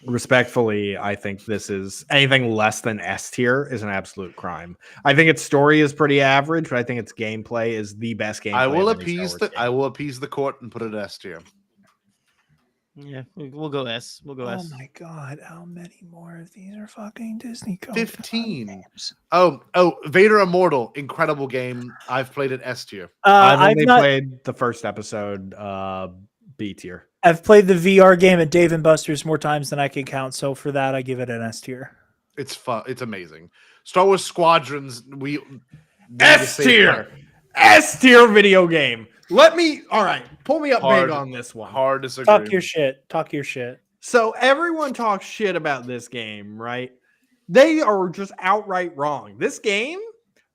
respectfully, I think this is anything less than S tier is an absolute crime. I think its story is pretty average, but I think its gameplay is the best gameplay. I will of any Star appease the court and put it at S tier. Yeah, we'll go S. We'll go S. Oh my god, how many more of these are fucking Disney code 15. games? Oh, Vader Immortal, incredible game. I've played it S tier. I've only not- played the first episode, B tier. I've played the VR game at Dave and Buster's more times than I can count, so for that I give it an S tier. It's fun. It's amazing. Star Wars Squadrons. We S tier. S tier video game. All right, pull me up Hard. big on this one. Hard disagree. Talk your shit. Talk your shit. So everyone talks shit about this game, right? They are just outright wrong. This game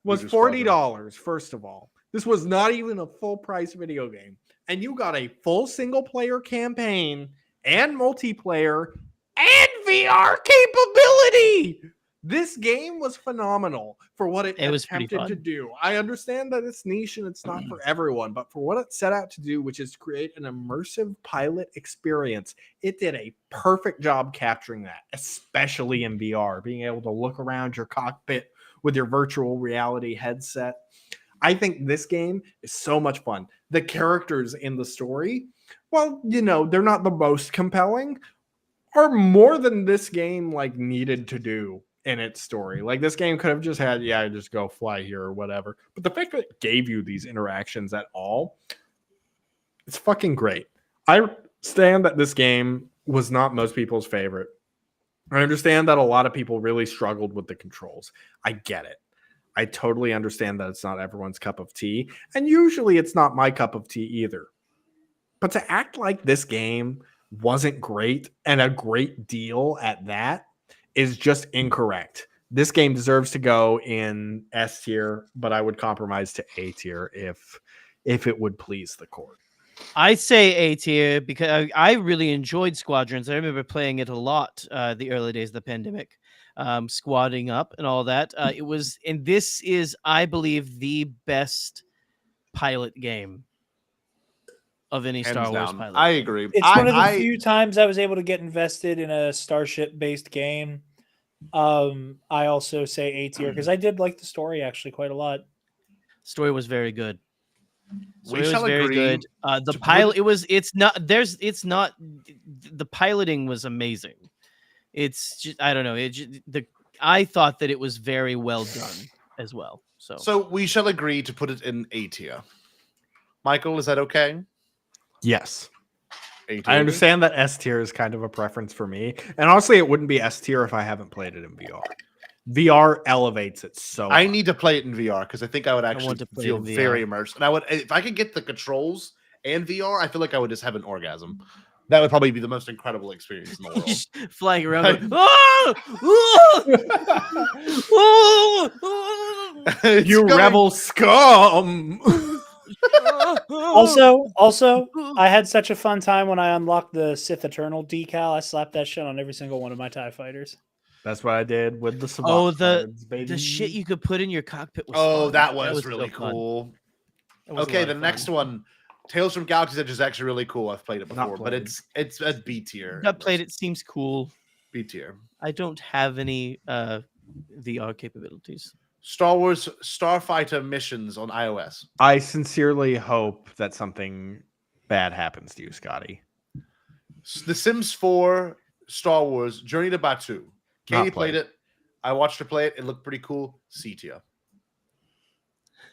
was $40, first of all. This was not even a full price video game. And you got a full single player campaign and multiplayer and VR capability. This game was phenomenal for what it was pretty attempted to fun. do. I understand that it's niche and it's not for everyone, but for what it set out to do, which is create an immersive pilot experience, it did a perfect job capturing that, especially in VR, being able to look around your cockpit with your virtual reality headset. I think this game is so much fun. The characters in the story, well, they're not the most compelling, are more than this game needed to do in its story. Like this game could have just had, just go fly here or whatever. But the fact that it gave you these interactions at all, it's fucking great. I understand that this game was not most people's favorite. I understand that a lot of people really struggled with the controls. I get it. I totally understand that it's not everyone's cup of tea. And usually it's not my cup of tea either. But to act like this game wasn't great and a great deal at that is just incorrect. This game deserves to go in S tier, but I would compromise to A tier if it would please the court. I'd say A tier because I really enjoyed Squadrons. I remember playing it a lot the early days of the pandemic, squadding up and all that. And this is, I believe, the best pilot game of any Hands Star Wars down. pilot. I agree. It's one of the few times I was able to get invested in a starship-based game I also say A tier because I did like the story actually quite a lot. Story was very good. We Story was shall very agree good. The to pilot, put- it's not. The piloting was amazing. It's just, I don't know. I thought that it was very well done as well. So we shall agree to put it in A tier. Michael, is that okay? Yes. A tier. I understand that S tier is kind of a preference for me. And honestly, it wouldn't be S tier if I haven't played it in VR. VR elevates it so I much. need to play it in VR because I think I would actually want to play feel in VR. very immersed. And I would, if I could get the controls and VR, I feel like I would just have an orgasm. That would probably be the most incredible experience in the world. Just flying around. Right. Going, "Ah! Ah! Ah! It's You going- rebel scum! Also, I had such a fun time when I unlocked the Sith Eternal decal. I slapped that shit on every single one of my TIE fighters. That's what I did with the Sabbat Oh, cards, baby. the shit you could put in your cockpit was Oh, fun. that was so really fun. cool. That was a Okay, lot the of next fun. one, Tales from Galaxy's Edge, is actually really cool. I've played it Not before, but played. it's a B tier. Got played. It seems cool. B tier. I don't have any VR capabilities. Star Wars Starfighter missions on iOS. I sincerely hope that something bad happens to you, Scotty. The Sims 4 Star Wars Journey to Batuu. Katie Not played played. it. I watched her play it. It looked pretty cool. C tier.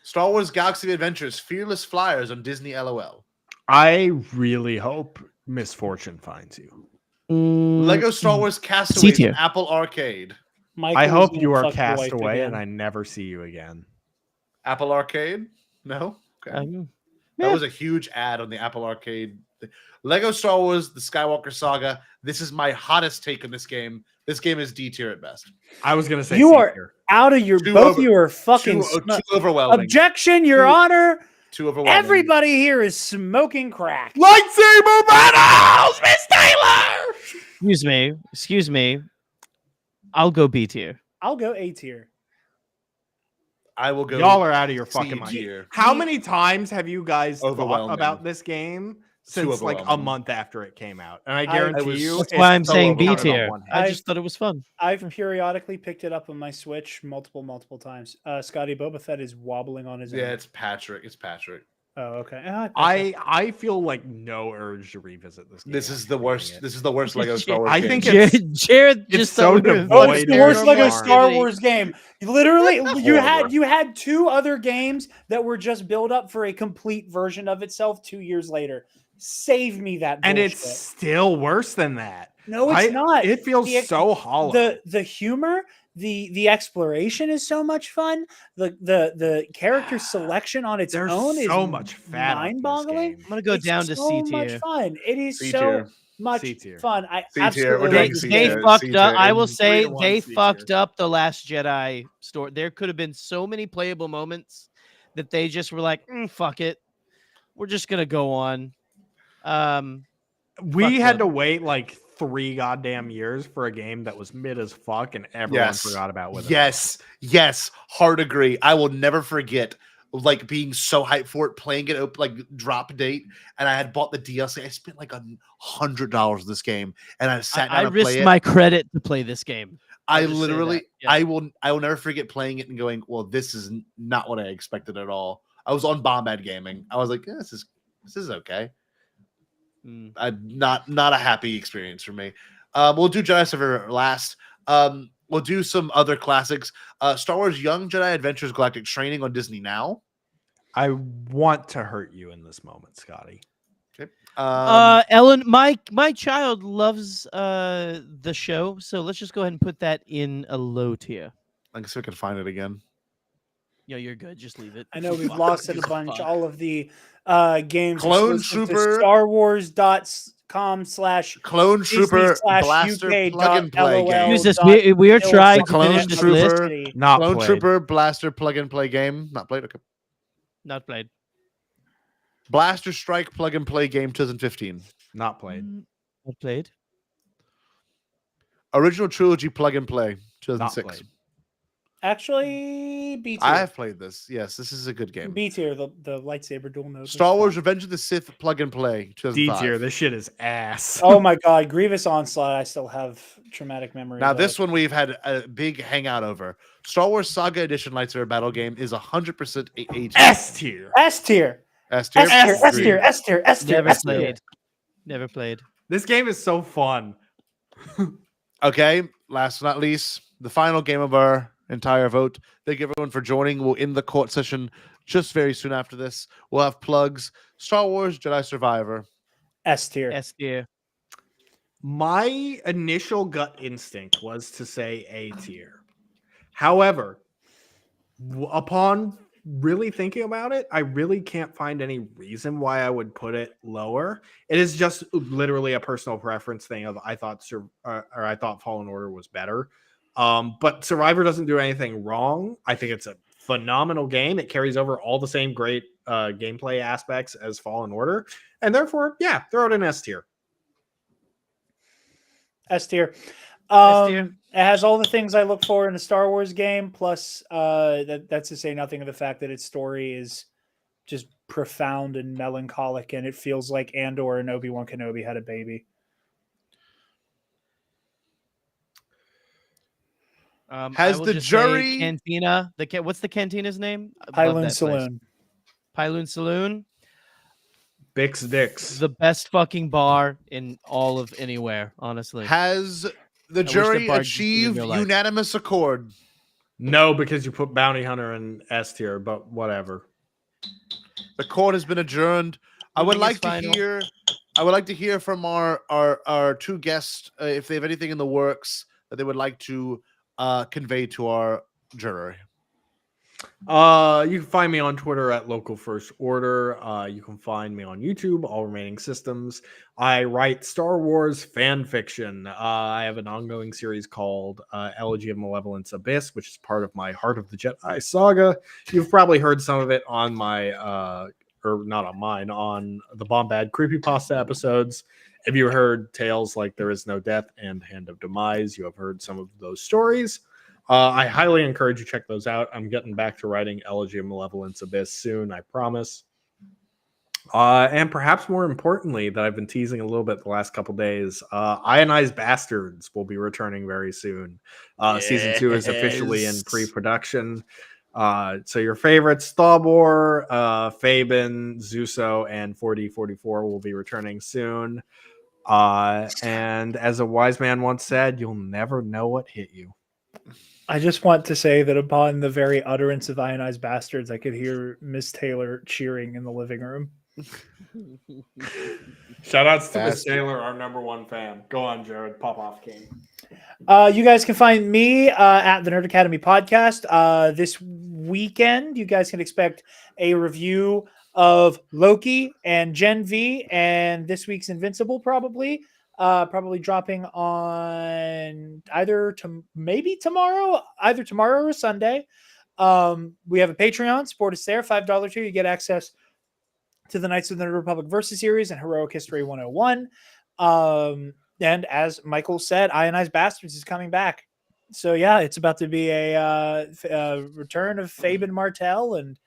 Star Wars Galaxy of Adventures Fearless Flyers on Disney LOL. I really hope misfortune finds you. Lego Star Wars C Castaways tier. on Apple Arcade. Michael I was hope gonna you are fuck your cast wife away again. and I never see you again. Apple Arcade? No? Okay. That was a huge ad on the Apple Arcade. Lego Star Wars The Skywalker Saga. This is my hottest take on this game. This game is D tier at best. I was gonna say You C are tier. out of your. Too Both over- of you are fucking. Too overwhelming. Objection, Your Too- Honor. Too overwhelming. Everybody here is smoking crack. Lightsaber battles, Miss Taylor. Excuse me. I'll go B tier. I'll go A tier. I will go. Y'all are out of your C fucking mind. tier. How many times have you guys thought Overwhelming. about this game Too since like a overwhelming. month after it came out? And I guarantee was- you, That's it's why I'm so saying B overcounted on tier. one hand. I I- just thought it was fun. I've periodically picked it up on my Switch multiple times. Scotty Boba Fett is wobbling on his own. Yeah, it's Patrick. It's Patrick. Oh, okay. I feel like no urge to revisit this game. This is the after worst. playing it. This is the worst Lego Star Wars I game. think it's- Jared it's just so thought we were devoid Oh, it's the Void worst of Lego charm. Star Wars game. Literally, you Horrible. had two other games that were just built up for a complete version of itself 2 years later. Save me that And bullshit. it's still worse than that. No, it's not. It feels The- so hollow. The humor, the exploration is so much fun. The character selection on its There's own is so much fat on this mind-boggling. game. I'm gonna go It's down to so C much tier. fun. It is C so tier. much C tier. fun. I C tier. We're absolutely doing love C this They tier. game. fucked C up. tier. I will Three say to one they C fucked tier. up the Last Jedi story. There could have been so many playable moments that they just were like, fuck it, we're just gonna go on. We fucked had up. to wait like 3 goddamn years for a game that was mid as fuck and everyone Yes. forgot about with it. Yes. Hard agree. I will never forget like being so hyped for it, playing it like drop date, and I had bought the DLC. I spent like $100 on this game, and I sat down I and played risked it. my credit to play this game. I I'll just say literally, that, yeah. I will never forget playing it and going, well, this is not what I expected at all. I was on Bombad Gaming. I was like, yeah, this is okay. Not a happy experience for me. We'll do Jedi Survivor last. We'll do some other classics. Star Wars Young Jedi Adventures Galactic Training on Disney Now. I want to hurt you in this moment, Scotty. Okay. Ellen, my child loves the show, so let's just go ahead and put that in a low tier. I guess we can find it again. Yeah, you're good. Just leave it. I know we've Fuck, lost it a just bunch. fuck. All of the games Clone exclusive to Trooper. StarWars.com/ Clone Trooper Disney / Blaster UK Plug and Play LOL. game. Use this. We are trying to Clone finish this Trooper. list. Not Clone played. Trooper Blaster Plug and Play game. Not played. Okay. Not played. Blaster Strike Plug and Play game 2015. Not played. Not played. Original Trilogy Plug and Play Not 2006. played. Actually, B tier. I have played this. Yes, this is a good game. B tier, the lightsaber dual mode. was Star Wars fun. Revenge of the Sith plug and play. D 2005. tier. This shit is ass. Oh my god, Grievous Onslaught! I still have traumatic memories. Now of. this one we've had a big hangout over. Star Wars Saga Edition lightsaber battle game is 100% A tier. S tier. S tier. S tier. S tier. S tier. S tier. S tier. Never S tier. played. Never played. This game is so fun. Okay, last but not least, the final game of our entire vote. Thank you everyone for joining. We'll end the court session just very soon after this. We'll have plugs. Star Wars Jedi Survivor. S tier. S tier. My initial gut instinct was to say A tier. However, upon really thinking about it, I really can't find any reason why I would put it lower. It is just literally a personal preference thing of I thought Fallen Order was better. But Survivor doesn't do anything wrong. I think it's a phenomenal game. It carries over all the same great gameplay aspects as Fallen Order. And therefore, yeah, throw it in S tier. S tier. S tier. It has all the things I look for in a Star Wars game. Plus, that's to say nothing of the fact that its story is just profound and melancholic, and it feels like Andor and Obi-Wan Kenobi had a baby. Has I will the just say jury- Cantina? What's the Cantina's name? I love Pyloon that place. Saloon. Pyloon Saloon. Bix Dix. The best fucking bar in all of anywhere, honestly. Has the the jury bar existed in achieved real life. unanimous accord? No, because you put Bounty Hunter in S tier, but whatever. The court has been adjourned. I would Moving like is to final. hear. I would like to hear from our two guests if they have anything in the works that they would like to convey to our jury. You can find me on Twitter at Local First Order. You can find me on YouTube, All Remaining Systems. I write Star Wars fan fiction. I have an ongoing series called Elegy of Malevolence Abyss, which is part of my Heart of the Jedi saga. You've probably heard some of it on my, or not on mine, on the Bombad Creepypasta episodes. If you heard tales like There Is No Death and Hand of Demise, you have heard some of those stories. I highly encourage you to check those out. I'm getting back to writing Elegy of Malevolence Abyss soon, I promise. And perhaps more importantly, that I've been teasing a little bit the last couple days, Ionized Bastards will be returning very soon. Season 2 is officially in pre-production. So your favorites, Thalbor, Fabian, Zuso, and 4D44 will be returning soon. And as a wise man once said, you'll never know what hit you. I just want to say that upon the very utterance of Ionized Bastards, I could hear Miss Taylor cheering in the living room. Shout outs to Miss Taylor, our #1 fan. Go on, Jared. Pop off, King. You guys can find me at the Nerd Academy podcast. This weekend, you guys can expect a review of Loki and Gen V and this week's Invincible, probably dropping on either maybe tomorrow, either tomorrow or Sunday. We have a Patreon. Support us there. $5 tier. You get access to the Knights of the Nerd Republic Versus series and Heroic History 101. And as Michael said, Ionized Bastards is coming back. So yeah, it's about to be a return of Fabian Martell, and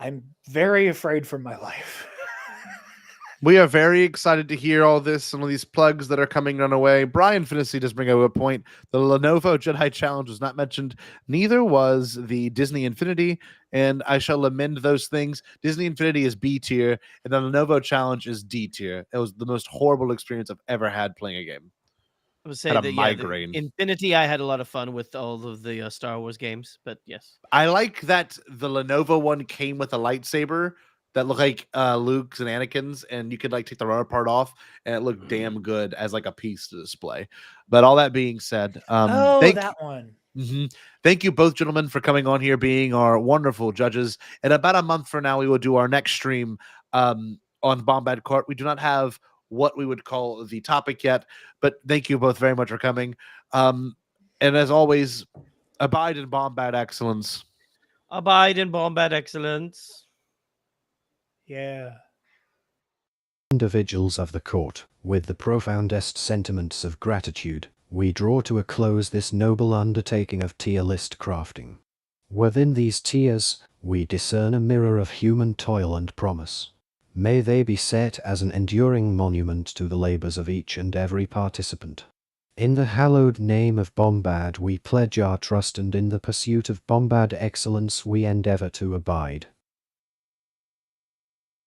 I'm very afraid for my life. We are very excited to hear all this, some of these plugs that are coming on our way. Brian Finnessy does bring up a point. The Lenovo Jedi Challenge was not mentioned. Neither was the Disney Infinity, and I shall amend those things. Disney Infinity is B tier, and the Lenovo Challenge is D tier. It was the most horrible experience I've ever had playing a game. I would say Had a that migraine. Infinity, I had a lot of fun with all of the Star Wars games, but yes. I like that the Lenovo one came with a lightsaber that looked like Luke's and Anakin's, and you could like take the rubber part off, and it looked damn good as like a piece to display. But all that being said, that one. Thank you both, gentlemen, for coming on here, being our wonderful judges. In about a month from now, we will do our next stream on Bombad Court. We do not have what we would call the topic yet, but thank you both very much for coming. And as always, abide in Bombad excellence. Abide in Bombad excellence. Yeah. Individuals of the court, with the profoundest sentiments of gratitude, we draw to a close this noble undertaking of tier list crafting. Within these tiers, we discern a mirror of human toil and promise. May they be set as an enduring monument to the labors of each and every participant. In the hallowed name of Bombad we pledge our trust, and in the pursuit of Bombad excellence we endeavor to abide.